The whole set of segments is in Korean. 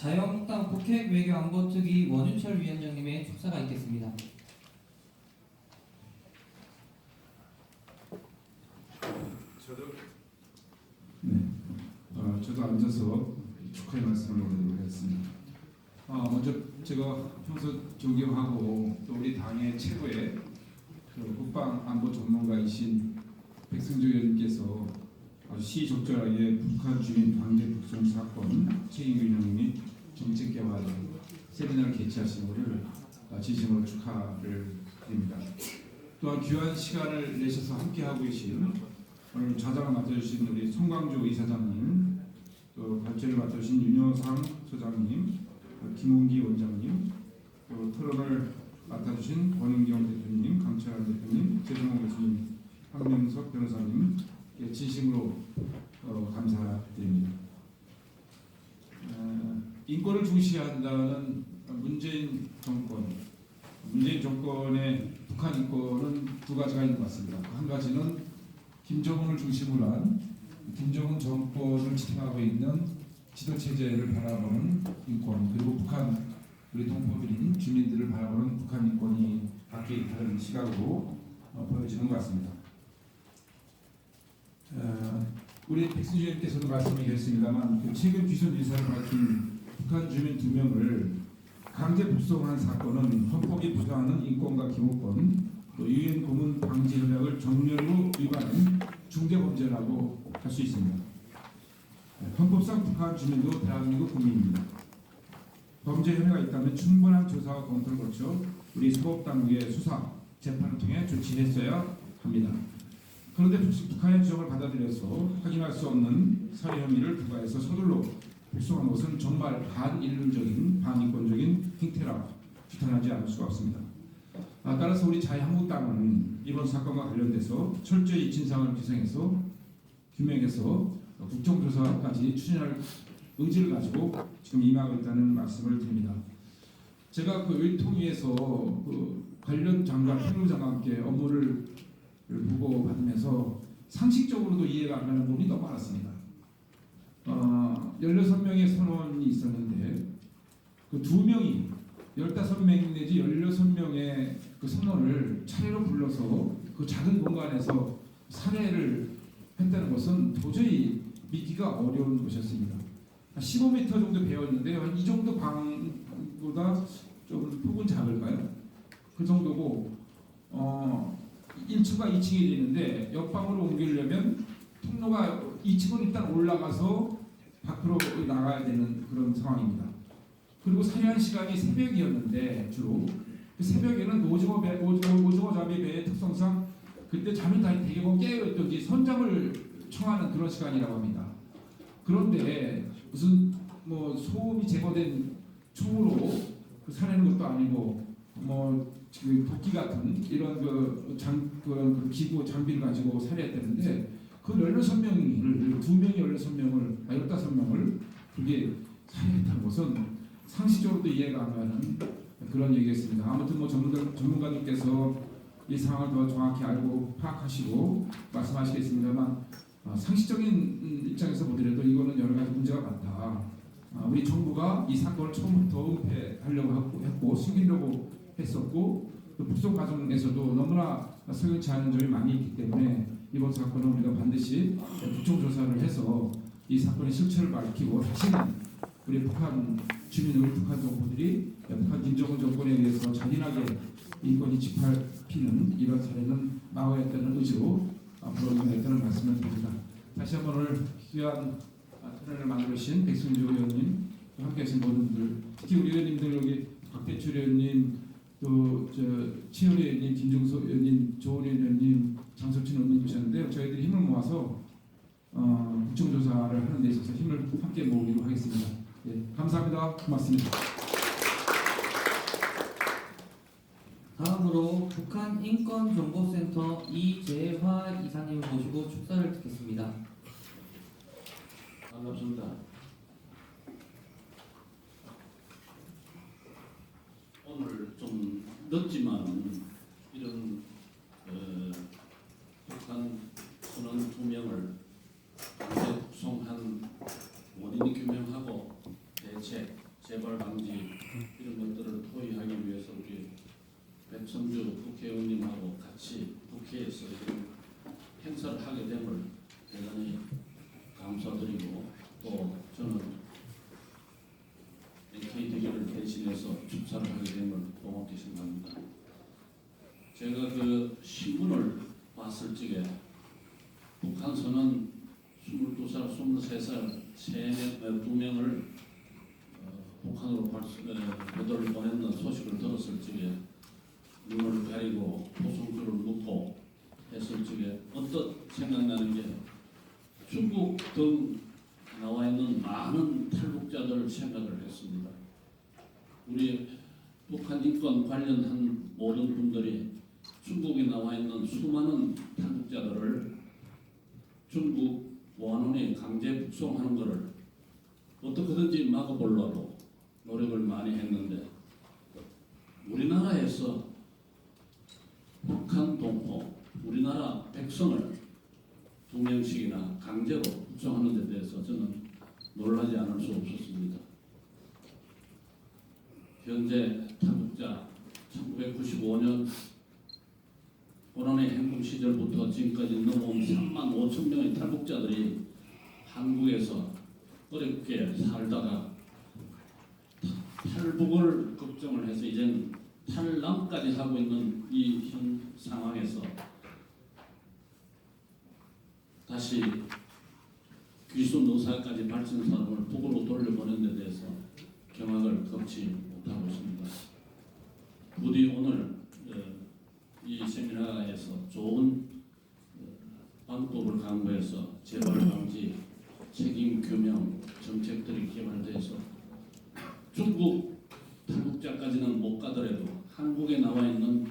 자유한국당 국회 외교안보특위 원윤철 위원장님의 축사가 있겠습니다. 저도 앉아서 축하의 말씀을 올리도록 하겠습니다. 먼저 제가 평소 존경하고 또 우리 당의 최고의 국방안보 전문가이신 백승주 의원님께서 아주 시적절하게 북한 주민 강제 북송 사건 최인규 의원님이 정책 개발 세미나를 개최하신 것을 진심으로 축하를 드립니다. 또한 귀한 시간을 내셔서 함께하고 계신 오늘 좌장을 맡아주신 우리 송광조 이사장님, 또 발제를 맡아주신 윤여상 소장님, 김홍기 원장님, 또 토론을 맡아주신 권은경 대표님, 강철환 대표님, 최종호 교수님, 황명석 변호사님, 진심으로 감사드립니다. 인권을 중시한다는 문재인 정권의 북한 인권은 두 가지가 있는 것 같습니다. 한 가지는 김정은을 중심으로 한 김정은 정권을 지탱하고 있는 지도체제를 바라보는 인권, 그리고 북한 우리 동포들인 주민들을 바라보는 북한 인권이 각기 다른 시각으로 보여지는 것 같습니다. 우리 백승주 의원께서도 말씀해 주셨습니다만 최근 귀순 의사를 밝힌 북한 주민 2명을 강제 북송한 사건은 헌법이 보장하는 인권과 기본권, 또 유엔 고문 방지 협약을 정면으로 위반한 중대범죄라고 할 수 있습니다. 헌법상 북한 주민도 대한민국 국민입니다. 범죄 혐의가 있다면 충분한 조사와 검토를 거쳐 우리 사법당국의 수사, 재판을 통해 조치했어야 합니다. 그런데 북한의 주장을 받아들여서 확인할 수 없는 살해 혐의를 부과해서 서둘러 북송한 것은 정말 반인륜적인, 반인권적인 행태라 규탄하지 않을 수가 없습니다. 따라서 우리 자유한국당은 이번 사건과 관련돼서 철저히 진상을 규명해서 국정조사까지 추진할 의지를 가지고 지금 임하고 있다는 말씀을 드립니다. 제가 의통위에서 관련 장관, 평로 장관께 업무를 보고 받으면서 상식적으로도 이해가 안 가는 부분이 너무 많았습니다. 16명의 선원이 있었는데 그 2명이 15명 내지 16명의 그 선원을 차례로 불러서 그 작은 공간에서 살해를 했다는 것은 도저히 믿기가 어려운 것이었습니다. 15m 정도 배웠는데 이 정도 방보다 좀 폭은 작을까요? 그 정도고 1층과 2층이 되는데 옆방으로 옮기려면 통로가 2층으로 일단 올라가서 밖으로 나가야 되는 그런 상황입니다. 그리고 살해한 시간이 새벽이었는데 주로 그 새벽에는 오징어 잡이 배의 특성상 그때 잠이 다 대개가 깨어있던지 선장을 청하는 그런 시간이라고 합니다. 그런데 무슨 소음이 제거된 총으로 살해하는 것도 아니고 도끼 같은 이런 그 기구 장비를 가지고 살해했다는데 그 16명을 2명이 16명을 15명을 그게 살해했다는 것은 상식적으로도 이해가 안 가는 그런 얘기였습니다. 아무튼 전문가들께서 이 상황을 더 정확히 알고 파악하시고 말씀하시겠습니다만 상식적인 입장에서 보더라도 이거는 여러 가지 문제가 많다. 우리 정부가 이 사건을 처음부터 은폐하려고 했고 숨기려고 했었고 또 북송 과정에서도 너무나 석연치 않은 점이 많이 있기 때문에 이번 사건은 우리가 반드시 국정조사를 해서 이 사건의 실체를 밝히고 다시는 우리 북한 주민들, 북한 동포들이 북한 김정은 정권에 의해서 잔인하게 인권이 짓밟히는 이런 사례는 막아야 했다는 의지로 앞으로 임하겠다는 말씀을 드립니다. 다시 한번 오늘 귀한 토론을 만들어주신 백승주 의원님, 함께하신 모든 분들, 특히 우리 의원님들 여기 박대출 의원님, 또 최현희 의원님, 김종서 의원님, 조은희 의원님, 장석진 의원님 계셨는데요. 저희들이 힘을 모아서 국정조사를 하는 데 있어서 힘을 함께 모으기로 하겠습니다. 감사합니다. 고맙습니다. 다음으로 북한인권정보센터 이재화 이사님을 모시고 축사를 듣겠습니다. 반갑습니다. 오늘 좀 늦지만 이런 북한 선원 2명을 강제 북송한 원인이 규명하고 대책 이런 것들을 토의하기 위해서 우리 백성주 국회의원님하고 같이 국회에서 이런 행사를 하게 됨을 대단히 감사드리고 또 저는 NK대교를 대신해서 축사를 하게 됨을 고맙게 생각합니다. 제가 그 신문을 봤을 적에 북한선은 22살, 23살 2명을 북한으로 배도를 보냈는 소식을 들었을 적에 눈을 가리고 포송줄을 묶고 했을 적에 언뜻 생각나는 게 중국 등 나와 있는 많은 탈북자들 생각을 했습니다. 우리 북한 인권 관련한 모든 분들이 중국에 나와 있는 수많은 탈북자들을 중국 원혼에 강제 북송하는 것을 어떻게든지 막아보려고 노력을 많이 했는데 우리나라에서 북한 동포, 우리나라 백성을 2명씩이나 강제로 북송하는 데 대해서 저는 놀라지 않을 수 없었습니다. 현재 탈북자 1995년 고난의 행군 시절부터 지금까지 넘어온 3만 5천 명의 탈북자들이 한국에서 어렵게 살다가 탈북을 걱정을 해서 이제는 탈남까지 하고 있는 이 현 상황에서 다시 귀순 의사까지 밝힌 사람을 북으로 돌려보낸 데 대해서 경악을 금치 못하고 있습니다. 부디 오늘 이 세미나에서 좋은 방법을 강구해서 재발 방지, 책임 규명 정책들이 개발돼서 중국 탈북자까지는 못 가더라도 한국에 나와 있는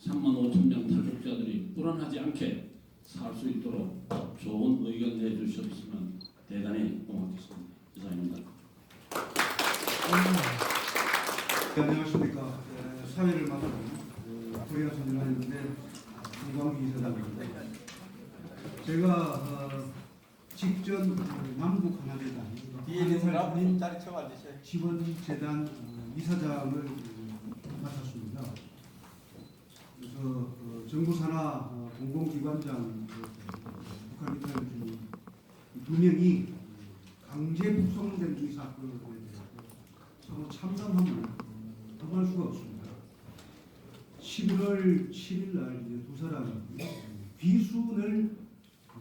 3만 5천 명 탈북자들이 불안하지 않게 살 수 있도록 좋은 의견 내주셨으면 대단히 고맙겠습니다. 이상입니다. 안녕하십니까. 사회를 맡은 코리아 선진화였는데 김광기 이사장입니다. 제가 직전 남북 하나대단 지원재단 이사장을 맡았습니다. 그래서 정부 산하 공공기관장 북한 이탈 중 2명이 강제 북송된 이 사건에 대해서 서로 참담함을 금할 수가 없습니다. 11월 7일 날 이제 두 사람이 비순을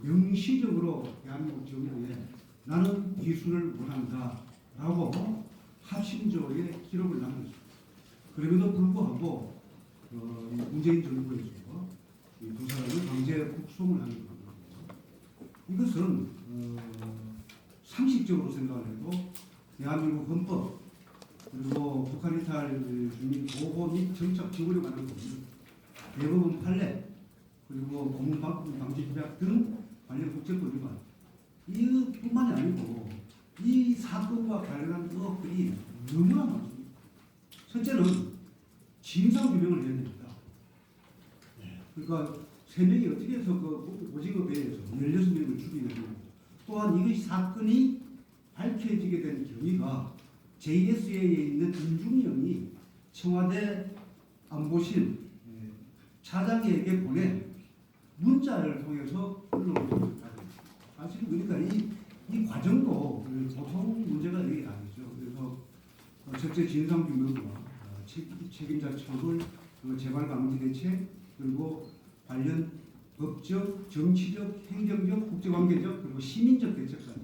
명시적으로 대한민국 정부에 나는 비순을 원한다라고 합심조의 기록을 남겼습니다. 그럼에도 불구하고 문재인 정부에서 이 두 사람을 강제 북송을 하는 겁니다. 이것은 상식적으로 생각을 해도 대한민국 헌법 그리고 북한 이탈 주민 보호 및 정착 지원에 관한 법, 대법원 판례 그리고 고문방문 방지 협약 등 관련 국제법 위반 이뿐만이 아니고 이 사건과 관련한 의혹들이 너무나 많습니다. 첫째는 진상 규명을 해야 됩니다. 그러니까 3명이 어떻게 해서 그 오징어 배에서 16명을 죽이느냐. 또한 이것이 사건이 밝혀지게 된 경위가 JSA에 있는 임중영이 청와대 안보실 차장에게 보낸 문자를 통해서 흘러오게 사실 그러니까 이 과정도 보통 문제가 되게 아니죠. 그래서 첫째 진상 규명과 책임자 처벌, 그리고 재발 방지 대책, 그리고 관련 법적, 정치적, 행정적, 국제관계적, 그리고 시민적 대책까지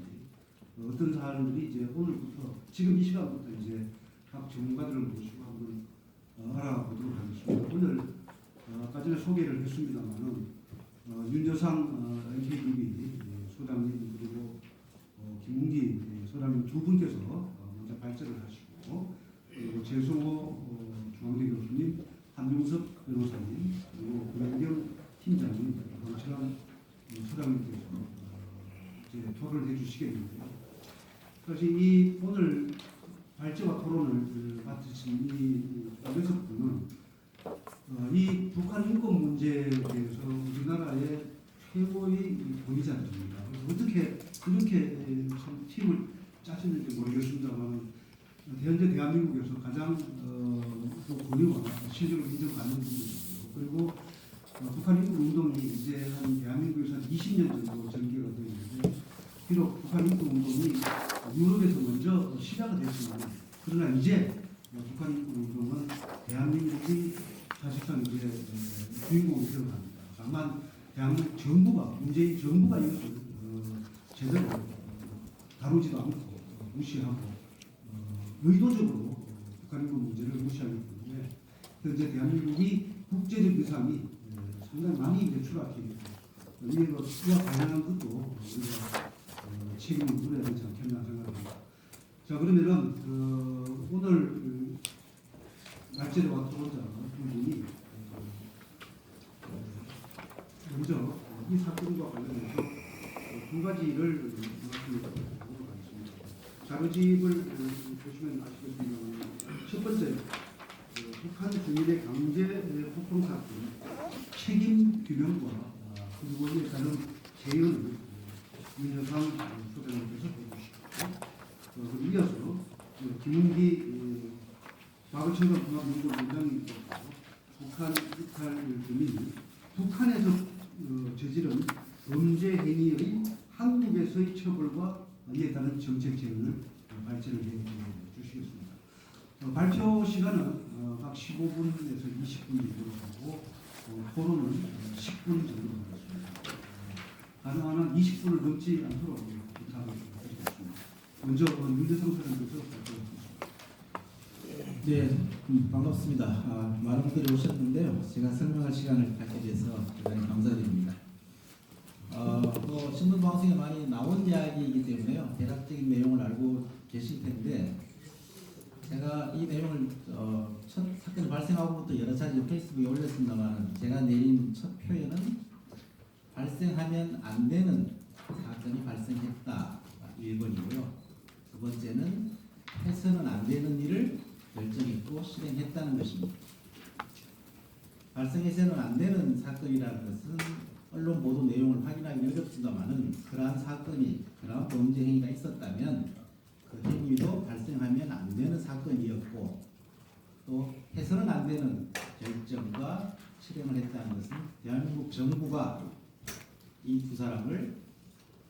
어떤 사람들이 이제 오늘부터 지금 이 시간부터 이제 각 전문가들을 모시고 한번 알아보도록 하겠습니다. 오늘 아까 전에 소개를 했습니다만은 윤여상 NKTV 소장님 그리고 김웅기 소장님 두 분께서 먼저 발제를 하시고 그리고 재성호 중앙대 교수님, 한명섭 변호사님 그리고 고영경 팀장님, 권철환 소장님께서 이제 토론을 해주시겠는데요. 사실 이 오늘 발제와 토론을 맡으신 이 윤여석 분은 이 북한 인권 문제에 대해서 우리나라의 최고의 권위자입니다. 어떻게 이렇게 참 팀을 짜시는지 모르겠습니다만 현재 대한민국에서 가장 그 권위와 실력을 인정받는 부분이고요. 그리고 북한 인권 운동이 이제 한 대한민국에서 한 20년 정도 전개가 되어 있는데 비록 북한 인권 운동이 유럽에서 먼저 시작이 됐지만 그러나 이제 북한 인권 운동은 대한민국이 사실상 이제 주인공이 되어갑니다. 다만 대한민국 정부가 문재인 정부가 이것을 제대로 다루지도 않고 무시하고 의도적으로 북한 인권 문제를 무시하기 때문에 현재 대한민국이 국제적 위상이 상당히 많이 이제 추락해 이와 관련한 것도 우리가 책임을 물어야 되지 않겠나 생각합니다. 자 그러면은 오늘 날짜를 왔고자 분이 먼저 이 사건과 관련해서 두 가지를 말씀드리도록 하겠습니다. 자료집을 보시면 아시겠지만 첫 번째 북한 주민의 강제 폭동 사건 책임 규명과 그리고 이에 따른 재연을 민여상 소장님께서 해주시고 이어서 김웅기 과거청장 통합연구원장이 북한 이탈 주민이 북한에서 저지른 범죄 행위의 한국에서의 처벌과 이에 따른 정책 재연을 발제를 해 주시겠습니다. 발표 시간은 각 15분에서 20분 정도 하고 토론은 10분 정도 하겠습니다. 가능한 한 20분을 넘지 않도록 부탁을 드리겠습니다. 먼저 윤대성 사장님께서 발표하겠습니다. 네, 반갑습니다. 많은 분들이 오셨는데요. 제가 설명할 시간을 갖게 돼서 대단히 감사드립니다. 신문 방송에 많이 나온 이야기이기 때문에요. 대략적인 내용을 알고 계실 텐데 제가 이 내용을 첫 사건이 발생하고부터 여러 차례 페이스북에 올렸습니다만 제가 내린 첫 표현은 발생하면 안 되는 사건이 발생했다 1번이고요. 두 번째는 해서는 안 되는 일을 결정했고 실행했다는 것입니다. 발생해서는 안 되는 사건이라는 것은 언론 보도 내용을 확인하기 어렵습니다만은 그러한 사건이 그러한 범죄 행위가 있었다면 그 행위도 발생하면 안 되는 사건이었고 또 해서는 안 되는 결정과 실행을 했다는 것은 대한민국 정부가 이 두 사람을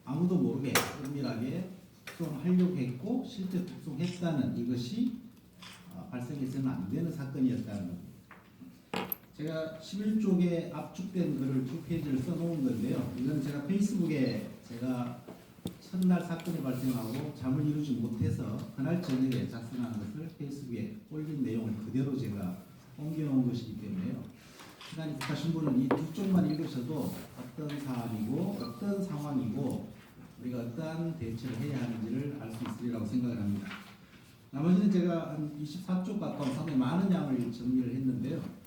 아무도 모르게 은밀하게 특송하려고 했고 실제 특송했다는 이것이 발생해서는 안 되는 사건이었다는 겁니다. 제가 11쪽에 압축된 글을 2페이지를 써놓은 건데요. 이건 제가 페이스북에 제가 첫날 사건이 발생하고 잠을 이루지 못해서 그날 저녁에 작성한 것을 페이스북에 올린 내용을 그대로 제가 옮겨놓은 것이기 때문에요. 시간이 부족하신 분은 이 두 쪽만 읽으셔도 어떤 사안이고 어떤 상황이고 우리가 어떠한 대처를 해야 하는지를 알 수 있으리라고 생각을 합니다. 나머지는 제가 한 24쪽 가까운 상당히 많은 양을 정리를 했는데요.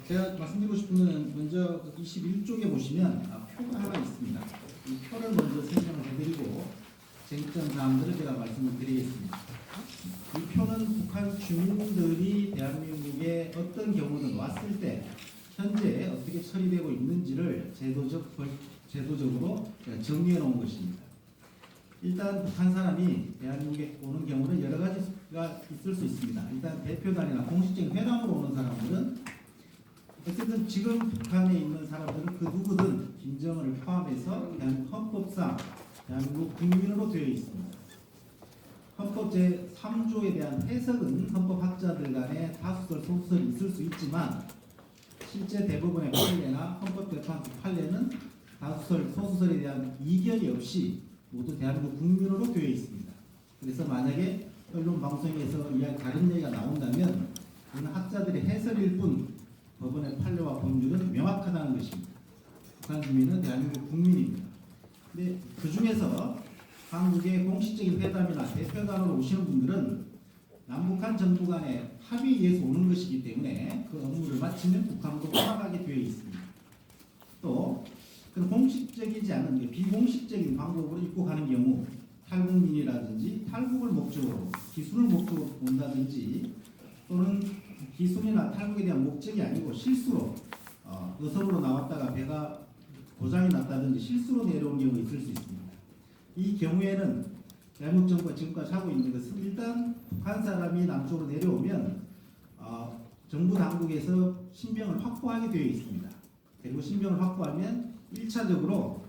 제가 말씀드리고 싶은 것은 먼저 21쪽에 보시면 표가 하나 있습니다. 이 표를 먼저 설명을 해드리고 쟁점 사항들을 제가 말씀을 드리겠습니다. 이 표는 북한 주민들이 대한민국에 어떤 경우든 왔을 때 현재 어떻게 처리되고 있는지를 제도적으로 정리해 놓은 것입니다. 일단 북한 사람이 대한민국에 오는 경우는 여러 가지가 있을 수 있습니다. 일단 대표단이나 공식적인 회담으로 오는 사람들은 어쨌든 지금 북한에 있는 사람들은 그 누구든 김정은을 포함해서 대한민국 헌법상 대한민국 국민으로 되어 있습니다. 헌법 제3조에 대한 해석은 헌법학자들 간에 다수설 소수설이 있을 수 있지만 실제 대부분의 판례나 헌법재판소 판례는 다수설 소수설에 대한 이견이 없이 모두 대한민국 국민으로 되어 있습니다. 그래서 만약에 언론 방송에서 다른 얘기가 나온다면 그는 학자들의 해설일 뿐 법원의 판례와 법률은 명확하다는 것입니다. 북한 주민은 대한민국 국민입니다. 근데 그 중에서 한국의 공식적인 회담이나 대표단으로 오시는 분들은 남북한 정부 간의 합의에 의해서 오는 것이기 때문에 그 업무를 마치면 북한으로 돌아가게 되어 있습니다. 또 그런 공식적이지 않은 비공식적인 방법으로 입국하는 경우 탈북민이라든지 탈북을 목적으로 기순을 목적으로 온다든지 또는 기순이나 탈북에 대한 목적이 아니고 실수로 의성으로 나왔다가 배가 고장이 났다든지 실수로 내려온 경우가 있을 수 있습니다. 이 경우에는 대한민국 정부가 지금까지 하고 있는 것은 일단 북한 사람이 남쪽으로 내려오면 정부 당국에서 신병을 확보하게 되어 있습니다. 그리고 신병을 확보하면 1차적으로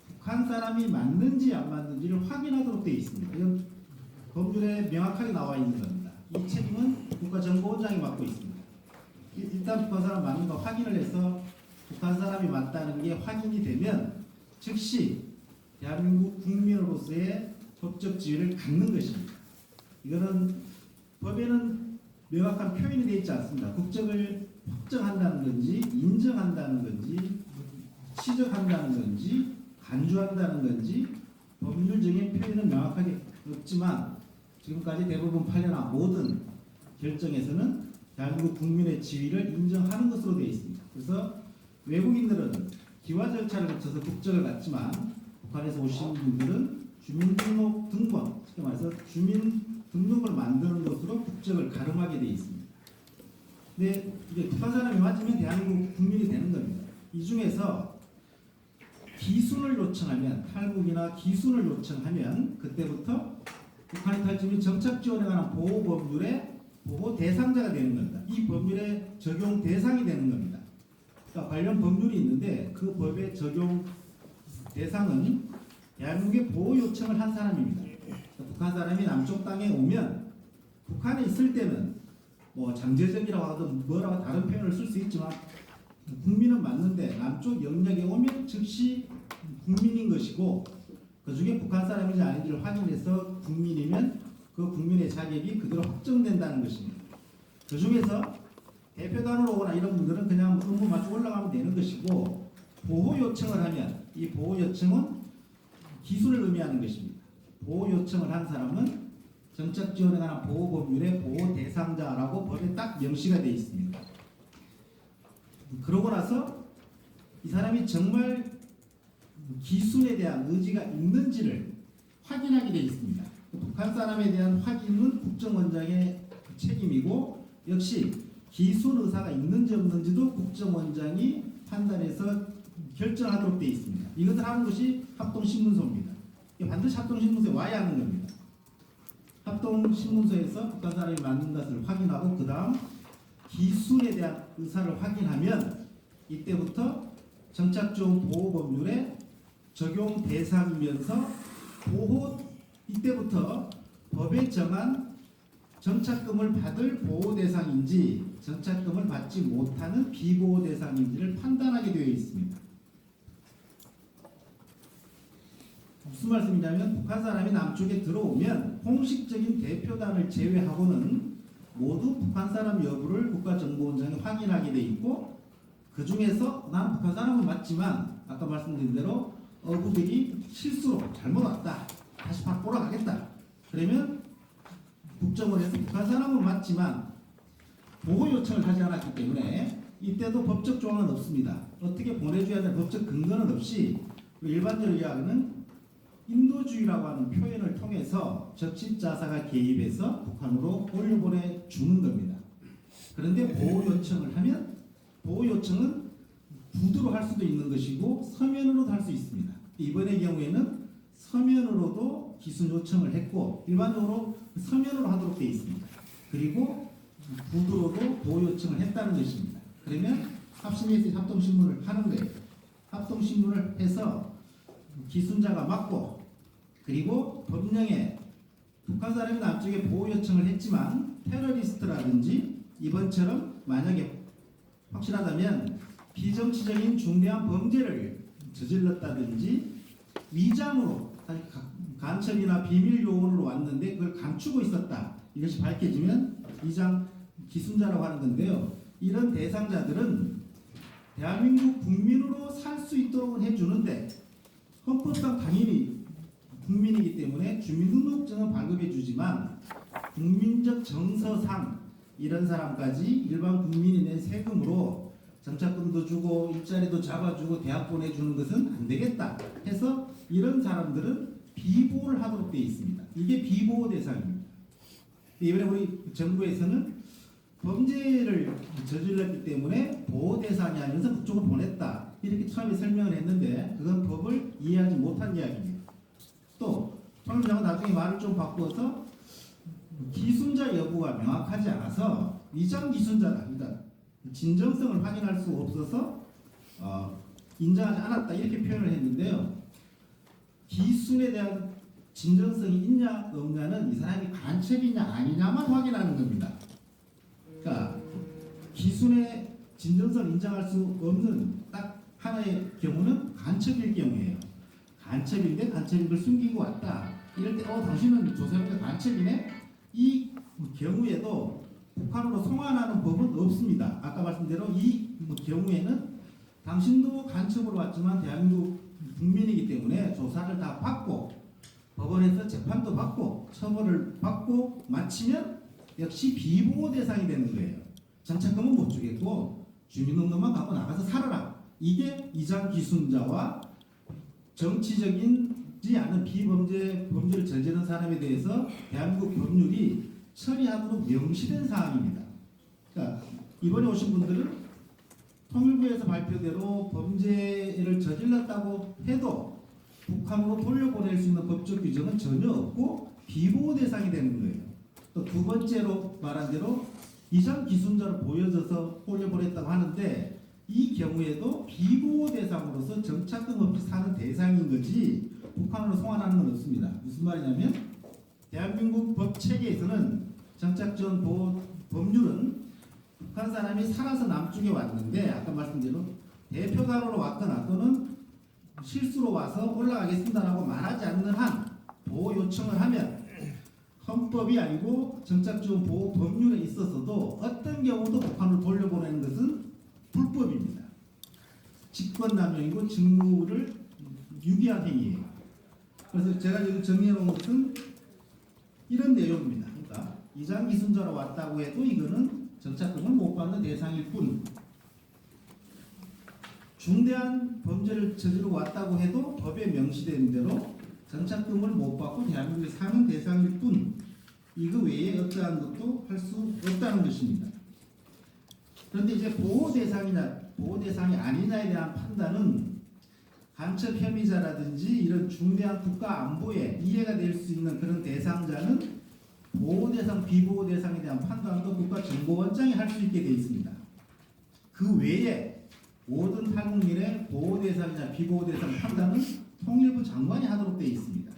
북한 사람이 맞는지 안 맞는지를 확인하도록 되어 있습니다. 이건 법률에 명확하게 나와 있는 겁니다. 이 책임은 국가정보원장이 맡고 있습니다. 일단 북한 사람 맞는가 확인을 해서 북한 사람이 맞다는 게 확인이 되면 즉시 대한민국 국민으로서의 법적 지위를 갖는 것입니다. 이거는 법에는 명확한 표현이 되어 있지 않습니다. 국적을 확정한다는 건지 인정한다는 건지 취득한다는 건지 간주한다는 건지 법률적인 표현은 명확하게 없지만 지금까지 대부분 판례나 모든 결정에서는 대한민국 국민의 지위를 인정하는 것으로 되어 있습니다. 그래서 외국인들은 기화 절차를 거쳐서 국적을 갖지만 북한에서 오신 분들은 주민등록 등본, 쉽게 말해서 주민등록을 만드는 것으로 국적을 가름하게 되어 있습니다. 근데 이게 북한 사람이 맞으면 대한민국 국민이 되는 겁니다. 이 중에서 기순을 요청하면 탈북이나 기순을 요청하면 그때부터 북한이 탈주민 정착 지원에 관한 보호 법률의 보호 대상자가 되는 겁니다. 이 법률의 적용 대상이 되는 겁니다. 그러니까 관련 법률이 있는데 그 법의 적용 대상은 대한민국에 보호 요청을 한 사람입니다. 그러니까 북한 사람이 남쪽 땅에 오면 북한에 있을 때는 뭐 잠재적이라고 하든 뭐라고 다른 표현을 쓸 수 있지만 국민은 맞는데 남쪽 영역에 오면 즉시 국민인 것이고 그 중에 북한 사람인지 아닌지를 확인해서 국민이면 그 국민의 자격이 그대로 확정된다는 것입니다. 그 중에서 대표단으로 오거나 이런 분들은 그냥 의무 맞추고 올라가면 되는 것이고 보호 요청을 하면 이 보호 요청은 기술을 의미하는 것입니다. 보호 요청을 한 사람은 정착 지원에 관한 보호 법률의 보호 대상자라고 법에 딱 명시가 되어 있습니다. 그러고 나서 이 사람이 정말 기순에 대한 의지가 있는지를 확인하게 되어 있습니다. 북한 사람에 대한 확인은 국정원장의 책임이고 역시 기순 의사가 있는지 없는지도 국정원장이 판단해서 결정하도록 되어 있습니다. 이것을 하는 것이 합동신문서입니다. 반드시 합동신문서에 와야 하는 겁니다. 합동신문서에서 북한 사람이 맞는 것을 확인하고 그 다음 기순에 대한 의사를 확인하면 이때부터 정착지원 보호법률의 적용 대상이면서 이때부터 법에 정한 정착금을 받을 보호 대상인지 정착금을 받지 못하는 비보호 대상인지를 판단하게 되어 있습니다. 무슨 말씀이냐면 북한 사람이 남쪽에 들어오면 공식적인 대표단을 제외하고는 모두 북한 사람 여부를 국가정보원장이 확인하게 돼 있고 그 중에서 나는 북한 사람은 맞지만 아까 말씀드린 대로 어부들이 실수로 잘못 왔다. 다시 바꾸러 가겠다. 그러면 국정원에서 북한 사람은 맞지만 보호 요청을 하지 않았기 때문에 이때도 법적 조항은 없습니다. 어떻게 보내줘야 될 법적 근거는 없이 일반적으로 이야기하는 인도주의라고 하는 표현을 통해서 적십자사가 개입해서 북한으로 올려보내 주는 겁니다. 그런데 보호 요청을 하면 보호 요청은 구두로 할 수도 있는 것이고 서면으로도 할 수 있습니다. 이번의 경우에는 서면으로도 기술 요청을 했고 일반적으로 서면으로 하도록 되어 있습니다. 그리고 구두로도 보호 요청을 했다는 것입니다. 그러면 합심해서 합동신문을 하는 거예요. 합동신문을 해서 기순자가 맞고 그리고 법령에 북한 사람이 남쪽에 보호 요청을 했지만 테러리스트라든지 이번처럼 만약에 확실하다면 비정치적인 중대한 범죄를 저질렀다든지 위장으로 간첩이나 비밀 요원으로 왔는데 그걸 감추고 있었다. 이것이 밝혀지면 위장 기순자라고 하는 건데요. 이런 대상자들은 대한민국 국민으로 살 수 있도록 해주는데 헌법상 당연히 국민이기 때문에 주민등록증은 발급해 주지만 국민적 정서상 이런 사람까지 일반 국민이 낸 세금으로 정착금도 주고 일자리도 잡아주고 대학 보내주는 것은 안 되겠다 해서 이런 사람들은 비보호를 하도록 되어 있습니다. 이게 비보호 대상입니다. 이번에 우리 정부에서는 범죄를 저질렀기 때문에 보호 대상이 아니면서 그쪽으로 보냈다 이렇게 처음에 설명을 했는데 그건 법을 이해하지 못한 이야기입니다. 또 통일부 장관 나중에 말을 좀 바꾸어서 기순자 여부가 명확하지 않아서 위장 기순자다. 그러니까 진정성을 확인할 수 없어서 인정하지 않았다 이렇게 표현을 했는데요. 기순에 대한 진정성이 있냐 없냐는 이 사람이 간첩이냐 아니냐만 확인하는 겁니다. 그러니까 기순의 진정성을 인정할 수 없는 딱 하나의 경우는 간첩일 경우예요. 간첩인데 간첩인 걸 숨기고 왔다. 이럴 때 당신은 조세호가 간첩이네? 이 경우에도 북한으로 송환하는 법은 없습니다. 아까 말씀대로 이 경우에는 당신도 간첩으로 왔지만 대한민국 국민이기 때문에 조사를 다 받고 법원에서 재판도 받고 처벌을 받고 마치면 역시 비보호 대상이 되는 거예요. 정착금은 못 주겠고 주민등록만 갖고 나가서 살아라. 이게 이장 기순자와 정치적인지 않은 범죄를 저지른 사람에 대해서 대한민국 법률이 처리하도록 명시된 사항입니다. 그러니까 이번에 오신 분들은 통일부에서 발표대로 범죄를 저질렀다고 해도 북한으로 돌려보낼 수 있는 법적 규정은 전혀 없고 비보호 대상이 되는 거예요. 또 두 번째로 말한 대로 이장 기순자로 보여져서 돌려보냈다고 하는데 이 경우에도 비보호 대상으로서 정착금 없이 사는 대상인 거지 북한으로 송환하는 건 없습니다. 무슨 말이냐면 대한민국 법 체계에서는 정착지원 보호 법률은 북한 사람이 살아서 남쪽에 왔는데 아까 말씀대로 대표가로로 왔거나 또는 실수로 와서 올라가겠습니다라고 말하지 않는 한 보호 요청을 하면 헌법이 아니고 정착지원 보호 법률에 있어서도 어떤 경우도 북한으로 돌려보내는 것은 불법입니다. 직권남용이고 직무를 유기한 행위예요. 그래서 제가 여기 정리해놓은 것은 이런 내용입니다. 그러니까 이장 기순자로 왔다고 해도 이거는 정착금을 못 받는 대상일 뿐, 중대한 범죄를 저지르고 왔다고 해도 법에 명시된 대로 정착금을 못 받고 대한민국에 사는 대상일 뿐, 이거 외에 어떠한 것도 할 수 없다는 것입니다. 그런데 이제 보호 대상이냐 보호 대상이 아니냐에 대한 판단은 간첩 혐의자라든지 이런 중대한 국가 안보에 이해가 될 수 있는 그런 대상자는 보호 대상, 비보호 대상에 대한 판단도 국가정보원장이 할 수 있게 되어 있습니다. 그 외에 모든 탈북민의 보호 대상이나 비보호 대상 판단은 통일부 장관이 하도록 되어 있습니다.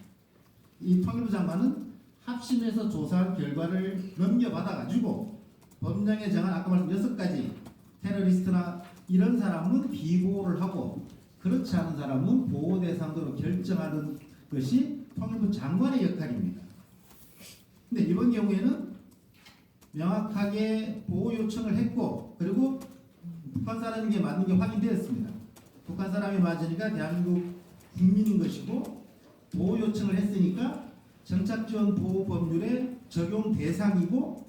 이 통일부 장관은 합심해서 조사한 결과를 넘겨받아 가지고 법령에 정한 아까 말씀 6가지 테러리스트나 이런 사람은 비보호를 하고 그렇지 않은 사람은 보호 대상으로 결정하는 것이 통일부 장관의 역할입니다. 근데 이번 경우에는 명확하게 보호 요청을 했고 그리고 북한 사람인 게 맞는 게 확인되었습니다. 북한 사람이 맞으니까 대한민국 국민인 것이고 보호 요청을 했으니까 정착지원 보호 법률의 적용 대상이고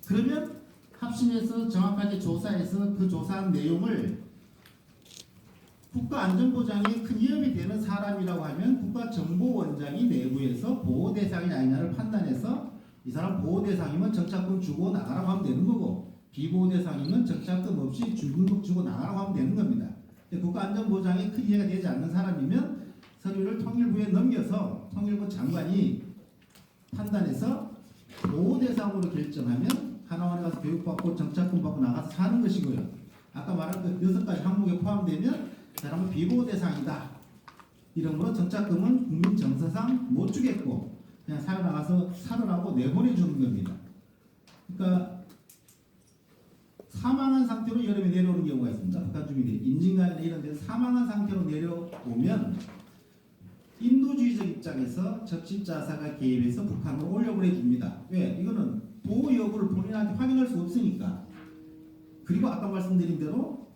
그러면 합심해서 정확하게 조사해서 그 조사한 내용을 국가안전보장에 큰 위협이 되는 사람이라고 하면 국가정보원장이 내부에서 보호대상이냐 아니냐를 판단해서 이 사람 보호대상이면 정착금 주고 나가라고 하면 되는 거고 비보호대상이면 정착금 없이 주민국 주고 나가라고 하면 되는 겁니다. 국가안전보장에 큰 이해가 되지 않는 사람이면 서류를 통일부에 넘겨서 통일부 장관이 판단해서 보호대상으로 결정하면 하나원에 가서 교육받고 정착금 받고 나가서 사는 것이고요. 아까 말한 그 6가지 항목에 포함되면 사람은 비보호 대상이다. 이러므로 정착금은 국민 정서상 못 주겠고 그냥 사회 나가서 살으라고 내보내주는 겁니다. 그러니까 사망한 상태로 여름에 내려오는 경우가 있습니다. 북한 주민들이 임진강이나 이런 데서 사망한 상태로 내려오면 인도주의적 입장에서 적십자사가 개입해서 북한으로 올려보내줍니다. 왜? 이거는 보호 여부를 본인한테 확인할 수 없으니까. 그리고 아까 말씀드린 대로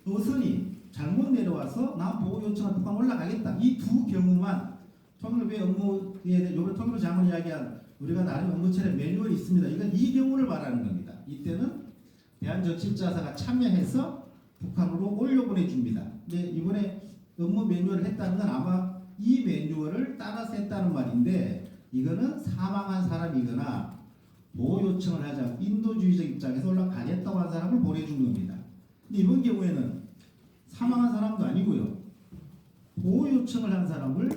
어선이 잘못 내려와서 나 보호 요청한 북한 올라가겠다. 이 두 경우만 통일부의 업무에 요번 통일부 장관이 이야기한 우리가 나름 업무처럼 매뉴얼이 있습니다. 이건 이 경우를 말하는 겁니다. 이때는 대한적십자사가 참여해서 북한으로 올려보내줍니다. 근데 이번에 업무 매뉴얼을 했다는 건 아마 이 매뉴얼을 따라서 했다는 말인데 이거는 사망한 사람이거나 보호 요청을 하지 않고 인도주의적 입장에서 올라가겠다고 한 사람을 보내준 겁니다. 근데 이번 경우에는 사망한 사람도 아니고요. 보호 요청을 한 사람을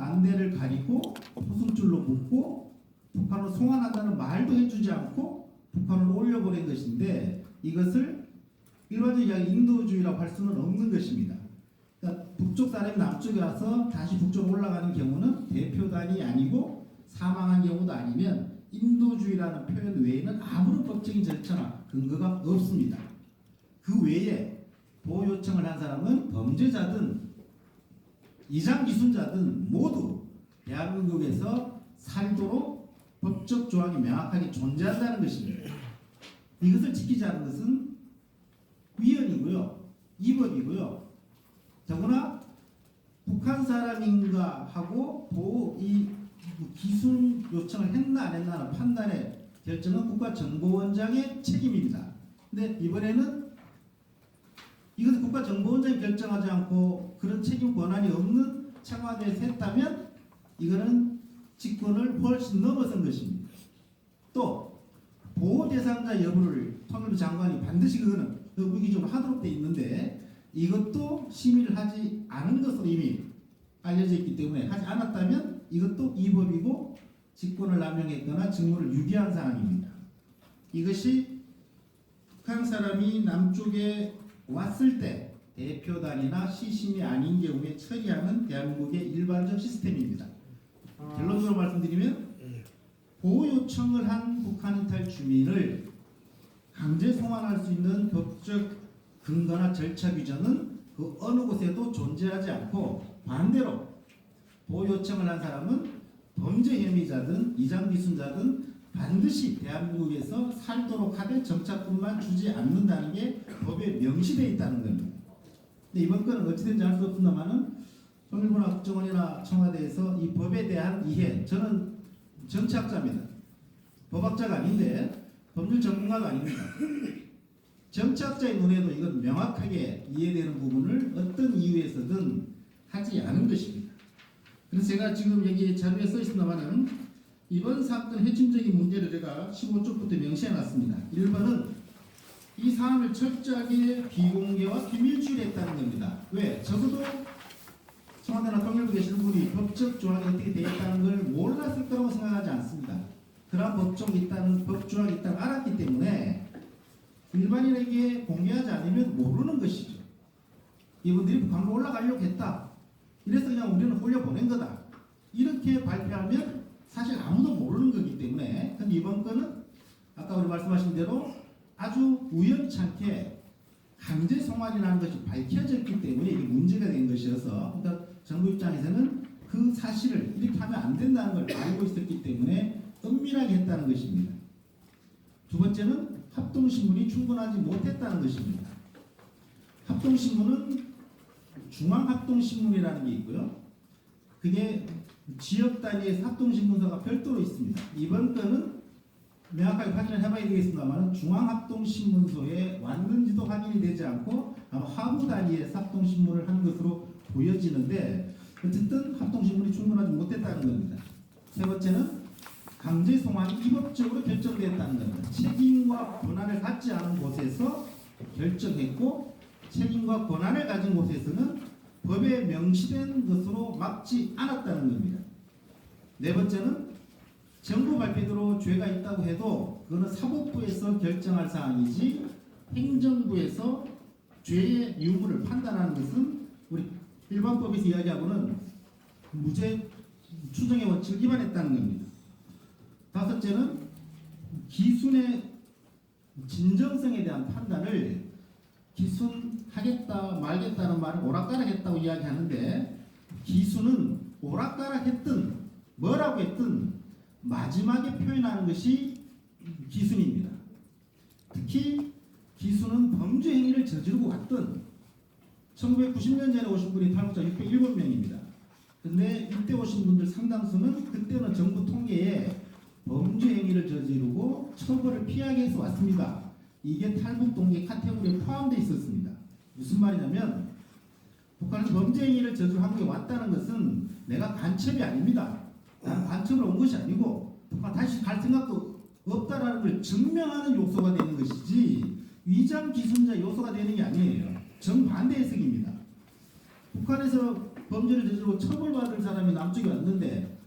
반대를 가리고 포승줄로 묶고 북한을 송환한다는 말도 해주지 않고 북한을 올려보낸 것인데 이것을 일반적인 인도주의라고 할 수는 없는 것입니다. 그러니까 북쪽 사람이 남쪽에 와서 다시 북쪽으로 올라가는 경우는 대표단이 아니고 사망한 경우도 아니면 인도주의라는 표현 외에는 아무런 법적인 절차나 근거가 없습니다. 그 외에 보호 요청을 한 사람은 범죄자든 이장기순자든 모두 대한민국에서 살도록 법적 조항이 명확하게 존재한다는 것입니다. 이것을 지키지 않은 것은 위헌이고요, 위법이고요. 더구나 북한 사람인가 하고 보호 이 기순 요청을 했나 안 했나는 판단의 결정은 국가정보원장의 책임입니다. 근데 이번에는 이것을 국가정보원장이 결정하지 않고 그런 책임 권한이 없는 청와대에서 했다면 이거는 직권을 훨씬 넘어선 것입니다. 또 보호 대상자 여부를 통일부 장관이 반드시 그거는 의무기준으로 하도록 돼 있는데 이것도 심의를 하지 않은 것으로 이미 알려져 있기 때문에 하지 않았다면 이것도 위법이고 직권을 남용했거나 직무를 유기한 사항입니다. 이것이 북한 사람이 남쪽에 왔을 때 대표단이나 시신이 아닌 경우에 처리하는 대한민국의 일반적 시스템입니다. 결론적으로 말씀드리면 보호 요청을 한 북한 이탈 주민을 강제 송환할 수 있는 법적 근거나 절차 규정은 그 어느 곳에도 존재하지 않고 반대로 보호 요청을 한 사람은 범죄 혐의자든 이장기순자든 반드시 대한민국에서 살도록 하되 정착권만 주지 않는다는 게 법에 명시되어 있다는 겁니다. 근데 이번 건은 어찌된지 알 수 없습니다만은 통일부나 국정원이나 청와대에서 이 법에 대한 이해, 저는 정치학자입니다. 법학자가 아닌데 법률 전문가가 아닙니다. 정치학자의 눈에도 이건 명확하게 이해되는 부분을 어떤 이유에서든 하지 않은 것입니다. 그래서 제가 지금 여기 자료에 써 있습니다만은 이번 사건 핵심적인 문제를 제가 15쪽부터 명시해놨습니다. 1번은 이 사안을 철저하게 비공개와 비밀주의했다는 겁니다. 왜? 적어도 청와대나 통일부 계시는 분이 법적 조항이 어떻게 되어 있다는 걸 몰랐을 거라고 생각하지 않습니다. 그런 법조항이 있다는 알았기 때문에 일반인에게 공개하지 않으면 모르는 것이죠. 이분들이 북한으로 올라가려고 했다. 이래서 그냥 우리는 올려보낸 거다. 이렇게 발표하면 사실 아무도 모르는 거기 때문에 근데 이번 건은 아까 우리 말씀하신 대로 아주 우연찮게 강제 송환이라는 것이 밝혀졌기 때문에 이게 문제가 된 것이어서 그러니까 정부 입장에서는 그 사실을 이렇게 하면 안 된다는 걸 알고 있었기 때문에 은밀하게 했다는 것입니다. 두 번째는 합동신문이 충분하지 못했다는 것입니다. 합동신문은 중앙합동신문이라는 게 있고요. 그게 지역 단위에서 합동신문서가 별도로 있습니다. 이번 건은 명확하게 확인을 해봐야 되겠습니다만 중앙합동신문소에 왔는지도 확인이 되지 않고 아마 하부 단위에서 합동신문을 한 것으로 보여지는데 어쨌든 합동신문이 충분하지 못했다는 겁니다. 세 번째는 강제 송환이 위법적으로 결정됐다는 겁니다. 책임과 권한을 갖지 않은 곳에서 결정했고 책임과 권한을 가진 곳에서는 법에 명시된 것으로 막지 않았다는 겁니다. 네 번째는 정부 발표대로 죄가 있다고 해도 그거는 사법부에서 결정할 사항이지 행정부에서 죄의 유무를 판단하는 것은 우리 일반법에서 이야기하고는 무죄 추정의 원칙을 위반했다는 겁니다. 다섯째는 기순의 진정성에 대한 판단을 기순하겠다 말겠다는 말을 오락가락했다고 이야기하는데 기순은 오락가락했든 뭐라고 했든 마지막에 표현하는 것이 기순입니다. 특히 기순은 범죄 행위를 저지르고 왔던 1990년 전에 오신 분이 탈북자 607명입니다. 근데 이때 오신 분들 상당수는 그때는 정부 통계에 범죄 행위를 저지르고 처벌을 피하기 위해서 왔습니다. 이게 탈북 동기 카테고리에 포함되어 있었습니다. 무슨 말이냐면 북한에서 범죄 행위를 저지르고 한국에 왔다는 것은 내가 간첩이 아닙니다. 나는 간첩으로 온 것이 아니고 북한 다시 갈 생각도 없다라는 걸 증명하는 요소가 되는 것이지 위장 기순자 요소가 되는 게 아니에요. 정반대 해석입니다. 북한에서 범죄를 저지르고 처벌받을 사람이 남쪽에 왔는데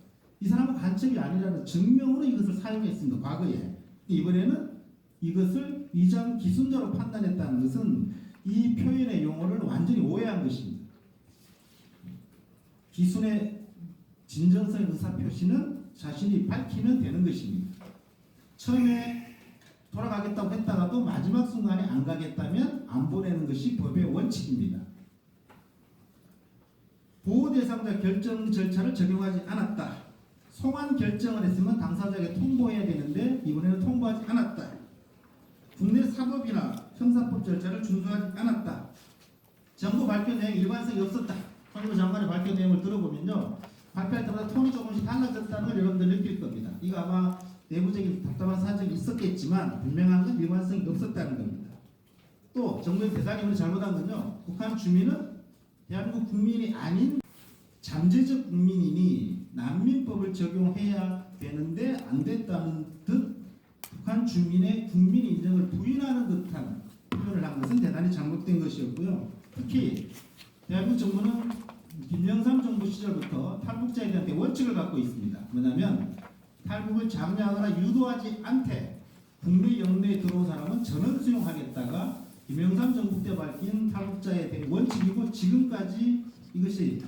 이 사람은 간첩이 아니라는 증명으로 이것을 사용했습니다. 과거에. 이번에는 이것을 위장 기순자로 판단했다는 것은 이 표현의 용어를 완전히 오해한 것입니다. 기순의 진정성의 의사표시는 자신이 밝히면 되는 것입니다. 처음에 돌아가겠다고 했다가도 마지막 순간에 안 가겠다면 안 보내는 것이 법의 원칙입니다. 보호 대상자 결정 절차를 적용하지 않았다. 송환 결정을 했으면 당사자에게 통보해야 되는데 이번에는 통보하지 않았다. 국내 사법이나 형사법 절차를 준수하지 않았다. 정부 발표 내용 일관성이 없었다. 통일부 장관의 발표 내용을 들어보면요, 발표할 때마다 톤이 조금씩 달라졌다는 걸 여러분들 느낄 겁니다. 이거 아마 내부적인 답답한 사정이 있었겠지만 분명한 건 일관성이 없었다는 겁니다. 또 정부의 대단히 잘못한 건요, 북한 주민은 대한민국 국민이 아닌 잠재적 국민이니 난민법을 적용해야 되는데 안 됐다는 듯 북한 주민의 국민 인정을 부인하는 듯한 표현을 한 것은 대단히 잘못된 것이었고요. 특히 대한민국 정부는 김영삼 정부 시절부터 탈북자에 대한 원칙을 갖고 있습니다. 뭐냐면 탈북을 장려하거나 유도하지 않되 국내 영내에 들어온 사람은 전원 수용하겠다가 김영삼 정부 때 밝힌 탈북자에 대한 원칙이고 지금까지 이것이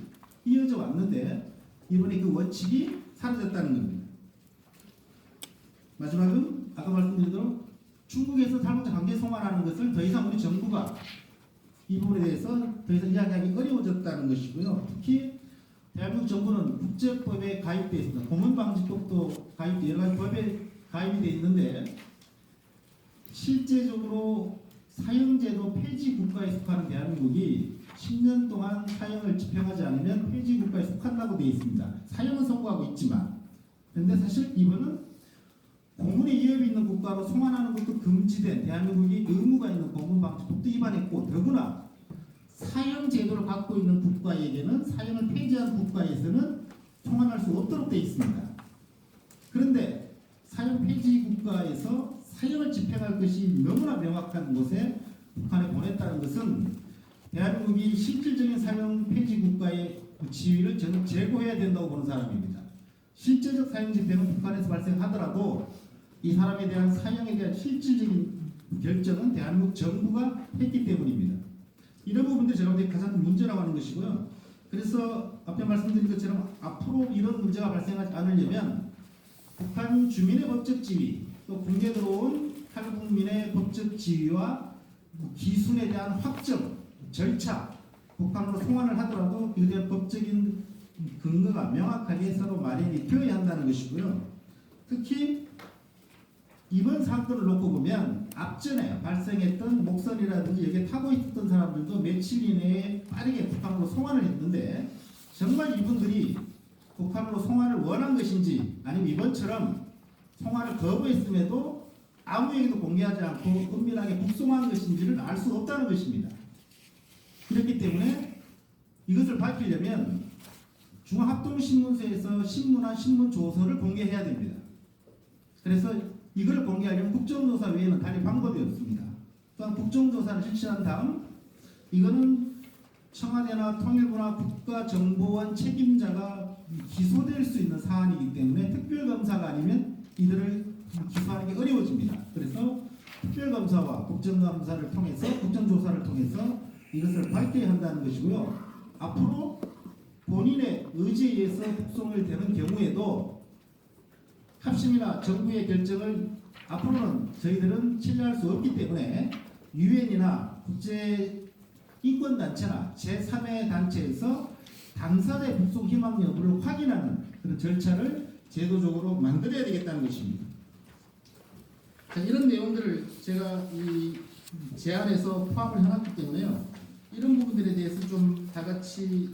이어져 왔는데 이번에 그 원칙이 사라졌다는 겁니다. 마지막은 아까 말씀드린 대로 중국에서 탈북자 강제 송환하는 것을 더 이상 우리 정부가 이 부분에 대해서 더 이상 이야기하기 어려워졌다는 것이고요. 특히 대한민국 정부는 국제법에 가입되어 있습니다. 고문방지법도 가입되어 여러 가지 법에 가입이 되어 있는데 실제적으로 사형제도 폐지 국가에 속하는 대한민국이 10년 동안 사형을 집행하지 않으면 폐지 국가에 속한다고 되어 있습니다. 사형은 선고하고 있지만 그런데 사실 이번은 고문의 위협이 있는 국가로 송환하는 것도 금지된 대한민국이 의무가 있는 고문방지법도 위반했고 더구나 사형 제도를 갖고 있는 국가에게는 사형을 폐지한 국가에서는 송환할 수 없도록 되어 있습니다. 그런데 사형 폐지 국가에서 사형을 집행할 것이 너무나 명확한 곳에 북한에 보냈다는 것은 대한민국이 실질적인 사형 폐지 국가의 지위를 저는 제고해야 된다고 보는 사람입니다. 실제적 사형 집행은 북한에서 발생하더라도 이 사람에 대한 사형에 대한 실질적인 결정은 대한민국 정부가 했기 때문입니다. 이런 부분들이 제가 볼 때 가장 문제라고 하는 것이고요. 그래서 앞에 말씀드린 것처럼 앞으로 이런 문제가 발생하지 않으려면 북한 주민의 법적 지위 또 국내에 들어온 탈북민의 법적 지위와 기순에 대한 확정, 절차, 북한으로 송환을 하더라도 이에 대한 법적인 근거가 명확하게 서로 마련이 되어야 한다는 것이고요. 특히 이번 사건을 놓고 보면 앞전에 발생했던 목선이라든지 여기에 타고 있었던 사람들도 며칠 이내에 빠르게 북한으로 송환을 했는데 정말 이분들이 북한으로 송환을 원한 것인지 아니면 이번처럼 송환을 거부했음에도 아무에게도 공개하지 않고 은밀하게 북송한 것인지를 알 수 없다는 것입니다. 그렇기 때문에 이것을 밝히려면 중앙합동신문소에서 신문한 신문조서를 공개해야 됩니다. 그래서 이걸 공개하려면 국정조사 외에는 다른 방법이 없습니다. 또한 국정조사를 실시한 다음 이거는 청와대나 통일부나 국가정보원 책임자가 기소될 수 있는 사안이기 때문에 특별검사가 아니면 이들을 기소하는 게 어려워집니다. 그래서 특별검사와 국정감사를 통해서 국정조사를 통해서 이것을 밝혀야 한다는 것이고요. 앞으로 본인의 의지에 의해서 북송을 되는 경우에도 합심이나 정부의 결정을 앞으로는 저희들은 신뢰할 수 없기 때문에 유엔이나 국제 인권단체나 제3의 단체에서 당사자의 북송 희망 여부를 확인하는 그런 절차를 제도적으로 만들어야 되겠다는 것입니다. 자, 이런 내용들을 제가 이 제안에서 포함을 해놨기 때문에요. 이런 부분들에 대해서 좀 다 같이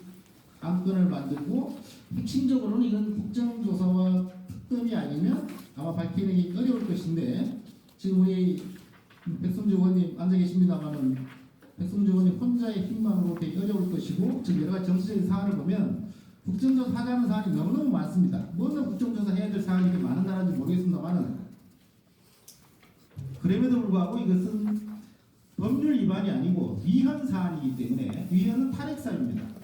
안건을 만들고 핵심적으로는 이건 국정조사와 특검이 아니면 아마 밝히기 어려울 것인데 지금 우리 백성주 의원님 앉아 계십니다만은 백성주 의원님 혼자의 힘만으로 되게 어려울 것이고 지금 여러 가지 정치적인 사안을 보면 국정조사 하자는 사안이 너무너무 많습니다. 뭐는 국정조사 해야 될 사안이 이렇게 많은 나라인지 모르겠습니다만은 그럼에도 불구하고 이것은 법률 위반이 아니고 위헌 사안이기 때문에 위헌은 탄핵사입니다.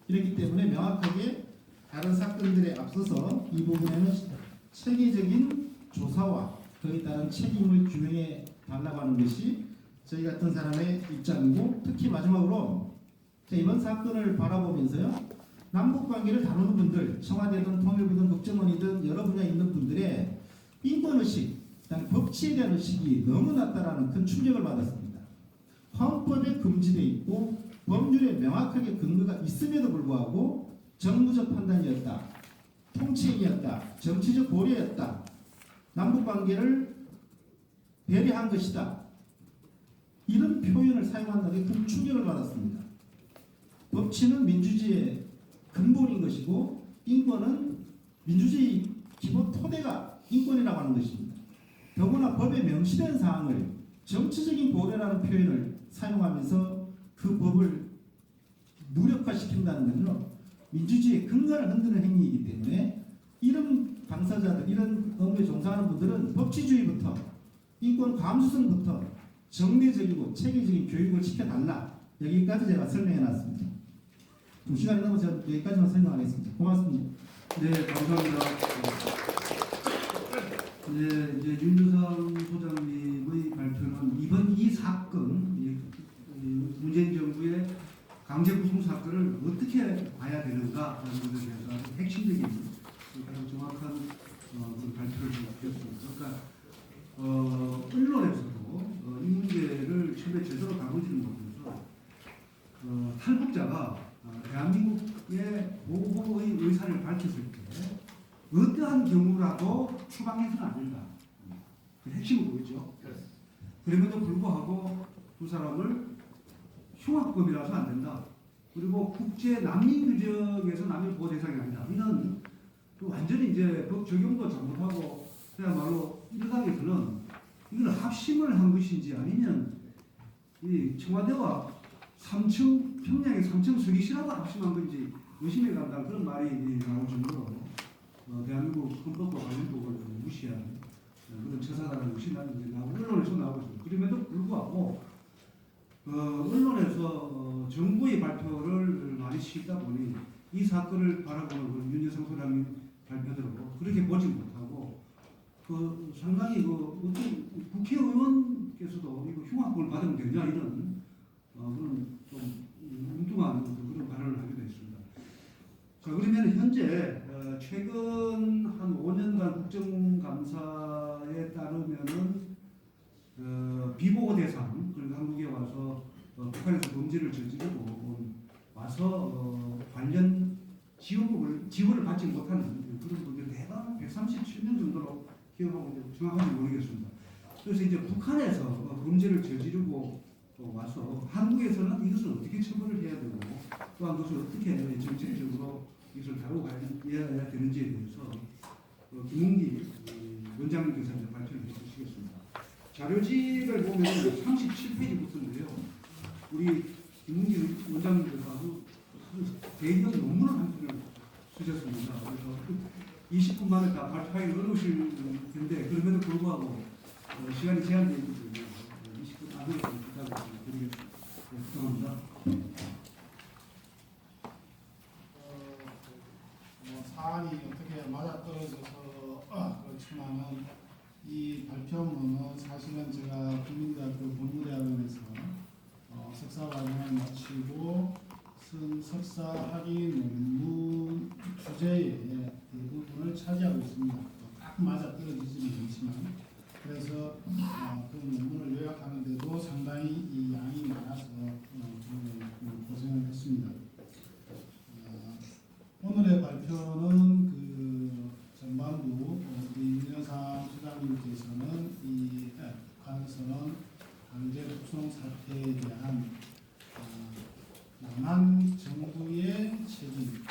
이렇기 때문에 명확하게 다른 사건들에 앞서서 이 부분에는 체계적인 조사와 거기에 따른 책임을 규명해 달라고 하는 것이 저희 같은 사람의 입장이고, 특히 마지막으로 이번 사건을 바라보면서요, 남북 관계를 다루는 분들, 청와대든 통일부든 국정원이든 여러 분야에 있는 분들의 인권의식, 그다음에 법치에 대한 의식이 너무 낮다라는 큰 충격을 받았습니다. 헌법에 금지되어 있고 법률에 명확하게 근거가 있음에도 불구하고 정무적 판단이었다, 통치행위였다, 정치적 고려였다, 남북 관계를 배려한 것이다, 이런 표현을 사용한다는 게 큰 충격을 받았습니다. 법치는 민주주의의 근본인 것이고 인권은 민주주의 기본 토대가 인권이라고 하는 것입니다. 더구나 법에 명시된 사항을 정치적인 고려라는 표현을 사용하면서 그 법을 무력화시킨다는 것은 민주주의의 근간을 흔드는 행위이기 때문에 이런 당사자들, 이런 업무에 종사하는 분들은 법치주의부터 인권 감수성부터 정례적이고 체계적인 교육을 시켜달라. 여기까지 제가 설명해 놨습니다. 좀 시간이 넘어서 여기까지만 설명하겠습니다. 고맙습니다. 네, 감사합니다. 네, 이제 윤유상 소장님의 발표는 이번 이 사건, 이 문재인 정부의 강제 구송 사건을 어떻게 봐야 되는가 하는 것에 대해서 아주 핵심적인 가장 정확한 그 발표를 드렸습니다. 그러니까 언론에서도 이 문제를 처음에 제대로 다루지는 못해서 탈북자가 대한민국의 보호의 의사를 밝혔을 때 어떠한 경우라도 추방해서는 안 된다. 그 핵심은 그거죠. 그럼에도 불구하고 두 사람을 흉악범이라서 안 된다. 그리고 국제 난민 규정에서 난민 보호 대상이 아니다. 이런 완전히 이제 법 적용도 잘못하고 그야말로 일각에서는 이걸 합심을 한 것인지 아니면 이 청와대와 3층 평양의 3층 서기시라고 합심한 건지 의심해 간다는 그런 말이 나올 정도로 대한민국 헌법과 관련법을 무시한 그런 처사다라는 것이 나는 이제 언론에서 나오고 있습니다. 그럼에도 불구하고 언론에서 정부의 발표를 많이 시키다 보니 이 사건을 바라보는 윤여상 소장님 발표대로 그렇게 보지 못하고 상당히 어떤 국회의원께서도 이거 흉악범을 받으면 되냐 이런 그런 좀 엉뚱한 그런 발언을 하게 됐습니다. 자, 그러면 현재 최근 한 5년간 국정감사에 따르면은 비보호 대상, 그리고 한국에 와서 북한에서 범죄를 저지르고 와서 관련 지원을 받지 못하는 그런 분들 대강 137명 정도로 기억하고 정확한지 모르겠습니다. 그래서 이제 북한에서 범죄를 저지르고 와서 한국에서는 이것을 어떻게 처벌을 해야 되고 또한 그것을 어떻게 정책적으로 이것을 다루고 가야 되는지에 대해서 김웅기 원장님께서 발표를 해주시겠습니다. 자료집을 보면 37페이지부터인데요. 우리 김웅기 원장님께서 아주 대형 논문을 한 편을 쓰셨습니다. 그래서 20분 만에 다 발표하기 어려우실 텐데 그럼에도 불구하고 시간이 제한되어 있기 때문에 20분 안에 부탁드리겠습니다. 감사합니다. 사안이 어떻게 맞아떨어져서 그렇지만은 이 발표문은 사실은 제가 국민대학교 본무대학원에서 석사과정을 마치고 쓴 석사 학위 논문 주제의 대부분을 차지하고 있습니다. 딱 맞아떨어지지는 않지만 그래서 그 논문을 요약하는데도 상당히 이 양이 많아서 고생을 했습니다. 오늘의 발표는 그 전반부 우리 윤여상 소장님께서는 이 북한에서는 강제 북송 사태에 대한 남한 정부의 책임,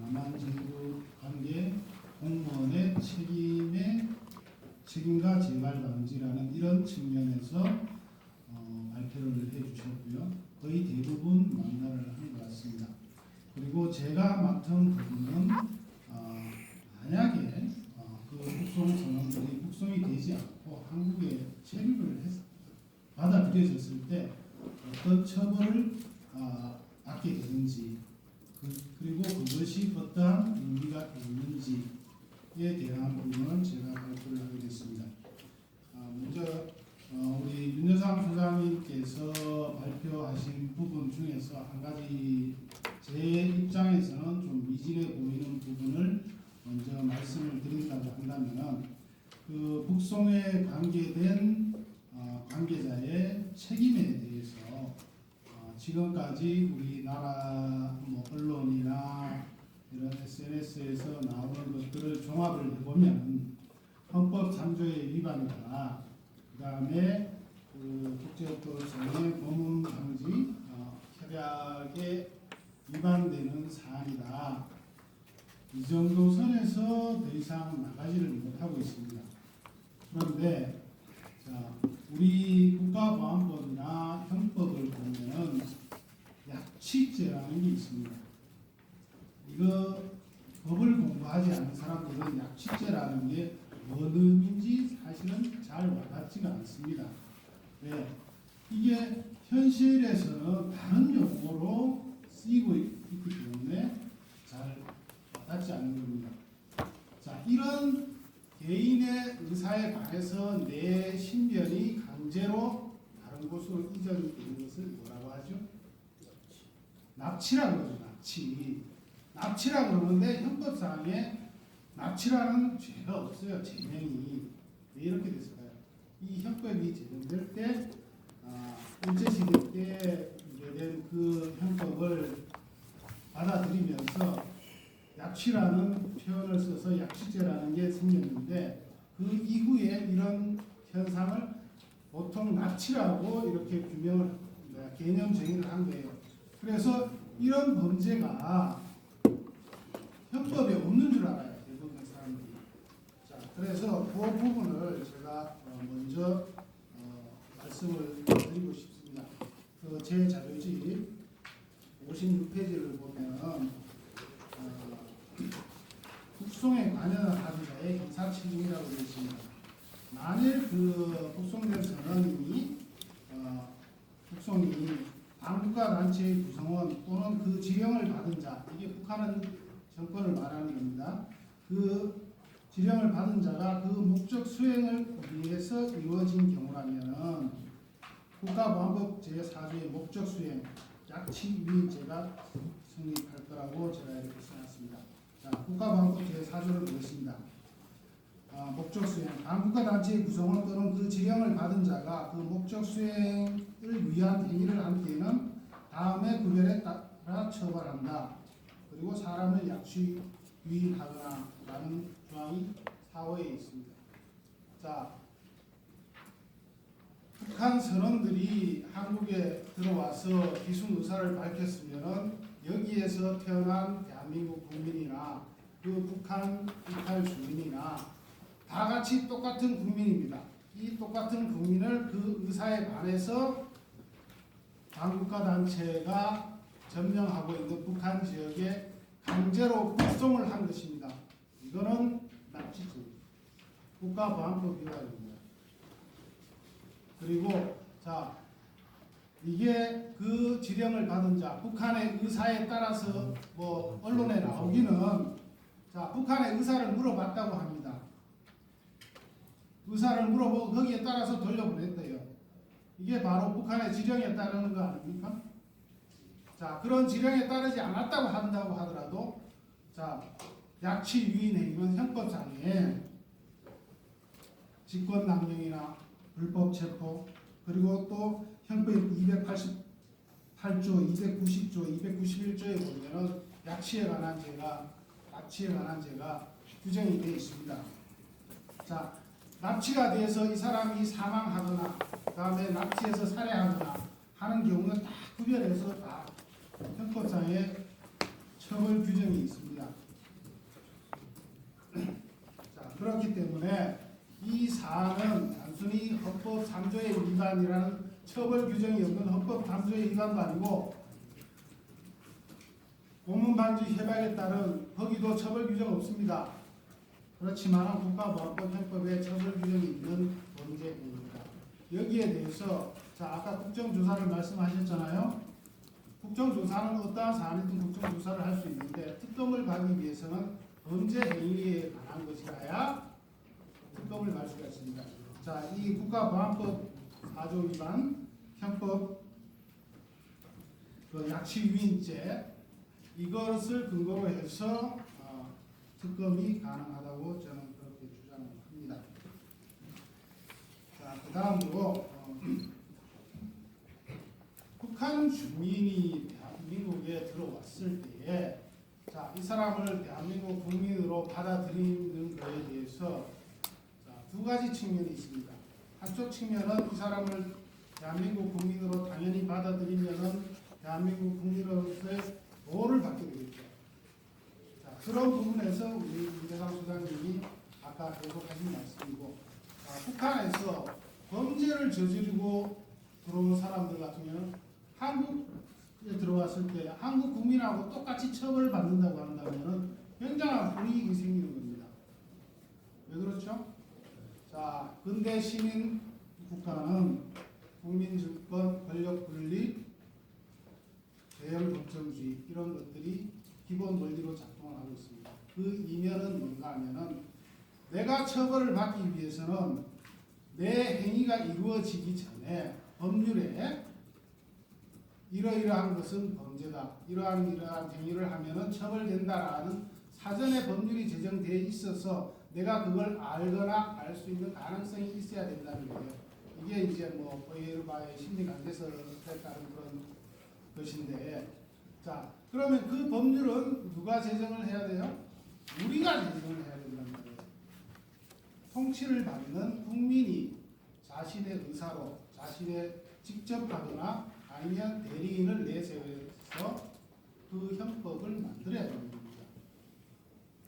남한 정부 관계 공무원의 책임과 재발 방지라는 이런 측면에서 발표를 해주셨고요. 거의 대부분 망라를 한 것 같습니다. 그리고 제가 맡은 부분은 만약에 그 북송 선언들이 북송이 되지 않고 한국에 체류를 받아들여졌을 때 어떤 처벌을 받게 되는지 그리고 그것이 어떠한 의미가 있는지에 대한 부분은 제가 발표를 하게 됐습니다. 먼저 우리 윤여상 소장님께서 발표하신 부분 중에서 한 가지 제 입장에서는 좀 미진해 보이는 부분을 먼저 말씀을 드린다고 한다면 그 북송에 관계된 관계자의 책임에 대해서 지금까지 우리나라 언론이나 이런 SNS에서 나오는 것들을 종합을 해보면 헌법 3조의 위반이다. 그 다음에 그 국제법상의 고문 방지 협약에 위반되는 사안이다. 이 정도 선에서 더 이상 나가지를 못하고 있습니다. 그런데 우리 국가보안법이나 형법을 보면은 약칙죄라는 게 있습니다. 이거 법을 공부하지 않은 사람들은 약칙죄라는 게 어느 의미인지 사실은 잘 와닿지가 않습니다. 왜? 이게 현실에서는 다른 용어로 쓰이고 있기 때문에 잘 와닿지 않는 겁니다. 자, 이런 개인의 의사에 반해서 내 신변이 강제로 다른 곳으로 이전이 되는 것을 뭐라고 하죠? 납치라고 그러죠. 납치라 그러는데 형법상에 납치라는 죄가 없어요. 제명이. 왜 이렇게 됐을까요? 이 형법이 제정될 때 일제시대 때 된 그 형법을 받아들이면서 약취라는 표현을 써서 약취죄라는 게 생겼는데 그 이후에 이런 현상을 보통 납치라고 이렇게 규명을 개념 정의를 한 거예요. 그래서 이런 범죄가 형법에 없는 줄 알아요. 대부분 사람들이. 자, 그래서 그 부분을 제가 먼저 말씀을 드리고 싶습니다. 제 자료집 56페이지를 보면 북송에 관여한 자의 형사 책임이라고 되어 있습니다. 만일 그 북송된 선언이 북송이 반국가 단체의 구성원 또는 그 지령을 받은 자, 이게 북한은 정권을 말하는 겁니다. 그 지령을 받은 자가 그 목적 수행을 위해서 이루어진 경우라면 국가보안법 제4조의 목적 수행, 약취위반죄가 성립할 거라고 제가 이렇게 써놨습니다. 자, 국가보안법 제4조를 보겠습니다. 목적 수행, 반국가 단체의 구성원 또는 그 지령을 받은 자가 그 목적 수행을 위한 행위를 한 때에는 다음의 구별에 따라 처벌한다. 그리고 사람을 약취위하거나 라는 조항이 4호에 있습니다. 자, 북한 선원들이 한국에 들어와서 기순 의사를 밝혔으면은 여기에서 태어난 대한민국 국민이나 그 북한 이탈 주민이나 다 같이 똑같은 국민입니다. 이 똑같은 국민을 그 의사에 반해서 반국가 단체가 점령하고 있는 북한 지역에 강제로 북송을 한 것입니다. 이거는 납치죄, 국가보안법 위반입니다. 그리고 자, 이게 그 지령을 받은 자, 북한의 의사에 따라서 언론에 나오기는 자, 북한의 의사를 물어봤다고 합니다. 의사를 물어보고 거기에 따라서 돌려보냈대요. 이게 바로 북한의 지령에 따르는 거 아닙니까? 자, 그런 지령에 따르지 않았다고 한다고 하더라도 자, 약취유인 행위는 형법상에 직권남용이나 불법 체포, 그리고 또 형법 288조, 290조, 291조에 보면은 약취에 관한 죄가 규정이 되어 있습니다. 자, 납치가 돼서 이 사람이 사망하거나 그다음에 납치해서 살해하거나 하는 경우는 다 구별해서 다 형법상에 처벌 규정이 있습니다. 자, 그렇기 때문에 이 사안은 단순히 헌법 3조의 위반이라는 처벌 규정이 없는 헌법 3조의 위반도 아니고 고문방지 협약에 따른 거기도 처벌 규정 없습니다. 그렇지만 국가보안법 형법에 처벌 규정이 있는 범죄입니다. 여기에 대해서 자, 아까 국정조사를 말씀하셨잖아요. 국정조사는 어떠한 사안이든 국정조사를 할 수 있는데 특검을 가기 위해서는 범죄 행위에 관한 것이라야 특검을 갈 수가 있습니다. 자, 이 국가보안법 4조 위반, 형법 그 약취유인죄 이것을 근거로 해서 특검이 가능하다고 저는 그렇게 주장을 합니다. 자, 그 다음으로 북한 주민이 대한민국에 들어왔을 때에 자, 이 사람을 대한민국 국민으로 받아들이는 것에 대해서 자, 두 가지 측면이 있습니다. 한쪽 측면은 이 사람을 대한민국 국민으로 당연히 받아들이면은 대한민국 국민으로서의 보호를 받게 되겠죠. 자, 그런 부분에서 우리 이대강 소장님이 아까 계속하신 말씀이고, 자, 북한에서 범죄를 저지르고 들어온 사람들 같은 경우는 한국에 들어왔을 때 한국 국민하고 똑같이 처벌을 받는다고 한다면 굉장한 불이익이 생기는 겁니다. 왜 그렇죠? 자, 근대 시민 국가는 국민 주권, 권력 분리, 대열 독점주의 이런 것들이 기본 원리로 작동을 하고 있습니다. 그 이면은 뭔가 하면은 내가 처벌을 받기 위해서는 내 행위가 이루어지기 전에 법률에 이러이러한 것은 범죄다. 이러한 행위를 하면은 처벌된다라는 사전에 법률이 제정되어 있어서 내가 그걸 알거나 알 수 있는 가능성이 있어야 된다는 거예요. 이게 이제 뭐 포이에르바의 심리 관계설에 따른 그런 것인데, 자, 그러면 그 법률은 누가 제정을 해야 돼요? 우리가 제정을 해야 된다는 거예요. 통치를 받는 국민이 자신의 의사로 자신의 직접 하거나 아니면 대리인을 내세워서 그 형법을 만들어야 되는 겁니다.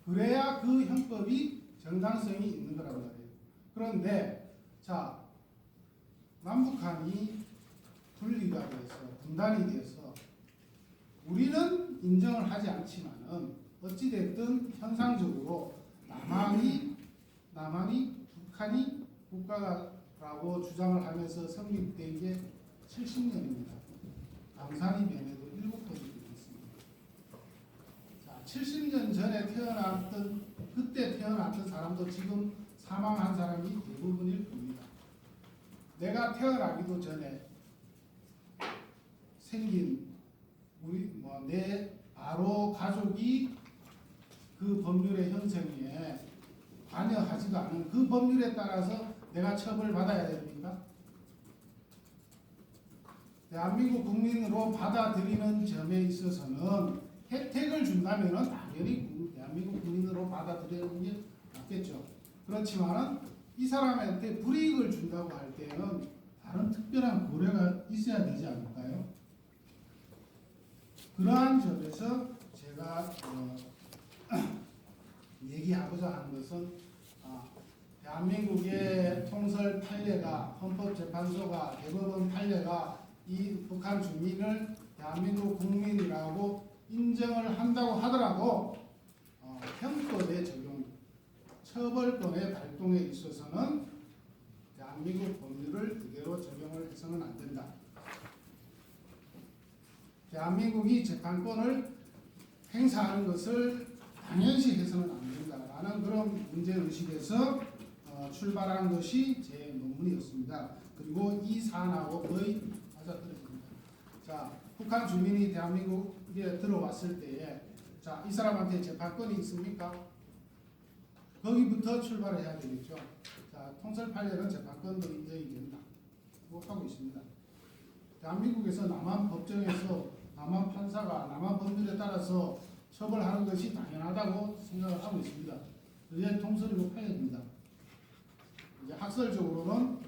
그래야 그 형법이 정당성이 있는 거란 말이에요. 그런데 자, 남북한이 분리가 돼서 분단이 돼서 우리는 인정을 하지 않지만은 어찌됐든 현상적으로 남한이 북한이 국가라고 주장을 하면서 성립된 게 70년입니다. 강산이면 해도 7번이 됐습니다. 자, 70년 전에 그때 태어났던 사람도 지금 사망한 사람이 대부분일 겁니다. 내가 태어나기도 전에 생긴 내 바로 가족이 그 법률의 형성에 관여하지도 않은 그 법률에 따라서 내가 처벌받아야 됩니까? 대한민국 국민으로 받아들이는 점에 있어서는 혜택을 준다면 당연히 대한민국 국민으로 받아들이는 게 맞겠죠. 그렇지만 이 사람한테 불이익을 준다고 할 때는 다른 특별한 고려가 있어야 되지 않을까요? 그러한 점에서 제가 얘기하고자 하는 것은 대한민국의 통설 판례가 헌법재판소가 대법원 판례가 이 북한 주민을 대한민국 국민이라고 인정을 한다고 하더라도 형법의 적용, 처벌권의 발동에 있어서는 대한민국 법률을 그대로 적용을 해서는 안 된다. 대한민국이 재판권을 행사하는 것을 당연시 해서는 안 된다라는 그런 문제의식에서 출발한 것이 제 논문이었습니다. 그리고 이 사안하고 거의 맞아떨어집니다. 자, 북한 주민이 대한민국에 들어왔을 때에 자, 이 사람한테 재판권이 있습니까? 거기부터 출발을 해야 되겠죠. 자, 통설 판례는 재판권도 인정이 된다. 하고 있습니다. 대한민국에서 남한 법정에서 남한 판사가 남한 법률에 따라서 처벌하는 것이 당연하다고 생각을 하고 있습니다. 그게 통설이고 판례입니다. 이제 학설적으로는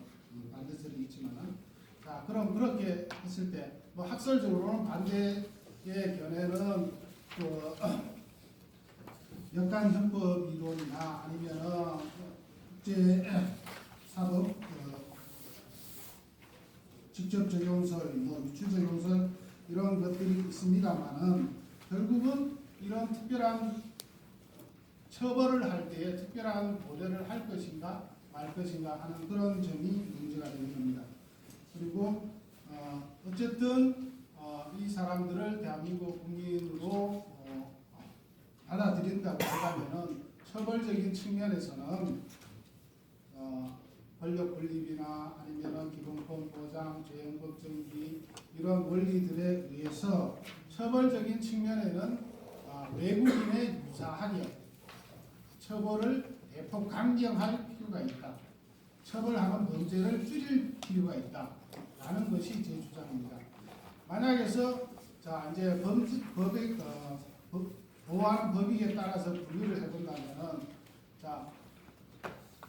반대설이 있지만, 자, 그럼 그렇게 했을 때 뭐 학설적으로는 반대의 견해는 그 역간 형법 이론이나 아니면은 국제 사법 직접 적용설, 유추 적용설 이런 것들이 있습니다만은 결국은 이런 특별한 처벌을 할 때에 특별한 고려를 할 것인가 말 것인가 하는 그런 점이 문제가 되는 겁니다. 그리고 어쨌든 이 사람들을 측면에서는 권력 분립이나 아니면은 기본권 보장, 재형법 정비 이런 원리들에 의해서 처벌적인 측면에는 외국인에 유사하게 처벌을 대폭 강경할 필요가 있다. 처벌하는 범죄를 줄일 필요가 있다라는 것이 제 주장입니다. 만약에서 자 이제 법의 보호하는 법익에 따라서 분류를 해본다면은 자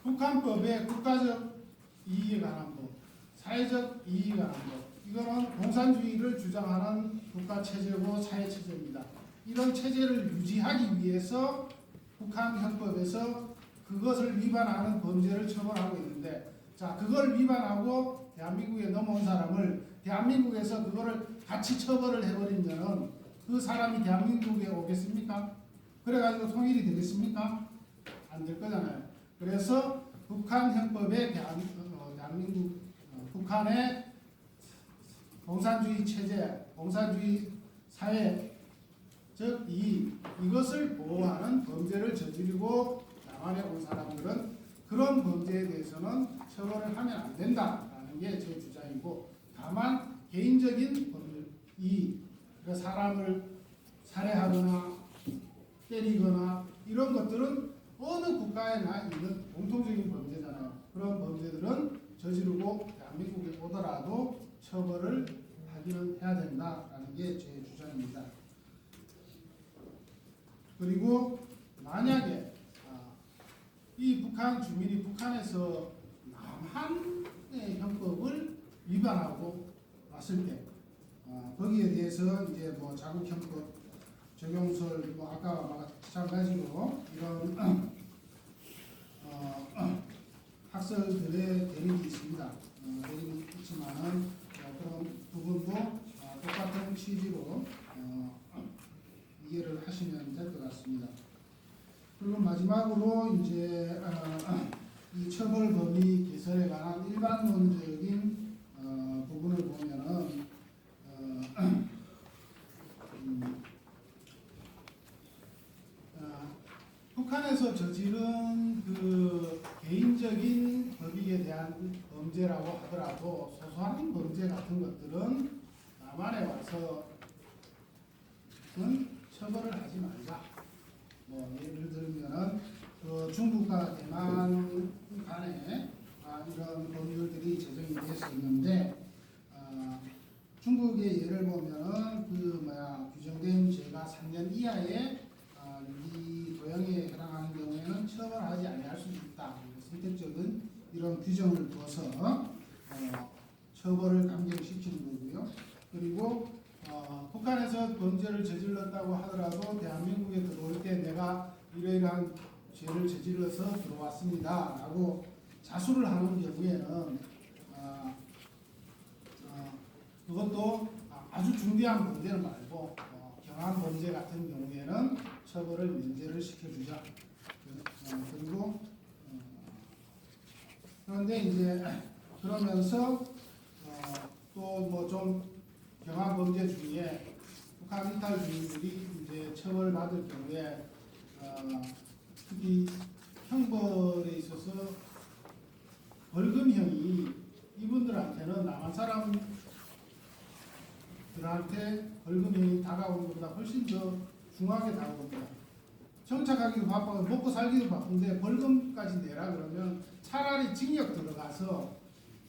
북한법의 국가적 이익에 관한 법, 사회적 이익에 관한 법 이거는 공산주의를 주장하는 국가 체제고 사회 체제입니다. 이런 체제를 유지하기 위해서 북한 헌법에서 그것을 위반하는 범죄를 처벌하고 있는데 자 그걸 위반하고 대한민국에 넘어온 사람을 대한민국에서 그거를 같이 처벌을 해버리면은 그 사람이 대한민국에 오겠습니까? 그래가지고 통일이 되겠습니까? 안 될 거잖아요. 그래서 북한 헌법에 대한민국 북한의 공산주의 체제, 공산주의 사회 즉 이것을 보호하는 범죄를 저지르고 남한에 온 사람들은 그런 범죄에 대해서는 처벌을 하면 안 된다라는 게 제 주장이고 다만 개인적인 사람을 살해하거나 때리거나 이런 것들은 어느 국가에나 있는 공통적인 범죄잖아요. 그런 범죄들은 저지르고 대한민국에 오더라도 처벌을 하기는 해야 된다라는 게 제 주장입니다. 그리고 만약에 이 북한 주민이 북한에서 남한의 헌법을 위반하고 왔을 때 거기에 대해서 이제 뭐 자국헌법 적용설 뭐 아까 마찬가지로 이런 학설들의 대립이 있습니다. 대립이 있지만은 그런 부분도 똑같은 취지로 이해를 하시면 될 것 같습니다. 그리고 마지막으로 이제 이 처벌 범위 개선에 관한 일반론적인 부분을 보면은 북한에서 저지른 그 개인적인 법익에 대한 범죄라고 하더라도 소소한 범죄 같은 것들은 남한에 와서는 처벌을 하지 말자. 뭐 예를 들면은 그 중국과 대만 간에 이런 법률들이 제정이 되어 있는데 중국의 예를 보면은 규정된 죄가 3년 이하의 이 도형에 해당하는 경우에는 처벌하지 아니할 수 있다. 선택적인 이런 규정을 둬서 처벌을 감경시키는 거고요. 그리고 북한에서 범죄를 저질렀다고 하더라도 대한민국에 들어올 때 내가 이러이러한 죄를 저질러서 들어왔습니다 라고 자수를 하는 경우에는 그것도 아주 중대한 범죄는 말고 경한 범죄 같은 경우에는 처벌을 면제를 시켜주자. 그리고 그런데 이제 그러면서 또 뭐 좀 경한 범죄 중에 북한 이탈 주민들이 이제 처벌받을 경우에 특히 형벌에 있어서 벌금형이 이분들한테는 남한 사람들한테 벌금형이 다가오는 것보다 훨씬 더 중하게 다가옵니다. 정착하기도 바빠서 먹고 살기도 바쁜데 벌금까지 내라 그러면 차라리 징역 들어가서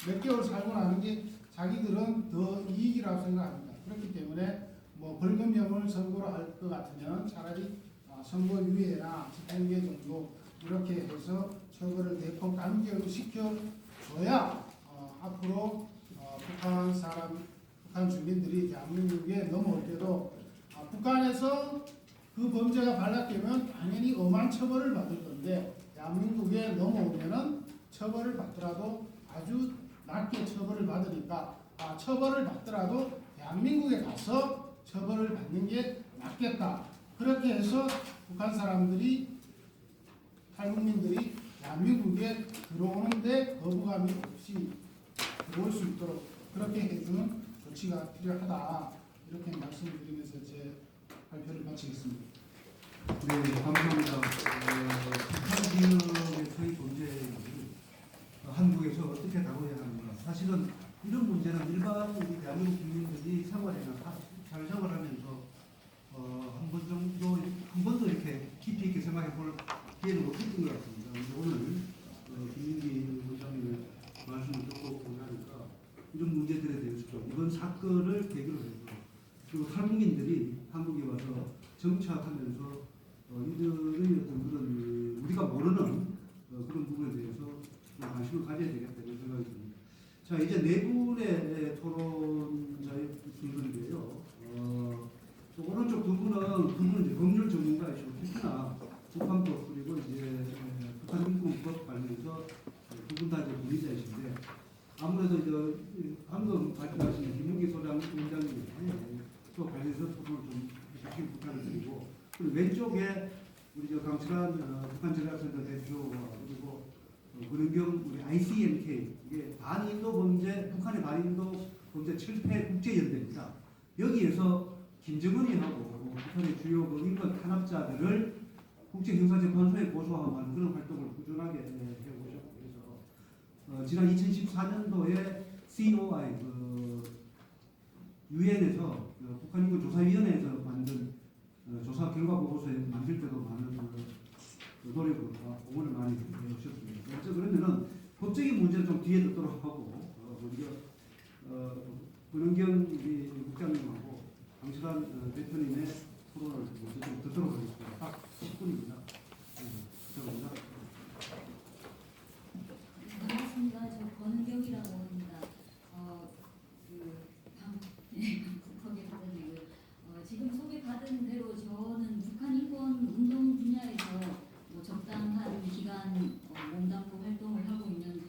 몇 개월 살고 나는 게 자기들은 더 이익이라고 생각합니다. 그렇기 때문에 뭐 벌금형을 선고를 할 것 같으면 차라리 선고유예나 집행유예 정도 이렇게 해서 처벌을 대폭 감경시켜줘야 앞으로 북한 주민들이 대한민국에 넘어올 때도 북한에서 그 범죄가 발각되면 당연히 엄한 처벌을 받을 건데 대한민국에 넘어오면은 처벌을 받더라도 아주 낮게 처벌을 받으니까 처벌을 받더라도 대한민국에 가서 처벌을 받는 게 낫겠다. 그렇게 해서 북한 사람들이 탈북민들이 대한민국에 들어오는데 거부감이 없이 들어올 수 있도록 그렇게 해주는 조치가 필요하다. 이렇게 말씀드리면서 제 발표를 마치겠습니다. 네, 감사합니다. 북한 지역에서의 존재를 한국에서 어떻게 다뤄야 하는가. 사실은 이런 문제는 일반 우리 대한민국 국민들이 생활에는 잘 생활하면서 한 번도 이렇게 깊이 있게 생각해 볼 기회는 없었던 것 같습니다. 그런데 오늘 김민기 원장님의 말씀을 듣고 보니까 이런 문제들에 대해서 좀 이번 사건을 계기로 해서 그리고 탈북민들이 한국에 와서 정착하면서 이들의 어떤 그런 우리가 모르는 그런 부분에 대해서 좀 관심을 가져야 되겠다는 생각이 듭니다. 자, 이제 네 분의 토론자의 분들인데요. 오른쪽 두 분은 이제 법률 전문가이시고 특히나 북한법 그리고 이제 북한 인권법 관련해서 두 분 다 이제 권위자이신데 아무래도 이제 방금 말씀하신 김문기 소장님이 또 관련해서 토론을 좀 하시길 부탁을 드리고 그리고 왼쪽에 우리 강철한 북한전략센터 대표와 그리고 권은경 우리 ICNK 이게 반인도 범죄 북한의 반인도 범죄 7패 국제연대입니다. 여기에서 김정은이하고 북한의 주요 인권 탄압자들을 국제형사재판소에 고소하고 하는 그런 활동을 꾸준하게 해오셨고 그래서 지난 2014년도에 COI 유엔에서 북한인권조사위원회에서 만든 조사 결과 보고서에 만들 때도 많은 노력과 공헌을 많이 해오셨습니다. 그래서 그러면은 법적인 문제는 좀 뒤에 듣도록 하고 먼저 권은경 국장님하고 강철한 대표님의 토론을 먼저 좀 듣도록 하겠습니다. 딱 10분입니다. 감사합니다. 반갑습니다. 저 권은경이라고 합니다. 소개받은 지금 소개받은 대로 저는 북한 인권 운동 분야에서 적당한 기간 몸담고 활동을 하고 있는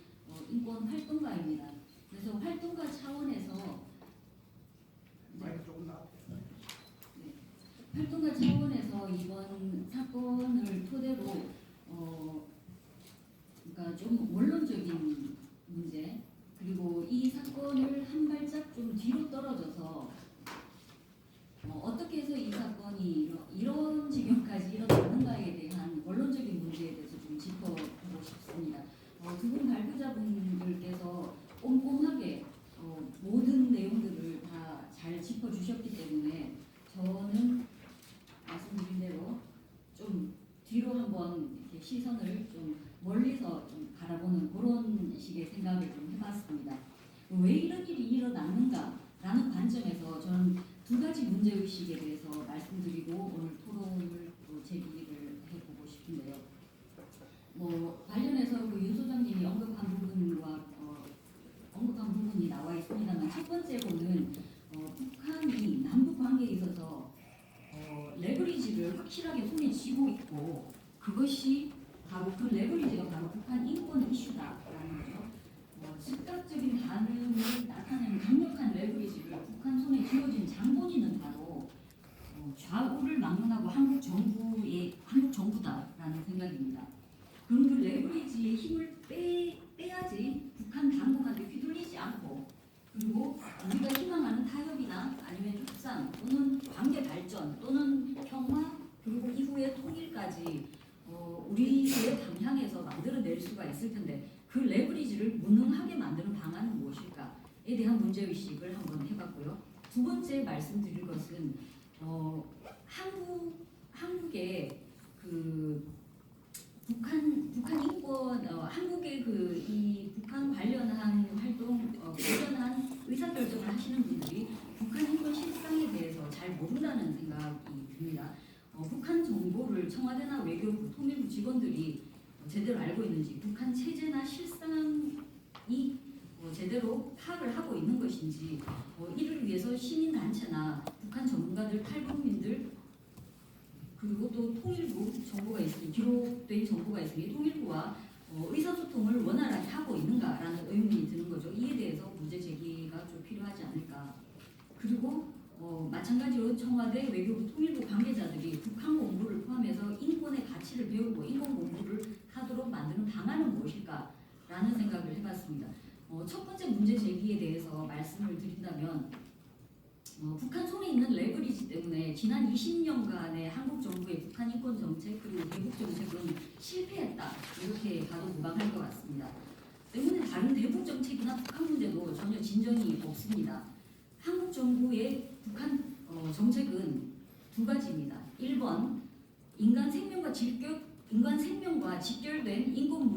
인권 활동가입니다. 그래서 활동가 차원에서 활동가 차원에서 이번 사건을 토대로 그러니까 좀 원론적인 문제 그리고 이 사건을 한 발짝 좀 뒤로 떨어져서 어떻게 해서 이 사건이 이런 지경까지 일어나는가에 대한 원론적인 문제에 대해서 좀 짚어보고 싶습니다. 두 분 발표자분들께서 꼼꼼하게 모든 내용들을 다 잘 짚어주셨기 때문에 저는 말씀드린 대로 좀 뒤로 한번 이렇게 시선을 좀 멀리서 좀 바라보는 그런 식의 생각을 좀 해봤습니다. 왜 이런 일이 일어나는가라는 관점에서 저는 두 가지 문제의식에 대해서 말씀드리고 오늘 토론을 또 제기를 해보고 싶은데요. 관련해서 윤 소장님이 언급한 부분이 나와 있습니다만 첫 번째로는 북한이 남북 관계에 있어서 레버리지를 확실하게 손에 쥐고 있고 그것이 바로 그 레버리지가 바로 북한 인권 이슈다라는 거죠. 즉각적인 반응을 나타내는 강력한 레버리지를 북한 손에 쥐어진 장본인은 바로 좌우를 막론하고 한국 정부다라는 생각입니다. 그럼 그 레버리지의 힘을 빼야지 북한 당국한테 휘둘리지 않고 그리고 우리가 희망하는 타협이나 아니면 협상 또는 관계 발전 또는 평화 그리고 이후의 통일까지 우리의 방향에서 만들어낼 수가 있을 텐데 그 레버리지를 무능하게 만드는 방안은 무엇일까에 대한 문제의식을 한번 해봤고요. 두 번째 말씀드릴 것은 한국의 그 북한 인권 한국의 이 북한 관련한 활동 관련한 의사결정을 하시는 분들이 북한 인권 실상에 대해서 잘 모른다는 생각이 듭니다. 북한 정보를 청와대나 외교부, 통일부 직원들이 제대로 알고 있는지 북한 체제나 실상이 제대로 파악을 하고 있는 것인지 이를 위해서 시민단체나 북한 전문가들, 탈북민들 그리고 또 통일부 정보가 있으니 기록된 정보가 있으니 통일부와 의사소통을 원활하게 하고 있는가라는 의문이 드는 거죠. 이에 대해서 문제 제기가 좀 필요하지 않을까. 그리고 마찬가지로 청와대, 외교부, 통일부 관계자들이 북한 공부를 포함해서 인권의 가치를 배우고 인권 공부를 하도록 만드는 방안은 무엇일까라는 생각을 해봤습니다. 첫 번째 문제 제기에 대해서 말씀을 드린다면 북한 손에 있는 레버리지 때문에 지난 20년간의 한국 정부의 북한 인권 정책 그리고 대북 정책은 실패했다 이렇게 봐도 무방할 것 같습니다. 때문에 다른 대북 정책이나 북한 문제도 전혀 진전이 없습니다. 한국 정부의 북한 정책은 두 가지입니다. 1번 인간 생명과 직결된 인권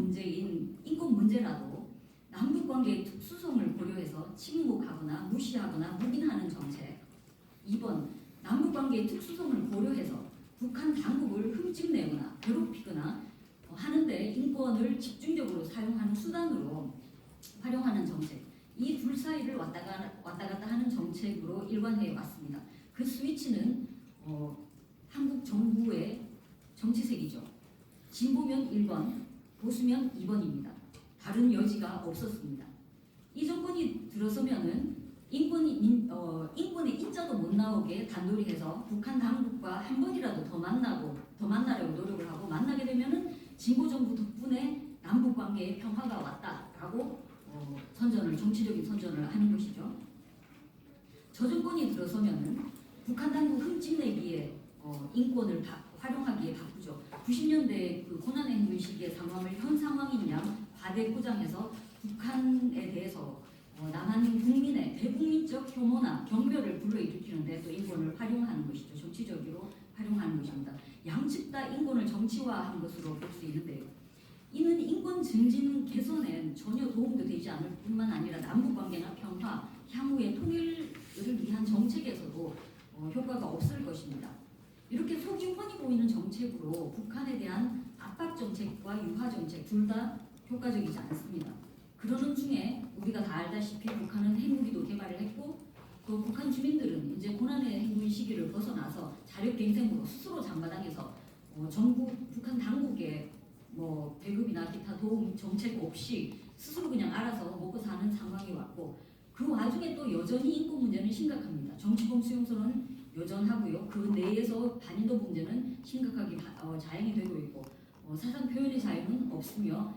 문제라도 남북 관계의 특수성을 고려해서 침묵하거나 무시하거나 묵인하는 정책. 2번 남북 관계의 특수성을 고려해서 북한 당국을 흠집내거나 괴롭히거나 하는데 인권을 집중적으로 사용하는 수단으로 활용하는 정책. 이 둘 사이를 왔다 갔다 하는 정책으로 일관해 왔습니다. 그 스위치는 한국 정부의 정치색이죠. 진보면 1번, 보수면 2번입니다. 다른 여지가 없었습니다. 이 정권이 들어서면은 인권의 인자도 못 나오게 단돌이 해서 북한 당국과 한 번이라도 더 만나려고 노력을 하고 만나게 되면은 진보 정부 덕분에 남북 관계에 평화가 왔다라고 정치적인 선전을 하는 것이죠. 저 정권이 들어서면은 북한 당국 흠집내기에 인권을 활용하기에 바쁘죠. 90년대 그 고난의 행군 시기의 상황을 현 상황인 양 과대포장해서 북한에 대해서 남한 국민의 대국민적 혐오나 경멸을 불러일으키는데 또 인권을 활용하는 것이죠. 정치적으로 활용하는 것입니다. 양측 다 인권을 정치화한 것으로 볼 수 있는데요. 이는 인권 증진 개선에 전혀 도움도 되지 않을 뿐만 아니라 남북관계나 평화, 향후의 통일을 위한 정책에서도 효과가 없을 것입니다. 이렇게 속이 훤히 보이는 정책으로 북한에 대한 압박 정책과 유화 정책 둘 다 효과적이지 않습니다. 그러는 중에 우리가 다 알다시피 북한은 핵무기도 개발을 했고 또 북한 주민들은 이제 고난의 행군 시기를 벗어나서 자력갱생으로 스스로 장바닥에서 북한 당국의 배급이나 기타 도움 정책 없이 스스로 그냥 알아서 먹고 사는 상황이 왔고 그 와중에 또 여전히 인권 문제는 심각합니다. 정치범 수용소는 여전하고요. 그 내에서 반인도 문제는 심각하게 자행이 되고 있고 사상 표현의 자유는 없으며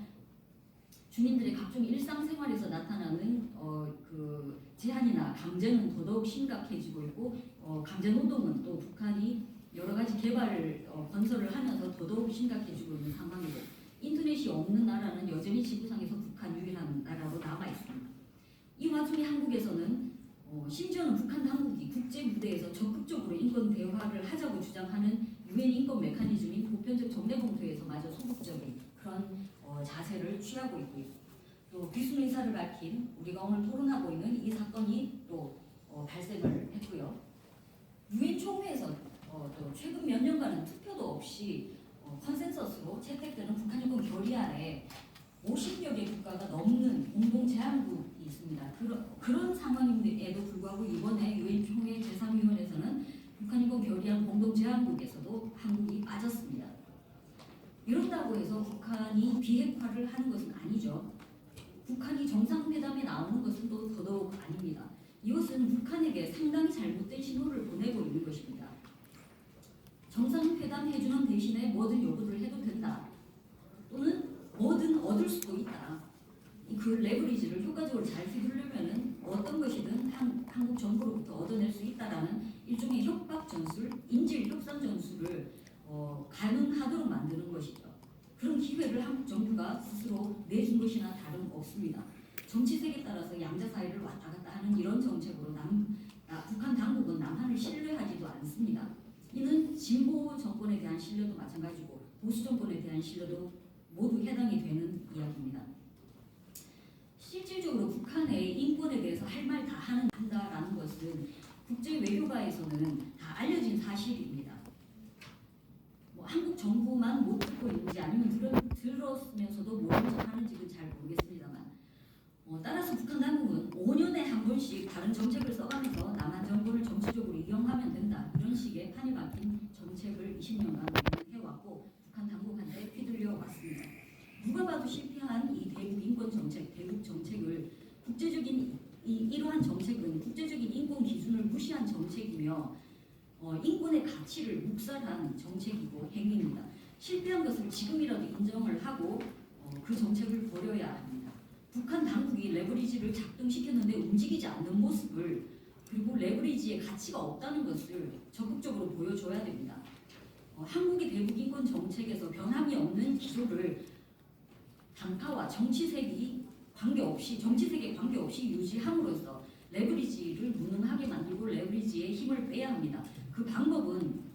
주민들의 각종 일상생활에서 나타나는 그 제한이나 강제는 더더욱 심각해지고 있고 강제노동은 또 북한이 여러 가지 개발을 건설을 하면서 더더욱 심각해지고 있는 상황이고 인터넷이 없는 나라는 여전히 지구상에서 북한 유일한 나라로 남아 있습니다. 이 와중에 한국에서는 심지어는 북한 당국이 국제 무대에서 적극적으로 인권 대화를 하자고 주장하는 유엔 인권 메커니즘인 보편적 정례 봉투에서마저 소극적인 그런 자세를 취하고 있고요. 또 귀순 의사를 밝힌 우리가 오늘 토론하고 있는 이 사건이 또 발생을 했고요. 유엔 총회에서 또 최근 몇 년간은 투표도 없이 컨센서스로 채택되는 북한 인권 결의안에 50여 개 국가가 넘는 공동 제안국이 있습니다. 그런 상황임에도 불구하고 이번에 유엔 총회 제3위원회에서는 북한 인권 결의안 공동 제안국에서도 한국이 빠졌습니다. 이런다고 해서 북한이 비핵화를 하는 것은 아니죠. 북한이 정상회담에 나오는 것은 또 더더욱 아닙니다. 이것은 북한에게 상당히 잘못된 신호를 보내고 있는 것입니다. 정상회담 해주는 대신에 뭐든 요구를 해도 된다. 또는 뭐든 얻을 수도 있다. 그 레버리지를 효과적으로 잘 휘두르려면 어떤 것이든 한국 정부로부터 얻어낼 수 있다라는 일종의 협박 전술, 인질 협상 전술을 가능하도록 만드는 것이죠. 그런 기회를 한국 정부가 스스로 내준 것이나 다름없습니다. 정치색에 따라서 양자 사이를 왔다 갔다 하는 이런 정책으로 북한 당국은 남한을 신뢰하지도 않습니다. 이는 진보 정권에 대한 신뢰도 마찬가지고 보수 정권에 대한 신뢰도 모두 해당이 되는 이야기입니다. 실질적으로 북한의 인권에 대해서 할 말 다 한다라는 것은 국제 외교가에서는 다 알려진 사실입니다. 한국 정부만 못 듣고 있는지 아니면 들었으면서도 모른 척 하는지는 잘 모르겠습니다만 따라서 북한 당국은 5년에 한 번씩 다른 정책을 써가면서 남한 정권을 정치적으로 이용하면 된다 이런 식의 판이 박힌 정책을 20년간 해왔고 북한 당국한테 휘둘려 왔습니다. 누가 봐도 실패한 이 대북 인권 정책, 대북 정책을 이러한 정책은 국제적인 인권 기준을 무시한 정책이며 인권의 가치를 묵살한 정책이고 행위입니다. 실패한 것을 지금이라도 인정을 하고 그 정책을 버려야 합니다. 북한 당국이 레버리지를 작동시켰는데 움직이지 않는 모습을 그리고 레버리지의 가치가 없다는 것을 적극적으로 보여줘야 됩니다. 한국의 대북 인권 정책에서 변함이 없는 기조를 당파와 정치색에 관계없이 유지함으로써 레버리지를 무능하게 만들고 레버리지의 힘을 빼야 합니다. 그 방법은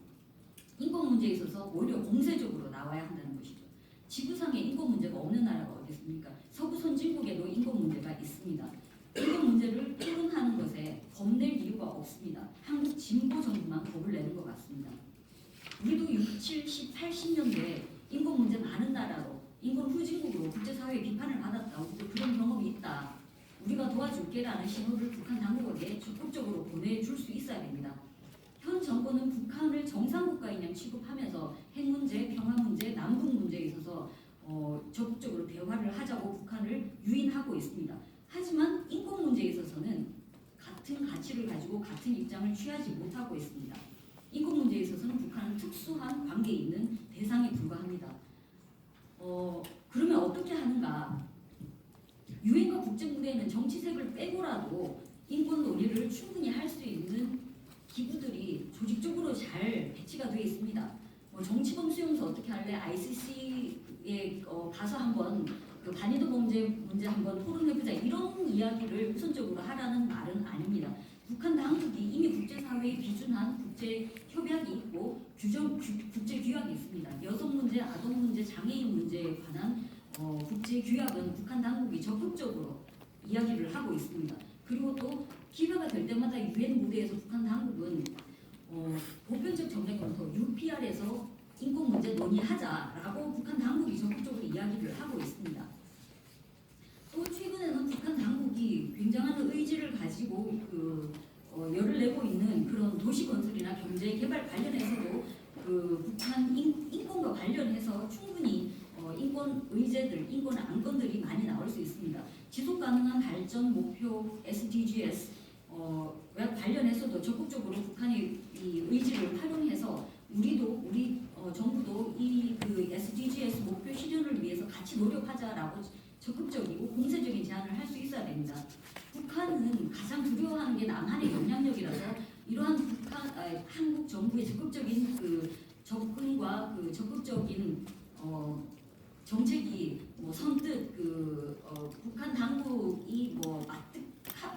인권 문제에 있어서 오히려 공세적으로 나와야 한다는 것이죠. 지구상에 인권 문제가 없는 나라가 어디 있습니까? 서구 선진국에도 인권 문제가 있습니다. 인권 문제를 토론하는 것에 겁낼 이유가 없습니다. 한국 진보 정부만 겁을 내는 것 같습니다. 우리도 60, 70, 80년대 인권 문제 많은 나라로 인권 후진국으로 국제사회의 비판을 받았다. 우리도 그런 경험이 있다. 우리가 도와줄게라는 신호를 북한 당국에게 적극적으로 보내줄 수 있어야 됩니다. 현 정권은 북한을 정상국가인 양 취급하면서 핵 문제, 평화 문제, 남북 문제에 있어서 적극적으로 대화를 하자고 북한을 유인하고 있습니다. 하지만 인권 문제에 있어서는 같은 가치를 가지고 같은 입장을 취하지 못하고 있습니다. 인권 문제에 있어서는 북한은 특수한 관계에 있는 대상에 불과합니다. 그러면 어떻게 하는가? 유엔과 국제무대에는 정치색을 빼고라도 인권 논의를 충분히 할 수 있는 기구들이 조직적으로 잘 배치가 되어 있습니다. 정치범 수용소 어떻게 할래? ICC에 가서 한번 그 반이도 범죄 문제 한번 토론해보자 이런 이야기를 우선적으로 하라는 말은 아닙니다. 북한 당국이 이미 국제사회에 비준한 국제 협약이 있고 국제 규약이 있습니다. 여성 문제, 아동 문제, 장애인 문제에 관한 국제 규약은 북한 당국이 적극적으로 이야기를 하고 있습니다. 그리고 또 기회가 될 때마다 유엔 무대에서 북한 당국은 보편적 정례 검토 UPR에서 인권 문제 논의하자라고 북한 당국이 적극적으로 이야기를 하고 있습니다. 또 최근에는 북한 당국이 굉장한 의지를 가지고 열을 내고 있는 그런 도시 건설이나 경제 개발 관련해서도 북한 인권과 관련해서 충분히 인권 의제들, 인권 안건들이 많이 나올 수 있습니다. 지속 가능한 발전 목표 SDGs 와 관련해서도 적극적으로 북한의 이 의지를 활용해서 우리 정부도 그 SDGs 목표 실현을 위해서 같이 노력하자라고 적극적이고 공세적인 제안을 할 수 있어야 됩니다. 북한은 가장 두려워하는 게 남한의 영향력이라서 이러한 한국 정부의 적극적인 접근과 적극적인 정책이 선뜻 북한 당국이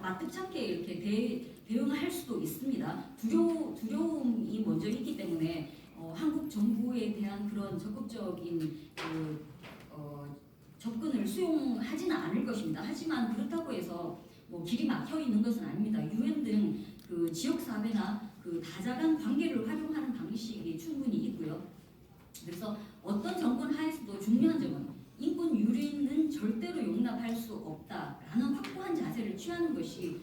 마뜩찮게 이렇게 대응할 수도 있습니다. 두려움이 먼저 있기 때문에 한국 정부에 대한 그런 적극적인 접근을 수용하지는 않을 것입니다. 하지만 그렇다고 해서 길이 막혀 있는 것은 아닙니다. 유엔 등 지역 사회나 다자간 관계를 활용하는 방식이 충분히 있고요. 그래서 어떤 정권 하에서도 중요한 점은 인권 유린은 절대로 용납할 수 없다라는 확고한 자세를 취하는 것이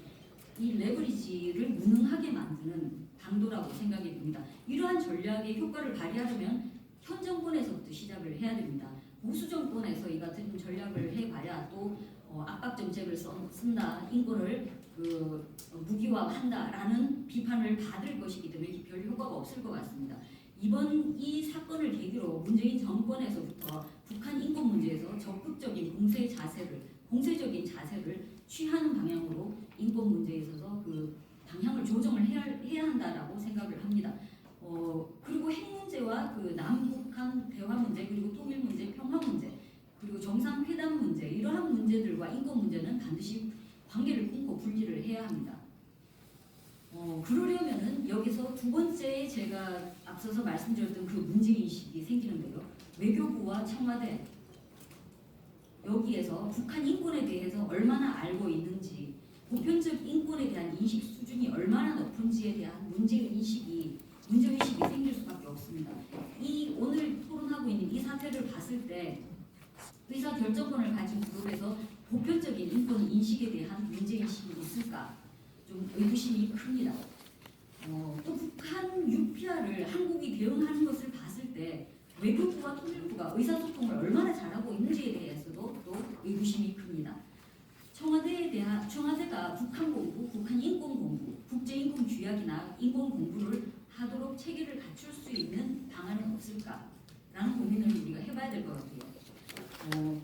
이 레버리지를 무능하게 만드는 방도라고 생각이 듭니다. 이러한 전략의 효과를 발휘하려면 현 정권에서부터 시작을 해야 됩니다. 보수 정권에서 이 같은 전략을 해봐야 또 압박 정책을 쓴다, 인권을 무기화한다라는 비판을 받을 것이기 때문에 별 효과가 없을 것 같습니다. 이번 이 사건을 계기로 문재인 정권에서부터 북한 인권 문제에서 적극적인 공세적인 자세를 취하는 방향으로 인권 문제에 있어서 방향을 조정을 해야 한다라고 생각을 합니다. 그리고 핵 문제와 남북한 대화 문제, 그리고 통일 문제, 평화 문제, 그리고 정상회담 문제, 이러한 문제들과 인권 문제는 반드시 관계를 끊고 분리를 해야 합니다. 그러려면은 여기서 두 번째 제가 앞서서 말씀드렸던 문제인식이 생기는데요. 외교부와 청와대 여기에서 북한 인권에 대해서 얼마나 알고 있는지, 보편적 인권에 대한 인식 수준이 얼마나 높은지에 대한 문제의식이 생길 수밖에 없습니다. 이 오늘 토론하고 있는 이 사태를 봤을 때 의사결정권을 가진 그룹에서 보편적인 인권 인식에 대한 문제의식이 있을까? 좀 의구심이 큽니다. 또 북한 UPR을 한국이 대응하는 것을 봤을 때 외교부와 통일부가 의사소통을 얼마나 잘하고 있는지에 대해서도 또 의구심이 큽니다. 청와대가 북한 공부, 북한 인권 공부, 국제인권 규약이나 인권 공부를 하도록 체계를 갖출 수 있는 방안은 없을까라는 고민을 우리가 해봐야 될 것 같아요.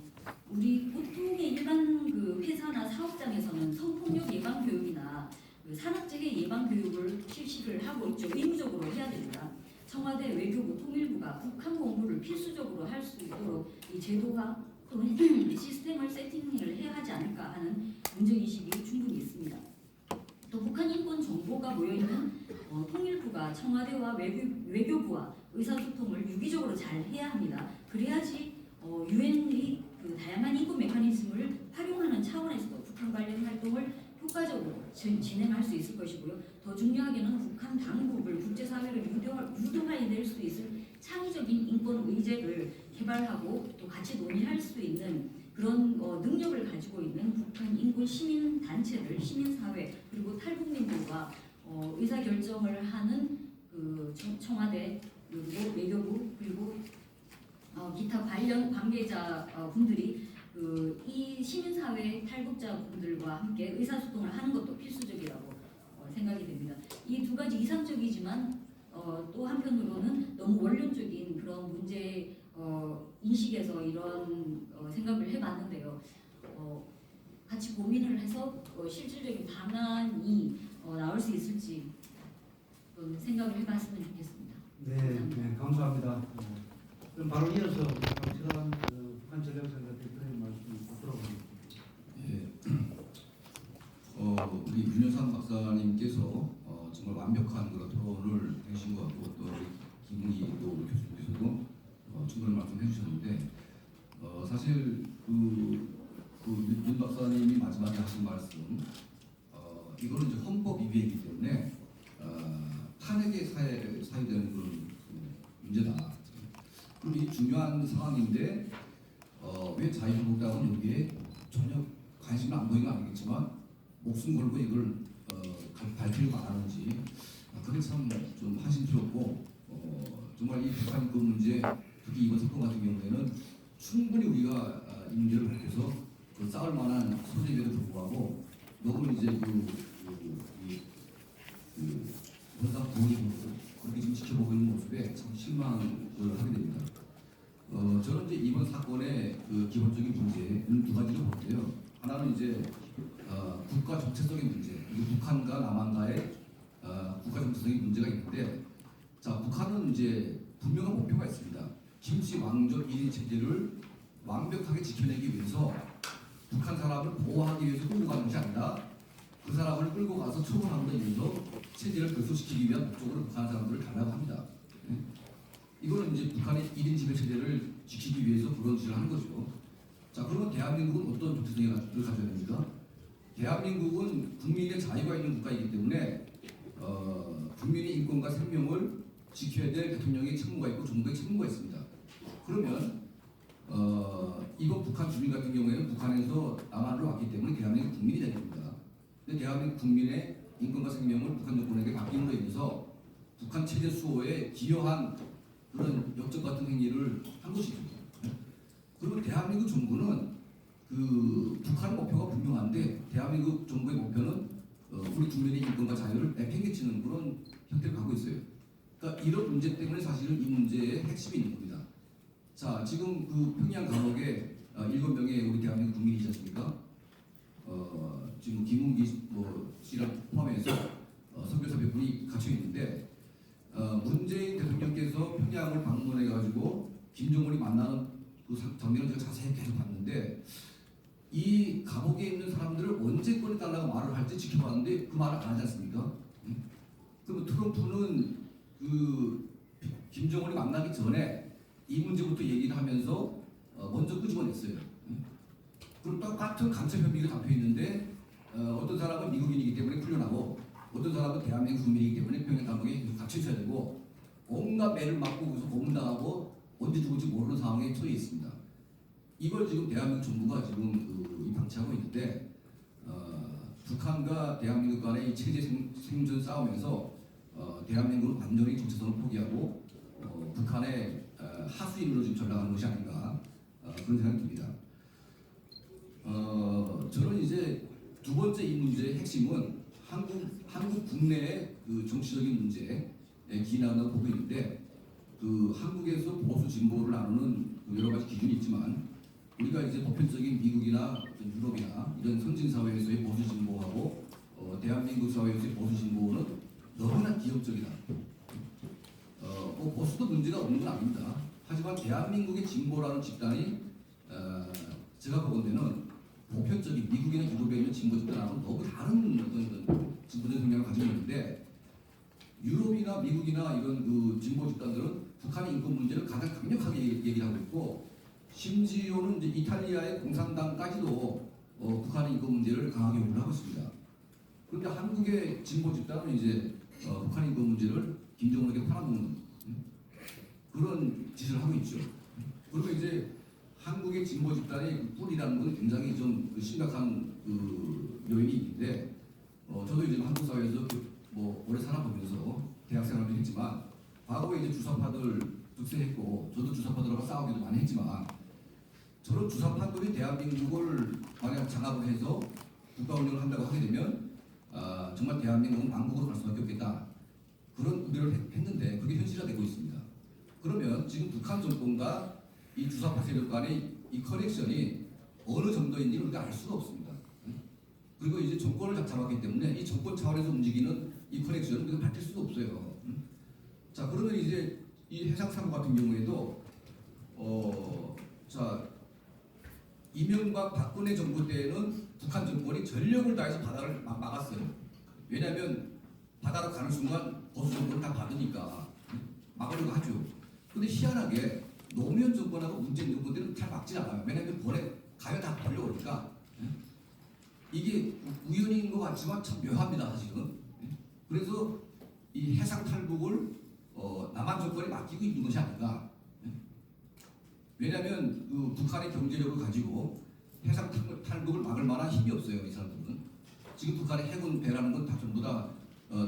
우리 보통의 일반 회사나 사업장에서는 성폭력 예방 교육이나 산업재해 교육을 실시를 하고 있죠. 의무적으로 해야 됩니다. 청와대 외교부 통일부가 북한 공부를 필수적으로 할 수 있도록 이 제도화 또는 시스템을 세팅을 해야 하지 않을까 하는 문제인식이 충분히 있습니다. 또 북한 인권 정보가 모여있는 통일부가 청와대와 외교부와 의사소통을 유기적으로 잘 해야 합니다. 그래야지 유엔의 그 다양한 인권 메커니즘을 활용하는 차원에서도 북한 관련 활동을 효과적으로 진행할 수 있을 것이고요. 더 중요하게는 북한 당국을 국제사회로 유도화해낼 수 있을 창의적인 인권 의제를 개발하고 또 같이 논의할 수 있는 그런 능력을 가지고 있는 북한 인권 시민 단체들, 시민사회 그리고 탈북민들과 의사결정을 하는 그 청와대 그리고 외교부 그리고 기타 관련 관계자 분들이 이 시민사회 탈북자 분들과 함께 의사소통을 하는 것도 필수적이라고 생각이 됩니다. 이 두 가지 이상적이지만 또 한편으로는 너무 원론적인 그런 문제 인식에서 이런 생각을 해봤는데요. 같이 고민을 해서 실질적인 방안이 나올 수 있을지 생각을 해봤으면 좋겠습니다. 네, 감사합니다. 그럼 바로 이어서 강철환 북한 전략상가 대표님 말씀 듣도록 하겠습니다. 예, 우리 윤여상 박사님께서 정말 완벽한 그런 토론을 해주신 것 같고 또 김웅희 또 교수님께서도 충분히 말씀해 주셨는데 사실 윤 박사님이 마지막에 하신 말씀 이거는 이제 헌법 위배이기 때문에 탄핵에 사유되는 그런 문제다. 그리고 이 중요한 상황인데 왜 자유한국당은 여기에 전혀 관심을 안 보이는 건 아니겠지만 목숨 걸고 이걸 밝히려고 안 하는지 그게 참 좀 한심스럽고 정말 이 북한 그 문제 특히 이번 사건 같은 경우에는 충분히 우리가 이 문제를 밝혀서 싸울 만한 소재임에도 불구하고 너무 이제 뭔가 보이고 그렇게 지금 지켜보고 있는 모습에 참 실망을 하게 됩니다. 저는 이제 이번 사건의 그 기본적인 문제는 두 가지로 보는데요. 하나는 이제 국가 정체성의 문제, 북한과 남한과의 국가 정체성의 문제가 있는데, 자 북한은 이제 분명한 목표가 있습니다. 김씨 왕조 1인 체제를 완벽하게 지켜내기 위해서 북한 사람을 보호하기 위해서 끌고 가는 것이 아니라 그 사람을 끌고 가서 처분하는 데 위해서 체제를 결속시키기 위한 목적으로 북한 사람들을 달라고 합니다. 이거는 이제 북한의 1인 지배 체제를 지키기 위해서 그런 짓을 하는 거죠. 자, 그러면 대한민국은 어떤 정체성을 가져야 됩니까? 대한민국은 국민의 자유가 있는 국가이기 때문에 국민의 인권과 생명을 지켜야 될 대통령의 책무가 있고 정부의 책무가 있습니다. 그러면 이번 북한 주민 같은 경우에는 북한에서 남한으로 왔기 때문에 대한민국 국민이 되야 됩니다. 근데 대한민국 국민의 인권과 생명을 북한 정권에게 맡김으로 인해서 북한 체제 수호에 기여한 그런 역적 같은 행위를 한 것이죠. 그리고 대한민국 정부는 그 북한 목표가 분명한데 대한민국 정부의 목표는 우리 국민의 인권과 자유를 내팽개치는 그런 형태를 갖고 있어요. 그러니까 이런 문제 때문에 사실은 이 문제의 핵심이 있는 겁니다. 자, 지금 그 평양 감옥에 7명의 우리 대한민국 국민이지 않습니까? 지금 김웅기 씨랑 포함해서 선교사 몇 분이 갇혀 있는데 문재인 대통령께서 평양을 방문해가지고 김정은이 만나는 그 장면을 제가 자세히 계속 봤는데 이 감옥에 있는 사람들을 언제 꺼내달라고 말을 할지 지켜봤는데 그 말을 안 하지 않습니까? 그럼 트럼프는 그 김정은이 만나기 전에 이 문제부터 얘기를 하면서 먼저 끄집어냈어요. 그리고 똑같은 간첩 혐의가 잡혀 있는데 어떤 사람은 미국인이기 때문에 풀려나고 어떤 사람은 대한민국 국민이기 때문에 평양 감옥에 갇혀 있어야 되고 온갖 매를 맞고 그래서 고문당하고 언제 죽을지 모르는 상황에 처해 있습니다. 이걸 지금 대한민국 정부가 지금 방치하고 있는데 북한과 대한민국 간의 이 체제 생존 싸움에서 대한민국은 완전히 정체성을 포기하고 북한의 하수인으로 지금 전락하는 것이 아닌가 그런 생각이 듭니다. 저는 이제 두 번째 이 문제의 핵심은 한국 국내의 그 정치적인 문제에 기인한다고 보고 있는데 그 한국에서 보수 진보를 나누는 여러 가지 기준이 있지만 우리가 이제 보편적인 미국이나 유럽이나 이런 선진 사회에서의 보수 진보하고 대한민국 사회에서의 보수 진보는 너무나 기형적이다. 뭐 보수도 문제가 없는 건 아닙니다. 하지만 대한민국의 진보라는 집단이 제가 보건대는 보편적인 미국이나 유럽에 있는 진보 집단하고는 너무 다른 어떤 진보적 성향을 가지고 있는데, 유럽이나 미국이나 이런 그 진보 집단들은 북한의 인권 문제를 가장 강력하게 얘기를 하고 있고, 심지어는 이제 이탈리아의 공산당까지도 북한의 인권 문제를 강하게 요구를 하고 있습니다. 그런데 한국의 진보 집단은 이제 북한의 인권 문제를 김정은에게 팔아먹는 그런 짓을 하고 있죠. 그리고 이제 한국의 진보 집단의 뿌리라는 건 굉장히 좀 심각한 그 요인이 있는데, 저도 이제 한국 사회에서 뭐 오래 살아보면서 대학생활도 했지만, 과거에 이제 주사파들 득세했고, 저도 주사파들하고 싸우기도 많이 했지만, 저런 주사파들이 대한민국을 만약 장악을 해서 국가 운영을 한다고 하게 되면 정말 대한민국은 왕국으로 갈 수밖에 없겠다, 그런 우려를 했는데 그게 현실화되고 있습니다. 그러면 지금 북한 정권과 이 주사파 세력 간의 이 커넥션이 어느 정도인지 우리가 알 수가 없습니다. 그리고 이제 정권을 잡았기 때문에 이 정권 차원에서 움직이는 이 커넥션을 우리가 밝힐 수도 없어요. 자, 그러면 이제 이 해상사고 같은 경우에도 자, 이명박 박근혜 정부 때에는 북한 정권이 전력을 다해서 바다를 막았어요. 왜냐하면 바다로 가는 순간 보수 정권을 다 받으니까 막으려고 하죠. 근데 희한하게 노무현 정권하고 문재인 정권 때는 잘 막지 않아요. 왜냐하면 번에 가면 다 걸려오니까. 이게 우연인 것 같지만 참 묘합니다, 사실은. 그래서 이 해상 탈북을 남한 정권이 맡기고 있는 것이 아닌가. 왜냐하면 그 북한의 경제력을 가지고 해상 탈북을 막을 만한 힘이 없어요, 이 사람들은. 지금 북한의 해군 배라는 건 다 전부 다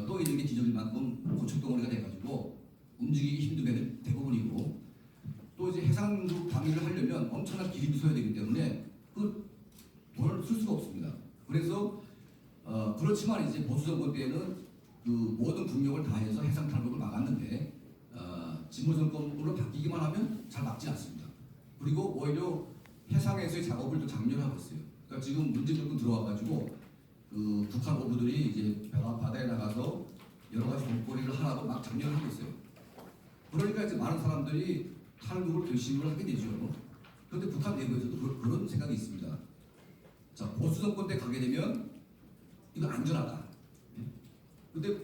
또 이런 게 뒤집을 만큼 고척덩어리가 돼가지고 움직이기 힘든 배들 대부분이고, 또 이제 해상국 방위를 하려면 엄청난 기립이 서야 되기 때문에 그 돈을 쓸 수가 없습니다. 그래서 그렇지만 이제 보수 정권 때는 그 모든 국력을 다해서 해상 탈북을 막았는데, 진보 정권으로 바뀌기만 하면 잘 막지 않습니다. 그리고 오히려 해상에서의 작업을 또 장려하고 있어요. 그러니까 지금 문재인 정권 들어와가지고 그 북한 어부들이 이제 바다에 나가서 여러 가지 목걸이를 하나도 막 장려를 하고 있어요. 그러니까 이제 많은 사람들이 탈북을 결심을 하게 되죠. 그런데 북한 내부에서도 그런 생각이 있습니다. 자, 보수 정권 때 가게 되면 이거 안전하다. 근데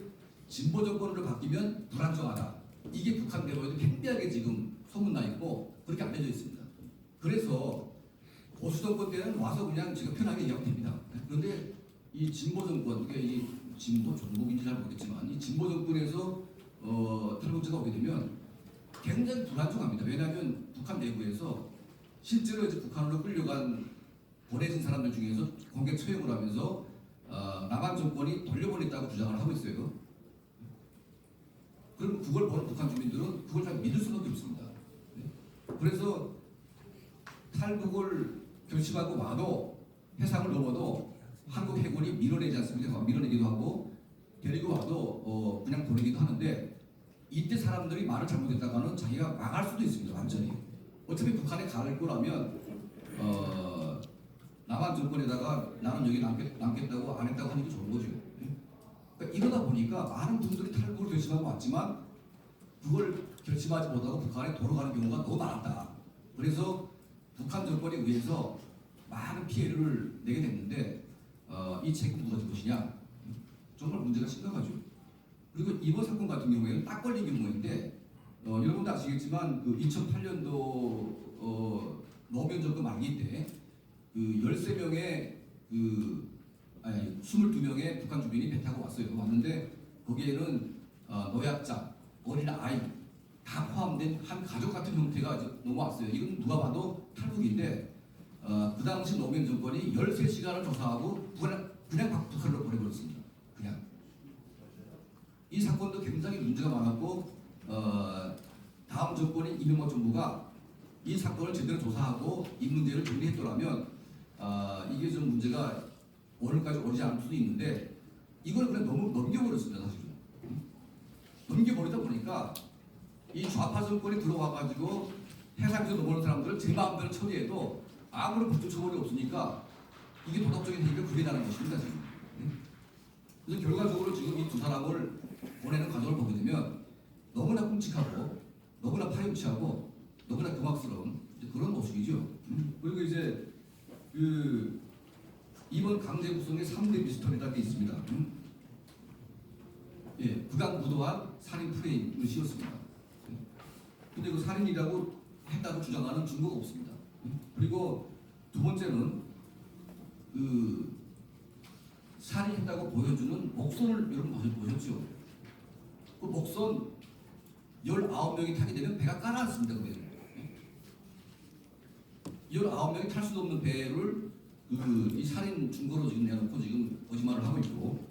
진보 정권으로 바뀌면 불안정하다. 이게 북한 내부에도 팽배하게 지금 소문나 있고 그렇게 알려져 있습니다. 그래서 보수 정권 때는 와서 그냥 지금 편하게 얘기하면 됩니다. 그런데 이 진보 정권, 그러니까 이 진보 종북인지 잘 모르겠지만 이 진보 정권에서 탈북자가 오게 되면 굉장히 불안정합니다. 왜냐하면 북한 내부에서 실제로 이제 북한으로 끌려간 보내진 사람들 중에서 공개 처형을 하면서 남한 정권이 돌려보냈다고 주장을 하고 있어요. 그럼 그걸 보는 북한 주민들은 그걸 잘 믿을 수밖에 없습니다. 그래서 탈북을 결심하고 와도 해상을 넘어도 한국 해군이 밀어내지 않습니까? 밀어내기도 하고 데리고 와도 그냥 보내기도 하는데, 이때 사람들이 말을 잘못했다가는 자기가 망할 수도 있습니다. 완전히. 어차피 북한에 갈 거라면 남한 정권에다가 나는 여기 남겠다고 안 했다고 하는 게 좋은 거죠. 그러니까 이러다 보니까 많은 분들이 탈북을 결심하고 왔지만 그걸 결심하지 못하고 북한에 돌아가는 경우가 너무 많았다. 그래서 북한 정권에 의해서 많은 피해를 내게 됐는데 이 책임 누가 질 것이냐? 정말 문제가 심각하죠. 그리고 이번 사건 같은 경우에는 딱 걸린 경우인데 여러분도 아시겠지만 그 2008년도 노무현 정권 말기 때 그 13명의 22명의 북한 주민이 배 타고 왔어요. 왔는데 거기에는 노약자, 어린 아이 다 포함된 한 가족 같은 형태가 넘어왔어요. 이건 누가 봐도 탈북인데 그 당시 노무현 정권이 13시간을 조사하고 그냥 북한으로 보내버렸습니다. 그냥. 이 사건도 굉장히 문제가 많았고 다음 정권인 이명박 정부가 이 사건을 제대로 조사하고 이 문제를 정리했더라면 이게 좀 문제가 오늘까지 오지 않을 수도 있는데 이걸 그냥 너무 넘겨버렸습니다. 사실은. 넘겨버리다 보니까 이 좌파 정권이 들어와가지고 해상에서 넘어오는 사람들을 제 마음대로 처리해도 아무런 법적 처벌이 없으니까 이게 도덕적인 해결이 그게 나는 것입니다. 지금. 그래서 결과적으로 지금 이 두 사람을 보내는 과정을 보게 되면 너무나 끔찍하고 너무나 파렴치하고 너무나 경악스러운 그런 모습이죠. 그리고 이제 그 이번 강제 구성의 3대 미스터리라는 게 있습니다. 예, 부당부도한 살인 프레임을 씌웠습니다. 근데 그 살인이라고 했다고 주장하는 증거가 없습니다. 그리고 두 번째는 그 살인했다고 보여주는 목선을 여러분 보셨죠? 그 목선 19명이 타게 되면 배가 가라앉습니다. 그 배를. 19명이 탈 수도 없는 배를 이 살인 증거로 지금 내놓고 지금 거짓말을 하고 있고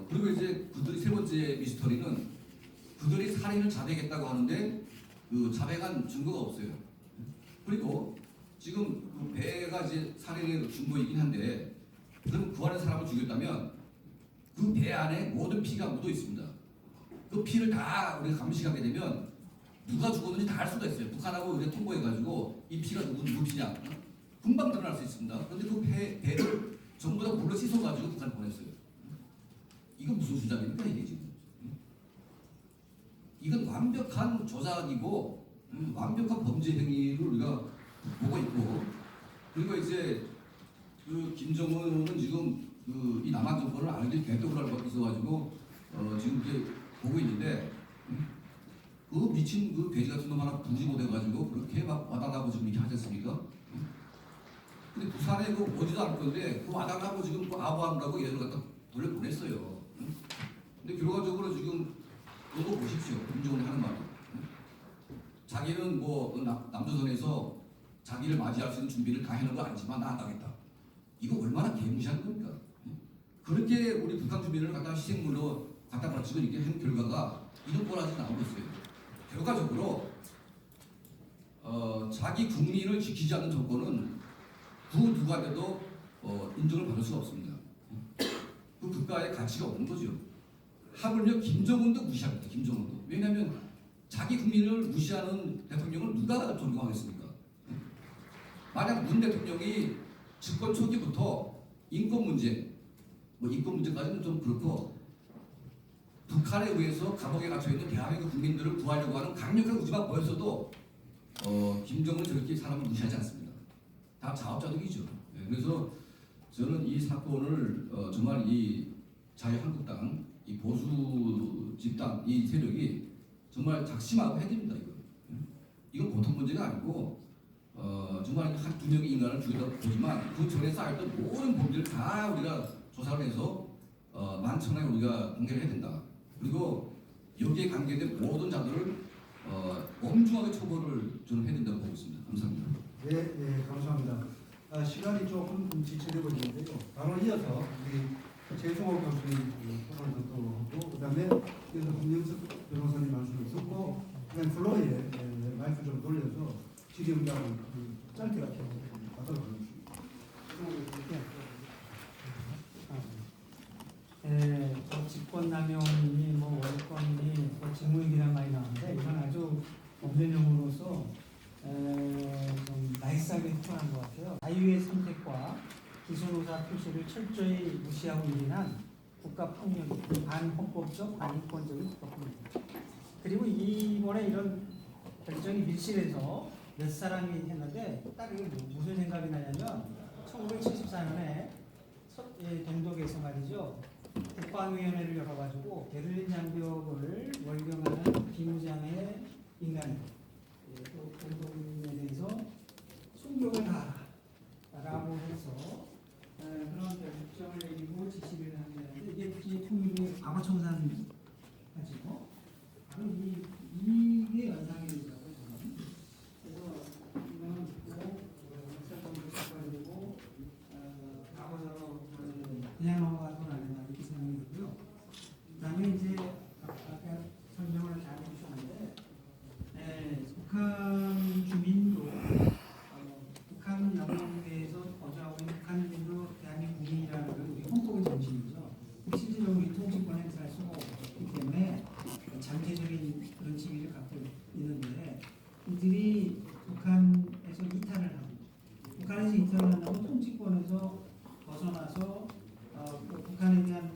그리고 이제 그들이 세 번째 미스터리는 그들이 살인을 자백했다고 하는데 그 자백한 증거가 없어요. 그리고 지금 그 배가 이제 살인의 증거이긴 한데 그럼 그 안에 사람을 죽였다면 그 배 안에 모든 피가 묻어 있습니다. 그 피를 다 우리가 감식하게 되면 누가 죽었는지 다 알 수가 있어요. 북한하고 우리가 통보해가지고 이 피가 누구 피냐 금방 드러날 수 있습니다. 그런데 그 배를 전부 다 물로 씻어가지고 북한 보냈어요. 이건 무슨 주장입니까 이게 지금? 이건 완벽한 조작이고 완벽한 범죄 행위를 우리가 보고 있고 그리고 이제 그 김정은은 지금 이 남한 정권을 알게 개떡을 알고 있어가지고 지금 이렇게 보고 있는데 그 미친 그 돼지 같은 놈 하나 부지고 돼가지고 그렇게 막 와달라고 지금 이렇게 하지 않습니까? 근데 부산에 그 오지도 않을 건데 그 와달라고 지금 그 아부하느라고 얘를 갖다 돌려보냈어요. 근데 결과적으로 지금 이거 보십시오. 김정은이 하는 말이 자기는 뭐 남조선에서 자기를 맞이할 수 있는 준비를 다 해놓은 거 아니지만 나 안 가겠다. 이거 얼마나 개무시한 겁니까? 그렇게 우리 북한 주민을 갖다 희생물로 갖다 바치고 이렇게 한 결과가 이런 꼬라지 나오고 있어요. 결과적으로 자기 국민을 지키지 않는 정권은 그 누구한테도 인정을 받을 수가 없습니다. 그 국가의 가치가 없는 거죠. 하물며 김정은도 무시합니다. 김정은도. 왜냐하면 자기 국민을 무시하는 대통령을 누가 존경하겠습니까? 만약 문 대통령이 집권 초기부터 인권 문제, 뭐 인권 문제까지는 좀 그렇고 북한에 의해서 감옥에 갇혀 있는 대한민국 국민들을 구하려고 하는 강력한 의지가 보였어도 김정은 저렇게 사람을 무시하지 않습니다. 다 자업자득이죠. 그래서 저는 이 사건을 정말 이 자유한국당, 이 보수 집단, 이 세력이 정말 작심하고 해야 됩니다. 이건 보통 문제가 아니고 정말 한두 명의 인간을 죽이다 보지만 그 전에 쌓였던 모든 범죄를 다 우리가 조사를 해서 만천하에 우리가 공개를 해야 된다. 그리고 여기에 관계된 모든 자들을 엄중하게 처벌을 저는 해야 된다고 보고 있습니다. 감사합니다. 네, 감사합니다. 시간이 조금 지체되고 있는데요. 바로 이어서 우리 최종호 교수님 토론을 듣고 하고 그다음에 이어서 홍영석 변호사님 말씀을 듣고 그다음 플로어에 마이크 좀 돌려서 질의응답을 짧게 하도록 하겠습니다. 직권남용이니 뭐 월권이니 뭐 직무유기란 말이 나오는데 이건 아주 법률용어로서 좀 나이스하게 표현한 것 같아요. 자유의 선택과 기소노사 표시를 철저히 무시하고 일어난 국가폭력, 반헌법적, 반인권적인 국가폭력입니다. 그리고 이번에 이런 결정이 밀실해서 몇 사람이 했는데 딱 이게 무슨 생각이 나냐면 1974년에 동독에서 말이죠. 국방위원회를 열어가지고 베를린 장벽을 월경하는 비무장의 인간 동독에 대해서 순교를 하라고 해서 그런 결정을 내리고 지시를 하는데 이게 통일의 과거청산 가지고 바로 이게 연상이 되더라고요. 저는. 그래서 이거는 역사적으로 접근이 되고 과거적으로 그냥 넘어가서는 안 된다 이렇게 생각이 들고요. 그다음에 이제 아까 설명을 잘 해주셨는데 북한 주민도 북한 남북에서 거주하고 있는 북한 주민도 대한민국 국민이라는 건 우리 헌법의 정신이죠. 실질적으로 우리 통치권 행사할 수가 없기 때문에 잠재적인 그런 지위를 갖고 있는데 이들이 북한에서 이탈을 하고 북한에서 이탈을 한다고 통치권에서 벗어나서 북한에 대한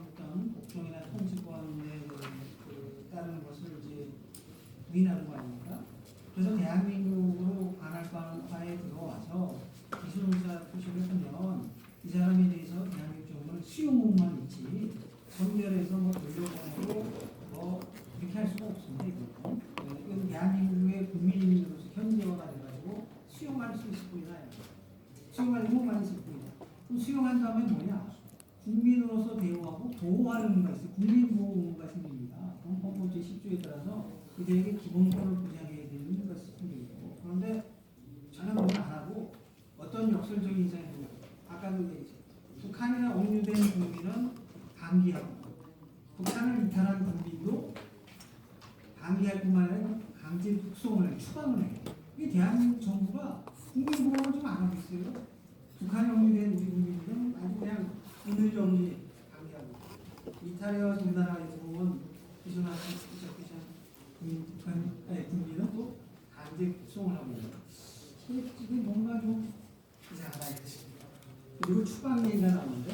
선별해서 뭐 돌려보내고 뭐 이렇게 할 수가 없습니다. 이건. 이건 대한민국의 국민으로서 현재화가 돼가지고 수용할 수 있을 뿐이다. 수용할 것만 있을 뿐이다. 그럼 수용한 다음에 뭐냐? 국민으로서 대우하고 보호하는 의무가 있어요. 국민보호 의무가 생깁니다. 헌법 제10조에 따라서 그들에게 기본권을 보장해야 되는 것이 생기고, 그런데 전혀 그걸 안 하고 어떤 역설적인 인상이 있는 거예요. 아까도 얘기했죠. 북한에 억류된 국민은 방기하고 북한을 이탈한 국민도 방기할 뿐만 아니라 강제 북송을 추방을 해요. 이 대한민국 정부가 국민보호를 좀 안 하고 있어요. 북한에 억류된 우리 국민들은 아주 그냥 인을정리 방기하고 이탈해와 중단하게 들어온 기존한 국민은 또 강제 북송을 하고 있어요. 이게 뭔가 좀 이상하다 이것이. 그리고 추방 얘기가 나오는데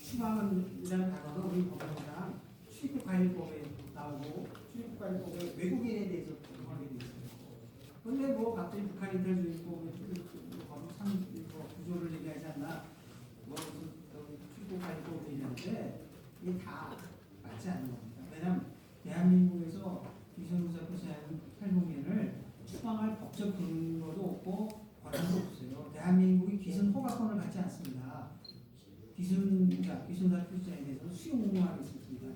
추방이라는 단어가 우리 법령상 출입국관리법에 나오고 출입국관리법에 외국인에 대해서 적용하게 돼 있어요. 그런데 뭐 갑자기 북한 인터뷰 구조를 얘기하지 않나 뭐 출입국관리법을 얘기하는데 이게 다 맞지 않는 겁니다. 왜냐하면 대한민국에서 기성유사 표시하는 탈북민을 추방할 법적 근거도 없고 권한도 없어요. 대한민국이 기순 허가권을 갖지 않습니다. 기순사 표시자에 대해서 수용 공모하게 있습니다.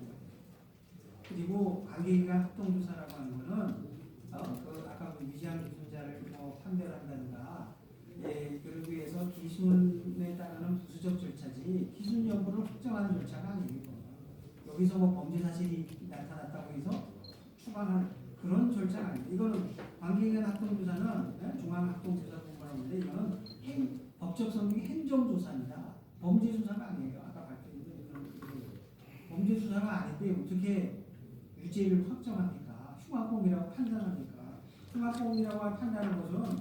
그리고 관계기관 합동조사라고 하는 거는 그 아까 그 위장 기준자를 뭐 판별한다든가 그러기 위해서 기준에 따르는 부수적 절차지 기준 여부를 확정하는 절차가 아니에요. 여기서 뭐 범죄 사실이 나타났다고 해서 추방하는 그런 절차가 아닙니다. 이거는 관계기관 합동조사는 중앙합동조사본부라고 하는데 이거는 법적 성격이 행정조사입니다. 범죄수사가 아니에요. 아까 밝혔는데 범죄수사가 아닌데 어떻게 유죄를 확정합니까? 흉악범이라고 판단합니까? 흉악범이라고 판단하는 것은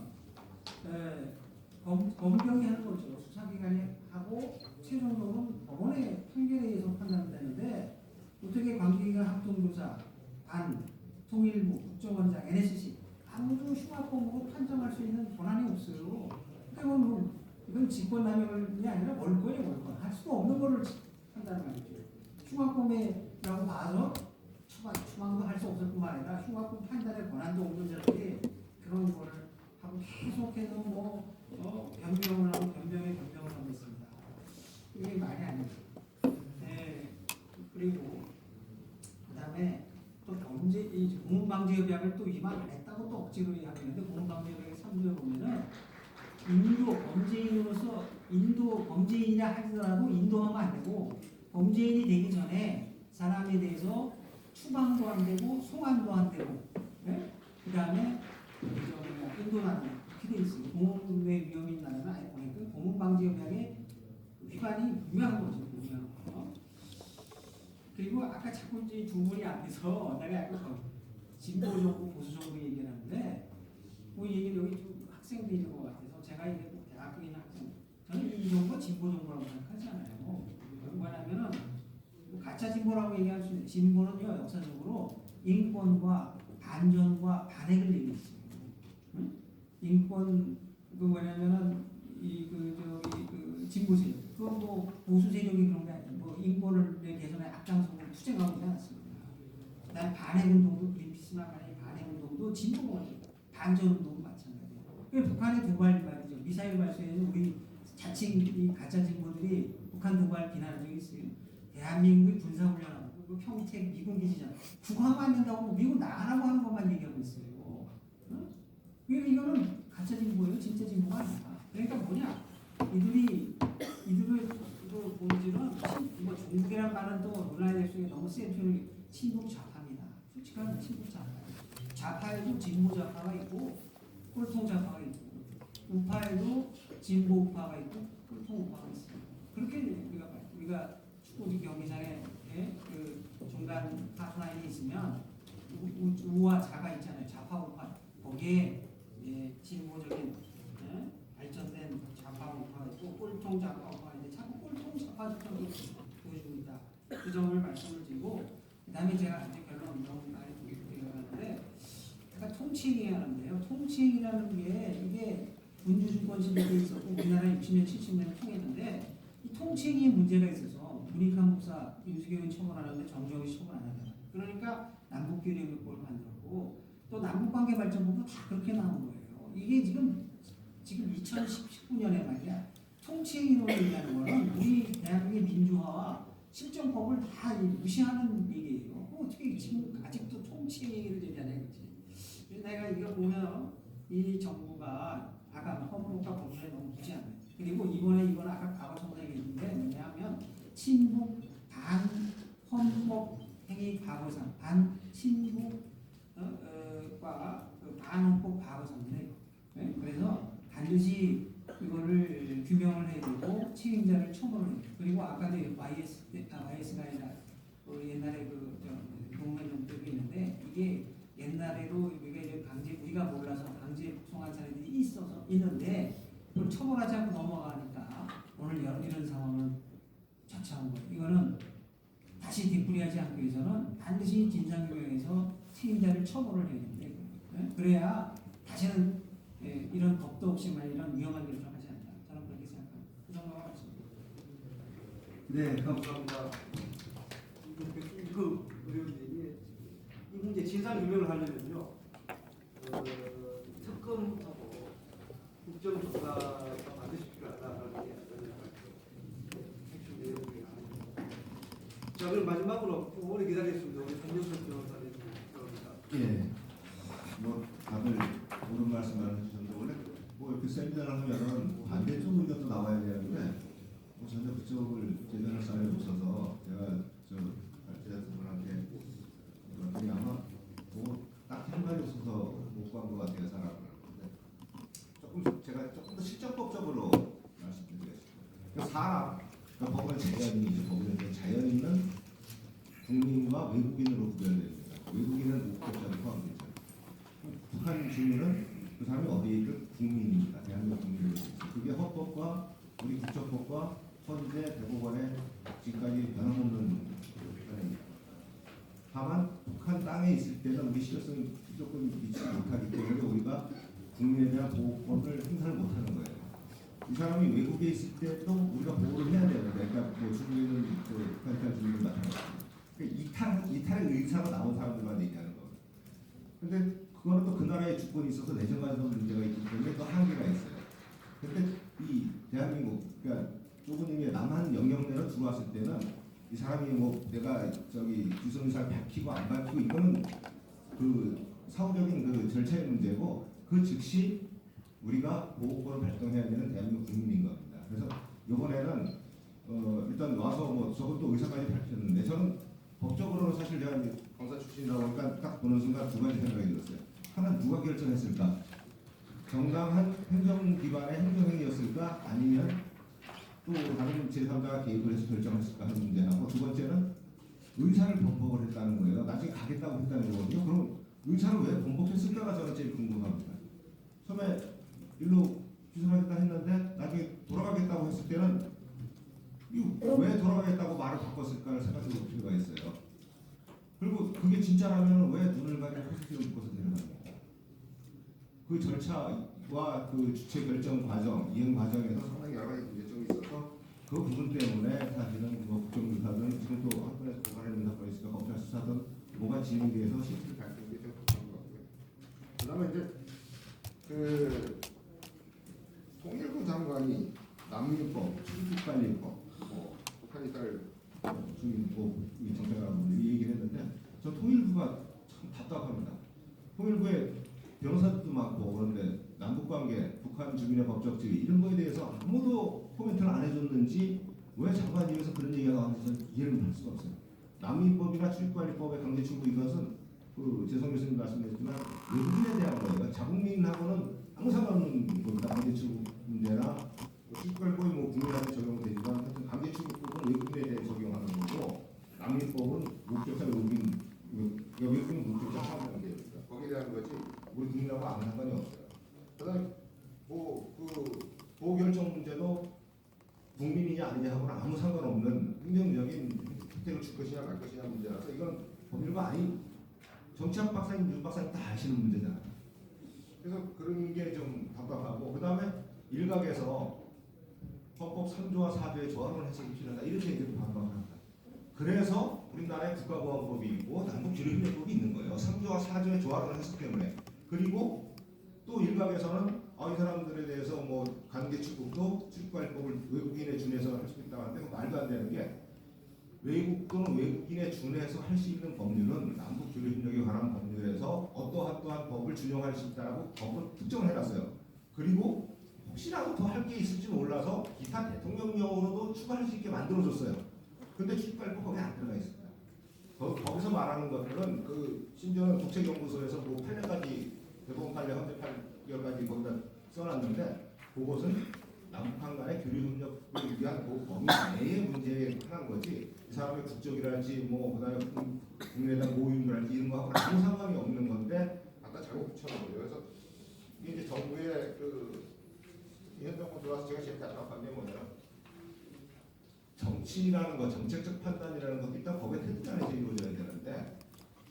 검경이 하는 거죠. 수사기관이 하고 최종적으로는 법원의 판결에 의해서 판단되는데 어떻게 관계기관 합동조사 반 통일부, 국정원장, NSC 아무도 흉악범으로 판정할 수 있는 권한이 없어요. 그러면 이건 직권남용이 아니라 월권이에요. 월권. 할 수가 없는 거를 판단을 하죠. 흉악범이라고 봐서 추방도 할 수 없을 뿐만 아니라 흉악범 판단의 권한도 없는 자들이 그런 거를 하고 계속해서 변명을 하고 변명을 하고 있습니다. 이게 말이 아니죠. 그리고 그다음에 또 공문방지협약을 또 위반 안 했다고 또 억지로 하고 있는데 공문방지협약의 3조에 보면은 인도 범죄인으로서 범죄인이라 하더라도 인도하면 안 되고 범죄인이 되기 전에 사람에 대해서 추방도 안 되고 송환도 안 되고 그 다음에 인도나라 이렇게 돼 있어요. 공문의 위험이 있는 나라는 아예 보니까 공문방지협약의 위반이 분명한 거죠. 분명한 거. 그리고 아까 자꾸 이제 두 분이 앞에서 내가 약간 진보 정부 보수 정부 얘기를 하는데 뭐 얘기는 여기 좀 학생들이 있는 것 같아서 제가 이제 대학교에 있는 학생 저는 이 정부가 진보 정부라고 생각하지 않아요. 뭐냐면은 가짜 진보라고 얘기할 수 있는 진보는요 역사적으로 인권과 안전과 반핵을 얘기했어요. 응? 인권 그 뭐냐면은 진보 세력 뭐 보수 세력이 그런 게 아니고 뭐 인권을 개선에 앞장서고 투쟁하고 있지 않습니다. 그다음 반핵 운동도 그린피스나 반핵 운동도 진보가 반전 운동도 마찬가지예요. 북한의 도발 말이죠. 미사일 발사에는 우리 자칭 이 가짜 진보들이 북한 도발 비난한 적이 있어요. 대한민국이 군사훈련하고 그 평택 미군 기지잖아. 국왕 만든다고 미국 나가라고 하는 것만 얘기하고 있어요. 응? 이거는 가짜 진보예요. 진짜 진보가 아니야. 그러니까 뭐냐? 이들의 그 본질은 뭐 중국이란 말은 또 논란의 속에 너무 센 표현이 친북 좌파입니다. 솔직한 친북 좌파. 좌파에도 진보 좌파가 있고 꼴통 좌파가 있고 우파에도 진보 우파가 있고 꼴통 우파가 있어요. 그렇게 우리가 축구 경기장에 그 중간 하프라인이 있으면 우와 좌가 있잖아요. 좌파 우파 거기에 진보적인 발전된 좌파 우파가 있고 꼴통 좌파 우파가 있는데 자꾸 꼴통 좌파 쪽으로 보여주고 있다. 그 점을 말씀을 드리고 그다음에 제가 이제 결론 너무 많이 드리는데 그러니까 통치행위 하는데요. 통치행위라는 게 이게 민주주권 시대에 있었고 우리나라 60년 70년을 통했는데 이 통치행위에 문제가 있어서 문익환 목사 윤수경은 처벌하는데 정정이 처벌 안 한다. 그러니까 남북교류법을 만들었고 또 남북관계발전법도 다 그렇게 나온 거예요. 이게 지금 2019년에 말이야 통치론을 얘기하는 거는 우리 대한민국의 민주화와 실정법을 다 무시하는 얘기예요. 어떻게 지금 아직도 통치를 얘기하냐 이거지. 그래서 내가 이걸 보면 이 정부가 아까 헌법과 법률에 너무 무지하네. 그리고 이건 아까 과거 정부가 얘기했는데 뭐냐면 친북 반헌법 행위 과거상 반친북과 그 반헌법 과거상이래요. 네? 그래서 반드시 이거를 규명을 해야 되고 책임자를 처벌을 해요. 그리고 아까도 YS가 아니라 옛날에 노무현 정책이 있는데 이게 옛날에도 이게 우리가 몰라서 강제 북송한 사례들이 있는데 그걸 처벌하지 않고 넘어가니까 오늘 이런 상황을 자처한 거예요. 이거는 다시 되풀이하지 않기 위해서는 반드시 진상규명해서 책임자를 처벌을 해야 됩니다. 그래야 다시는 이런 법도 없이 이런 위험한 결정을 하지 않는다. 저는 그렇게 생각합니다. 그 정도가 맞습니다. 네, 감사합니다. 의원님이 이 문제 진상 규명을 하려면요, 특검하고 국정조사가 반드시 필요하다는 게 핵심 내용이 아닙니다. 자, 그럼 마지막으로 오래 기다렸습니다. 우리 한정석 변호사님 들어옵니다. 예, 뭐 다들 옳은 말씀을 해주셨는데 원래 뭐 이렇게 세미나를 하면은 반대쪽 의견도 나와야 되는데 뭐 전혀 그쪽을 제대로 사람이 없어서 제가 발제자분한테 그랬더니 아마 뭐 딱히 한 가지 없어서 못 간 것 같아요 사람을. 제가 조금 더 실정법적으로 말씀드리겠습니다. 사람, 그러니까 법은 자연인이죠. 법은 자연인은 국민과 외국인으로 구별됩니다. 외국인은 목적자로 포함되죠. 북한 주민은 그 사람이 어디에 있든 국민입니다. 대한민국 국민으로 되어 있어요. 그게 헌법과 우리 국적법과 헌재 대법원의 지금까지 변함없는 판례입니다. 다만 북한 땅에 있을 때는 우리 실효성이 조금 미치지 못하기 때문에 우리가 국민에 대한 보호권을 행사를 못하는 거예요. 이 사람이 외국에 있을 때도 우리가 보호를 해야 되는데, 그러니까 뭐 중국에 있는 북한 주민들 마찬가지입니다. 그러니까 이탈의 의사가 나온 사람들만 얘기하는 거예요. 근데 그거는 또 그 나라의 주권이 있어서 내정관성 문제가 있기 때문에 또 한계가 있어요. 근데 이 대한민국, 그러니까 조국님이 남한 영역내로 들어왔을 때는 이 사람이 뭐 내가 주선의사를 밝히고 안 밝히고 이거는 그 사후적인 그 절차의 문제고 그 즉시 우리가 보호권을 발동해야 되는 대한민국 국민인 겁니다. 그래서 이번에는 일단 와서 뭐 저것도 의사까지 밝혔는데 저는 법적으로는 사실 제가 이제 검사 출신이다 보니까 딱 보는 순간 두 가지 생각이 들었어요. 하나는 누가 결정했을까? 정당한 행정기관의 행정행위였을까? 아니면 또 다른 제3자가 개입을 해서 결정했을까 하는 문제하고 두 번째는 의사를 번복을 했다는 거예요. 나중에 가겠다고 했다는 거거든요. 그럼 의사를 왜 번복했을까가 저는 제일 궁금합니다. 처음에 일로 기술하겠다 했는데 나중에 돌아가겠다고 했을 때는 왜 돌아가겠다고 말을 바꿨을까를 생각해 볼 필요가 있어요. 그리고 그게 진짜라면 왜 눈을 가리고 코스튬을 입고서 내려가는 거예요? 그 절차와 그 주체 결정 과정, 이행 과정에서 상당히 여러 가지 문제점이 있어서 그 부분 때문에 사실은 뭐 국정조사든 지금 또 한번에서 고발하는 사건이 있으니까 검찰 수사든 뭐가 진행돼서 실체를 밝히는 게 좀 복잡한 것 같고요. 그다음에 이제 그 통일부 장관이 남유법, 출입국관리법, 뭐 북한이 딸 주민법 정책하라고 이 얘기를 했는데 저 통일부가 참 답답합니다. 통일부에 변호사들도 많고 그런데 남북관계, 북한 주민의 법적 지위 이런 거에 대해서 아무도 코멘트를 안 해줬는지 왜 장관님에서 그런 얘기가 나왔는지 저는 이해를 할 수가 없어요. 남유법이나 출입관리법의 강제 출국 이것은 그 재성 교수님 말씀하셨지만 외국인에 대한 거예요. 자국민하고는 아무 상관없는 겁니다. 강제 출국 문제나 출입관리법이 뭐 국민한테 적용되지만 하여튼 강제 출국법은 외국인에 대해 적용하는 거고 남유법은 목적자 외국인 외국인 목적자 상관하는 게 있습니다. 거기에 대한 거지 우리 국민하고 아무 상관이 없어요. 그다음에 뭐그 보호 결정 문제도 국민이냐 아니냐 하고는 아무 상관없는 행정적인 혜택을 줄 것이냐 말 것이냐 문제라서 이건 법률가 아닌 정치학 박사님, 윤 박사님 다 아시는 문제잖아요. 그래서 그런 게 좀 답답하고 그 다음에 일각에서 헌법 3조와 4조의 조항을 해석이 필요하다. 이렇게 이제 반박합니다. 그래서 우리나라에 국가보안법이 있고 남북규범협력법이 있는 거예요. 3조와 4조의 조항을 해석 때문에. 그리고 또 일각에서는 이 사람들에 대해서 뭐 관계 축복도 출국관리법을 외국인에 준해서 할 수 있다고 하는데 말도 안 되는 게 외국 또는 외국인에 준해서 할 수 있는 법률은 남북교류협력에 관한 법률에서 어떠한 법을 준용할 수 있다라고 법을 특정을 해놨어요. 그리고 혹시라도 더 할 게 있을지 몰라서 기타 대통령령으로도 추가할 수 있게 만들어줬어요. 근데 출국관리법 거기에 안 들어가 있습니다. 거기서 말하는 것들은 심지어는 국책연구소에서 뭐 8년까지 대법원 판례 헌재 8개월까지 거기다 써놨는데 그것은 남북한 간의 교류협력을 위한 범위 내의 문제에 하는 거지 이 사람의 국적이랄지 뭐 그다음에 국내에 대한 모임이랄지 이런 거하고 아무 상관이 없는 건데 아까 잘못 붙여놓은 거예요. 그래서 이게 이제 정부의 현 정부 들어와서 제가 제일 답답한 게 뭐냐면 정치라는 거, 정책적 판단이라는 것도 일단 법의 태도 안에서 이루어져야 되는데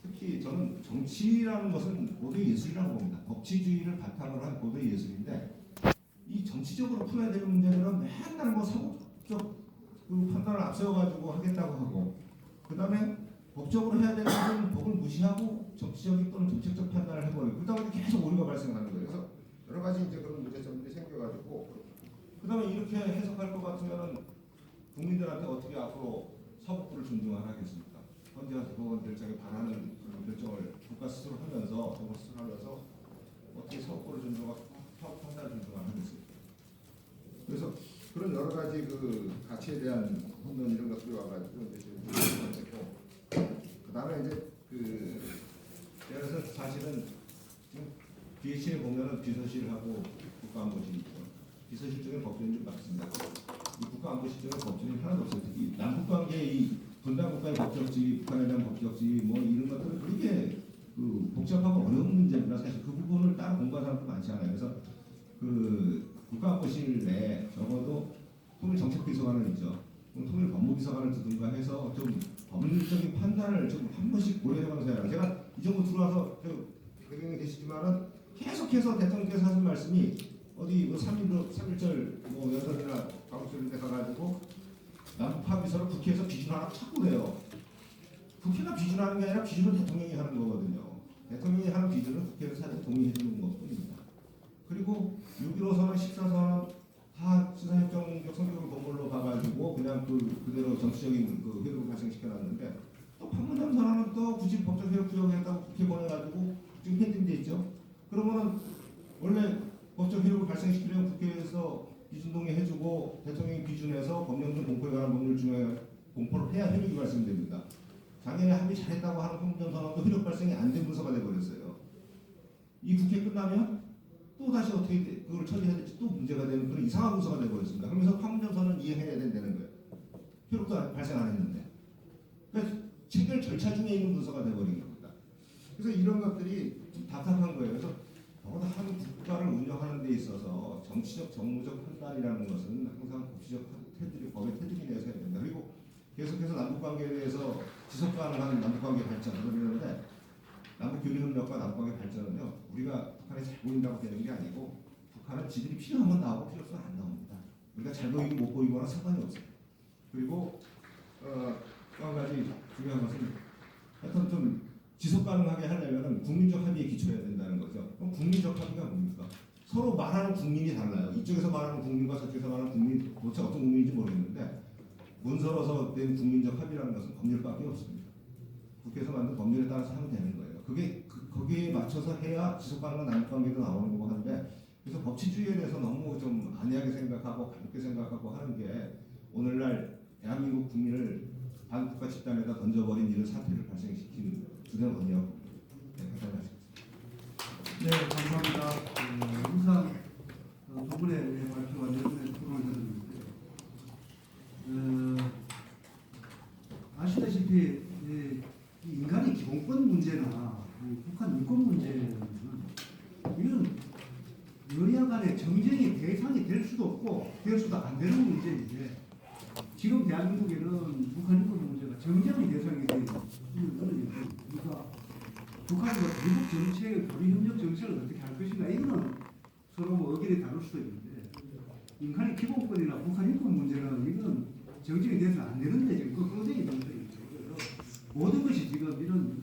특히 저는 정치라는 것은 고도의 예술이라고 봅니다. 법치주의를 바탕으로 한 고도의 예술인데 이 정치적으로 풀어야 되는 문제들은 맨날 뭐 사고적 판단을 앞세워가지고 하겠다고 하고 그 다음에 법적으로 해야 되는 것은 법을 무시하고 정치적인 또는 정책적 판단을 해버리고 그 다음에 계속 오류가 발생하는 거예요. 그래서 여러 가지 이제 그런 문제점들이 생겨가지고 그 다음에 이렇게 해석할 것 같으면은 국민들한테 어떻게 앞으로 사법부를 존중하겠습니까? 헌재와 대법원 결정에 반하는 그런 결정을 국가 스스로 하면서 정부 스스로 하면서 어떻게 사법부를 존중하고 사법 판단을 존중하겠습니까? 그래서 그런 여러 가지 가치에 대한 혼돈 이런 것들이 와가지고 이제 지금 됐고 그 다음에 이제 그래서 사실은 지금 BH에 보면은 비서실하고 국가안보실이 있죠. 비서실 중에 법조인 좀 맞습니다. 이 국가안보실 중에 법조인이 하나도 없어요. 특히 남북관계 이 분단국가의 법적지, 북한에 대한 법적지 뭐 이런 것들은 그렇게 복잡하고 어려운 문제입니다. 사실 그 부분을 따로 공부하는 사람도 많지 않아요. 그래서 국가안보실 내에 적어도 통일정책비서관을 있죠. 통일법무비서관을 두든가 해서 좀 법률적인 판단을 좀 한 번씩 고려해보면서 해라. 제가 이 정도 들어와서 대통령이 계시지만은 계속해서 대통령께서 하신 말씀이 어디 3.1절 뭐 연설이나 강수를 데 가가지고 남북합의서를 국회에서 비준하라고 자꾸 그래요. 국회가 비준하는 게 아니라 비준은 대통령이 하는 거거든요. 대통령이 하는 비준은 국회에서 사실 동의해 주는 것뿐입니다. 그리고 6.15 선언, 14선언 다 수사협정적 성격을 건물로 봐가지고 그냥 그대로 정치적인 회로를 발생시켜놨는데 또 판문점 선언은 또 굳이 법적 회로 구역에다가 국회 보내가지고 지금 펜딩돼 있죠. 그러면은 원래 법적 회로를 발생시키려면 국회에서 비준동의 해주고 대통령이 비준해서 법령등 공포에 관한 법률 중에 공포를 해야 효력이 발생됩니다. 작년에 합의 잘했다고 하는 판문점 선언도 효력 발생이 안 된 문서가 돼버렸어요. 이 국회 끝나면 또 다시 어떻게 그걸 처리해야 될지 또 문제가 되는 그런 이상한 문서가 돼버렸습니다. 그러면서 판문점 선언 이행해야 된다는 거예요. 효력도 발생 안 했는데. 그러니까 체결 절차 중에 있는 문서가 돼버린 겁니다. 그래서 이런 것들이 좀 답답한 거예요. 그래서 더구나 한 국가를 운영하는 데 있어서 정치적, 정무적 판단이라는 것은 항상 법치적 테두리, 법의 테두리 내에서 해야 된다. 그리고 계속해서 남북관계에 대해서 지속 가능한 남북관계 발전 그러는데 남북교류협력과 남북관계 발전은요 우리가 북한에 잘 보인다고 되는 게 아니고 북한은 지들이 필요하면 나오고 필요 없으면 안 나옵니다. 우리가 잘 보이고 못 보이거나 상관이 없어요. 그리고 또 한 가지 중요한 것은 하여튼 좀 지속 가능하게 하려면 국민적 합의에 기초해야 된다는 거죠. 그럼 국민적 합의가 뭡니까? 서로 말하는 국민이 달라요. 이쪽에서 말하는 국민과 저쪽에서 말하는 국민 도대체 어떤 국민인지 모르겠는데 문서로서 된 국민적 합의라는 것은 법률밖에 없습니다. 국회에서 만든 법률에 따라서 하면 되는 거예요. 그게 거기에 맞춰서 해야 지속 가능한 남북관계도 나오는 거고 하는데 그래서 법치주의에 대해서 너무 좀 안이하게 생각하고 가볍게 생각하고 하는 게 오늘날 대한민국 국민을 반국가 집단에다 던져버린 이런 사태를 발생시킨 주된 원인이라고 봅니다. 네, 네, 감사합니다. 항상 두 분의 발표와 내분의 토론을 들었는데 아시다시피 이 인간의 기본권 문제나 북한 인권 문제는 이건 여야 간의 정쟁의 대상이 될 수도 없고 될 수도 안 되는 문제인데 지금 대한민국에는 북한 인권 문제가 정쟁의 대상이 되는 그러니까 북한과 미국 정책, 교류협력 정책을 어떻게 할 것인가 이거는 서로 뭐 의견이 다를 수도 있는데 인간의 기본권이나 북한 인권 문제는 이건 정책이 돼서 안 되는데 지금 그 끄댕이 문제이죠. 모든 것이 지금 이런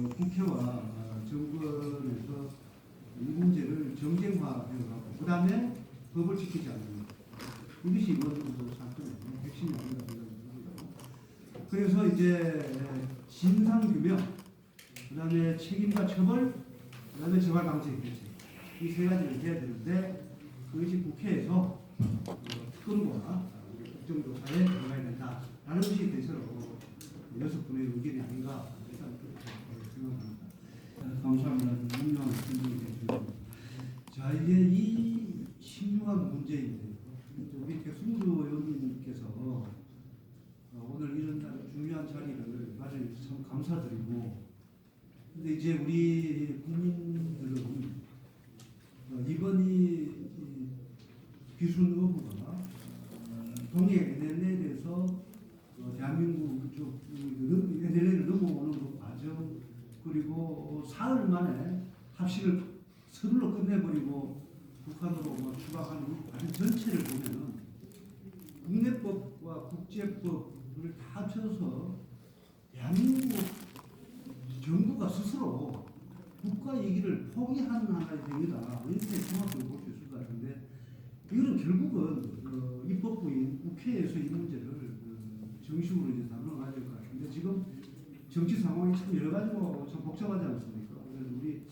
국회와 정권에서 이 문제를 정쟁화되어가고 그 다음에 법을 지키지 않는 것. 이것이 이번 사건의 핵심이 아닌가 생각합니다. 그래서 이제 진상규명, 그 다음에 책임과 처벌, 그 다음에 재발 방지 대책 이 세 가지를 해야 되는데 그것이 국회에서 특검과 국정조사에 들어가야 된다라는 것이 대체로 6분의 의견이 아닌가 생각합니다. 감사합니다. 유명한 질문이 해주셔서. 자, 이제 이 신중한 문제인데 우리 백승주 의원님께서 오늘 이런 중요한 자리를 마련해주셔서 참 감사드리고, 근데 이제 우리 국민들은 이번 이 귀순 의무가 동해 NLL에서 대한민국 쪽 NLL을 넘어오는 그 과정, 그리고 사흘 만에 합식을 서둘러 끝내버리고 북한으로 추방하는 그 과정 전체를 보면은 국내법과 국제법을 다 합쳐서 대한민국 정부가 스스로 국가 얘기를 포기하는 하나의 행위다, 이렇게 종합적으로 볼 수 있을 것 같은데, 이거는 결국은 입법부인 국회에서 이 문제를 정식으로 이제 다뤄가야 될 것 같은데, 지금 정치 상황이 참 여러 가지고 참 복잡하지 않습니까? 그래서 우리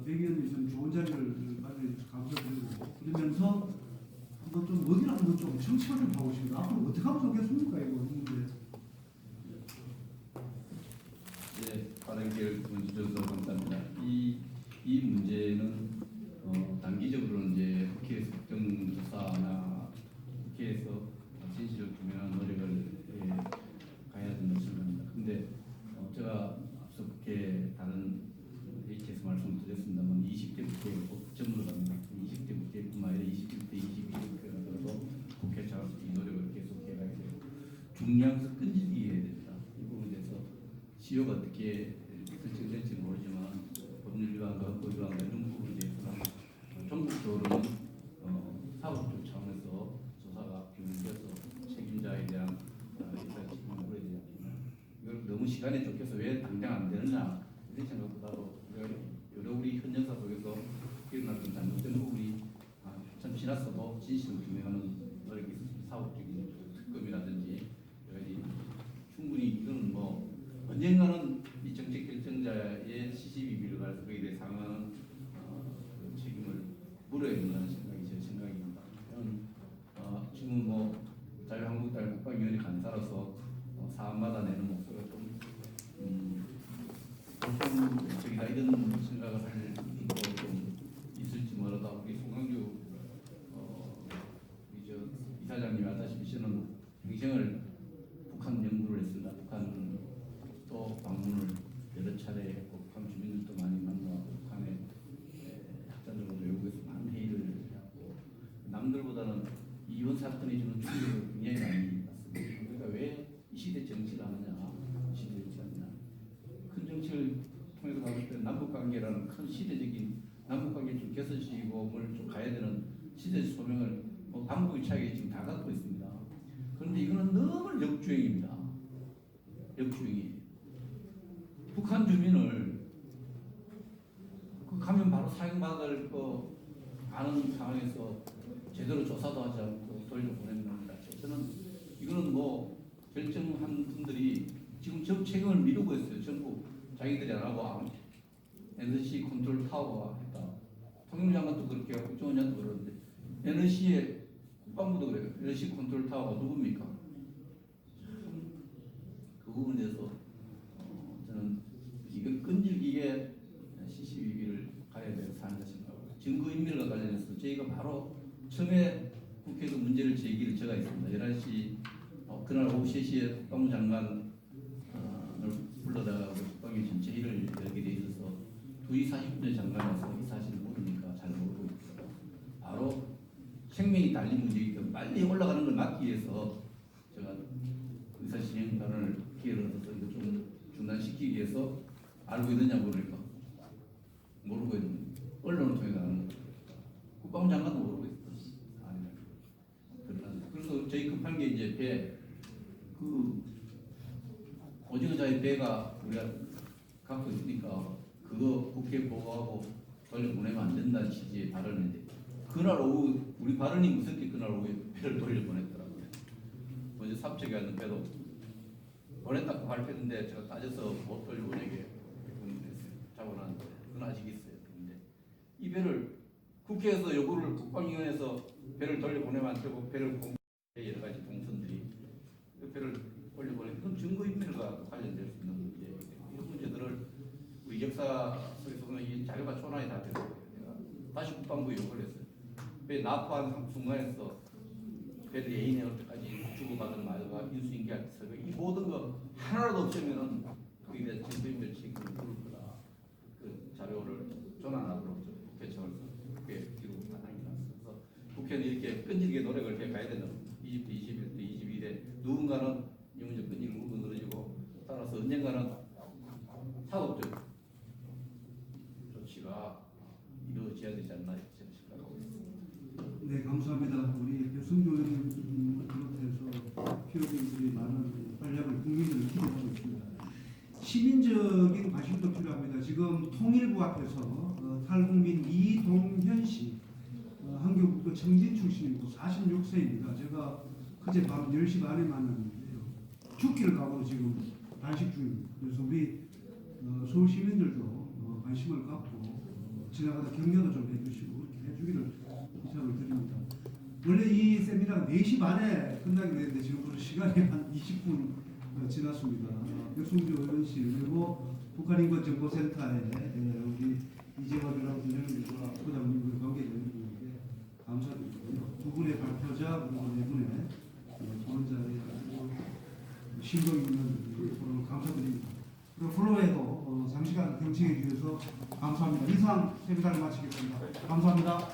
백 의원님 좀 좋은 자리를 마련해주셔서 감사드리고, 그러면서 한번 좀 어디를 한번 좀 정치화 좀 하고 싶습니다. 앞으로 어떻게 하면 좋겠습니까, 이거 문제? 네, 빠른 기회를 주셔서 감사합니다. 이 문제는 단기적으로는 이제 국회에서 국정조사나 국회에서 진실을 규명하는 노력을 가야 된다고 생각합니다. 근데 제가 앞서 국회 다른 H에서 말씀드렸습니다만 20대 국회 전문으로 갑니다. 20대 국회뿐만 아니라 21대, 22대 국회라도 국회 자극적인 노력을 계속 해가야 되고 중량에서 끈질기게 해야 됩니다. 이 부분에 대해서 시효가 어떻게 설정될지 모르지만 법률 위반과 헌법 위반과 이런 부분에 대해서는 전국적으로는 사법적 차원에서 조사가 규명돼서 책임자에 대한 일단 책임을 물어야 되지 않겠나. 이걸 너무 시간이 쫓겨서 왜 당장 안 되느냐 이런 생각보다도 여러 우리 현 역사 속에서 일어났던 잘못된 부분이 참 지났어도 진실을 규명하는 노력이 있었습니다. 사법적인 특검이라든지 여러 가지 충분히 이거는 뭐 언젠가는 이 정책 결정자의 시시비비를 가서 거기에 대해 상응하는 책임을 물어야 된다는 생각이 제 생각입니다. 지금 뭐 자유한국당 국방위원회 간사로서 사안마다 내는 목소리가 좀 저기다 이런 생각을 할 수도 좀 있을지 모르다. 우리 송강주 이사장님이 아다시피 저는 평생을 북한 연구를 했습니다. 북한 또 방문을 여러 차례 했고 북한 주민들도 많이 만나고 북한에 학자들과 외국에서 많은 회의를 하고 남들보다는 이번 사건이 주는 충격을 굉장히 많이 받습니다. 그러니까 왜 이 시대 정치를 하느냐, 이 시대 정치를 하느냐. 큰 정치를 통해서 봤을 때 남북관계라는 큰 시대적인 남북관계 좀 개선시키고 뭘 좀 가야 되는 시대 소명을 방법의 차이가 지금 다 갖고 있습니다. 그런데 이거는 너무 역주행입니다. 역주행이. 북한 주민을 가면 바로 사형받을 거 아는 상황에서 제대로 조사도 하지 않고 돌려보내는 겁니다. 저는 이거는 뭐 결정한 분들이 지금 저 책임을 미루고 있어요. 전부 자기들이 안 하고 NSC 컨트롤 타워가 했다. 통일장관도 그렇게 하고 국정원장도 그러는데 NSC의 국방부도 그래요. NSC 컨트롤 타워가 누굽니까? 그 부분에 대해서 저는 이걸 끈질기게 시시비비를 가야 되는 사안이라 생각하고 증거인멸과 관련해서 저희가 바로 처음에 국회에서 문제를 제기를 제가 했습니다. 11시 그날 오후 3시에 국방부 장관을 불러다가 국방위 전체 회의를 열게 돼 있어서 2시 40분에 장관이 와서 이 사실을 모르니까 잘 모르고 있어요. 바로 생명이 달린 문제이기 때문에 빨리 올라가는 걸 막기 위해서 제가 의사시행단을 기회를 얻어서 이거 좀 중단시키기 위해서 알고 있느냐 모르니까 모르고 있는 언론을 통해서 아는 거예요. 국방부 장관도 모르고 있어요. 이제 그 오징어자의 배가 우리가 갖고 있으니까 그거 국회에 보고하고 돌려보내면 안 된다는 취지의 발언인데 그날 오후 우리 발언이 무섭게 그날 오후에 배를 돌려보냈더라고요. 먼저 삼척에 왔는 배도 보냈다고 발표했는데 제가 따져서 못 돌려보내게 잡아놨는데 그건 아직 있어요. 근데 이 배를 국회에서 요구를 국방위원회에서 배를 돌려보내면 안 되고 배를 여러 가지 동선들이 그 배를 돌려보내는 그런 증거인멸과 관련될 수 있는 문제 이런 문제들을 우리 역사 속에서 보면 이 자료가 초안이 다 되고 다시 국방부에 요구를 했어요. 배 납포한 순간에서 배를 예인해 올 때까지 주고받은 말과 인수인계할 이 모든 거 하나라도 없으면은 거기에 대한 증거인멸 책임을 물을 거다. 그 자료를 전환하도록 개청을 국회에 기록이 가능이 났어서 국회는 이렇게 끈질기게 노력을 해가야 되는 20대, 21대, 22대 누군가는 이 문제 끈질기게 물고 늘어지고 따라서 언젠가는 사법적 조치가 이루어져야 되지 않나 저는 생각하고 있습니다. 네, 감사합니다. 우리 배승조 의원님 비롯해서 피로분들이 많은 활약을 국민들을 기대하고 있습니다. 시민적인 관심도 필요합니다. 지금 통일부 앞에서 탈북민 이동현 씨, 한교국도 청진 출신이고 46세입니다. 제가 그제 밤 10시 반에 만났는데요. 죽기를 각오로 지금 단식 중입니다. 그래서 우리 서울 시민들도 관심을 갖고 지나가다 격려도 좀 해주시고 이렇게 해주기를 부탁을 드립니다. 원래 이 세미나가 4시 반에 끝나게 되는데 지금 벌써 시간이 한 20분 지났습니다. 백승주 의원실 그리고 북한인권정보센터의 우리 이재원이라고 선생님과 부장님과 관계자님들에게 감사드리고요. 두 분의 발표자 그리고 네 분의 토론자의 신도 있는 토론을 감사드립니다. 그리고 플로어에도 장시간 경청해 주셔서 감사합니다. 이상 세미나를 마치겠습니다. 감사합니다.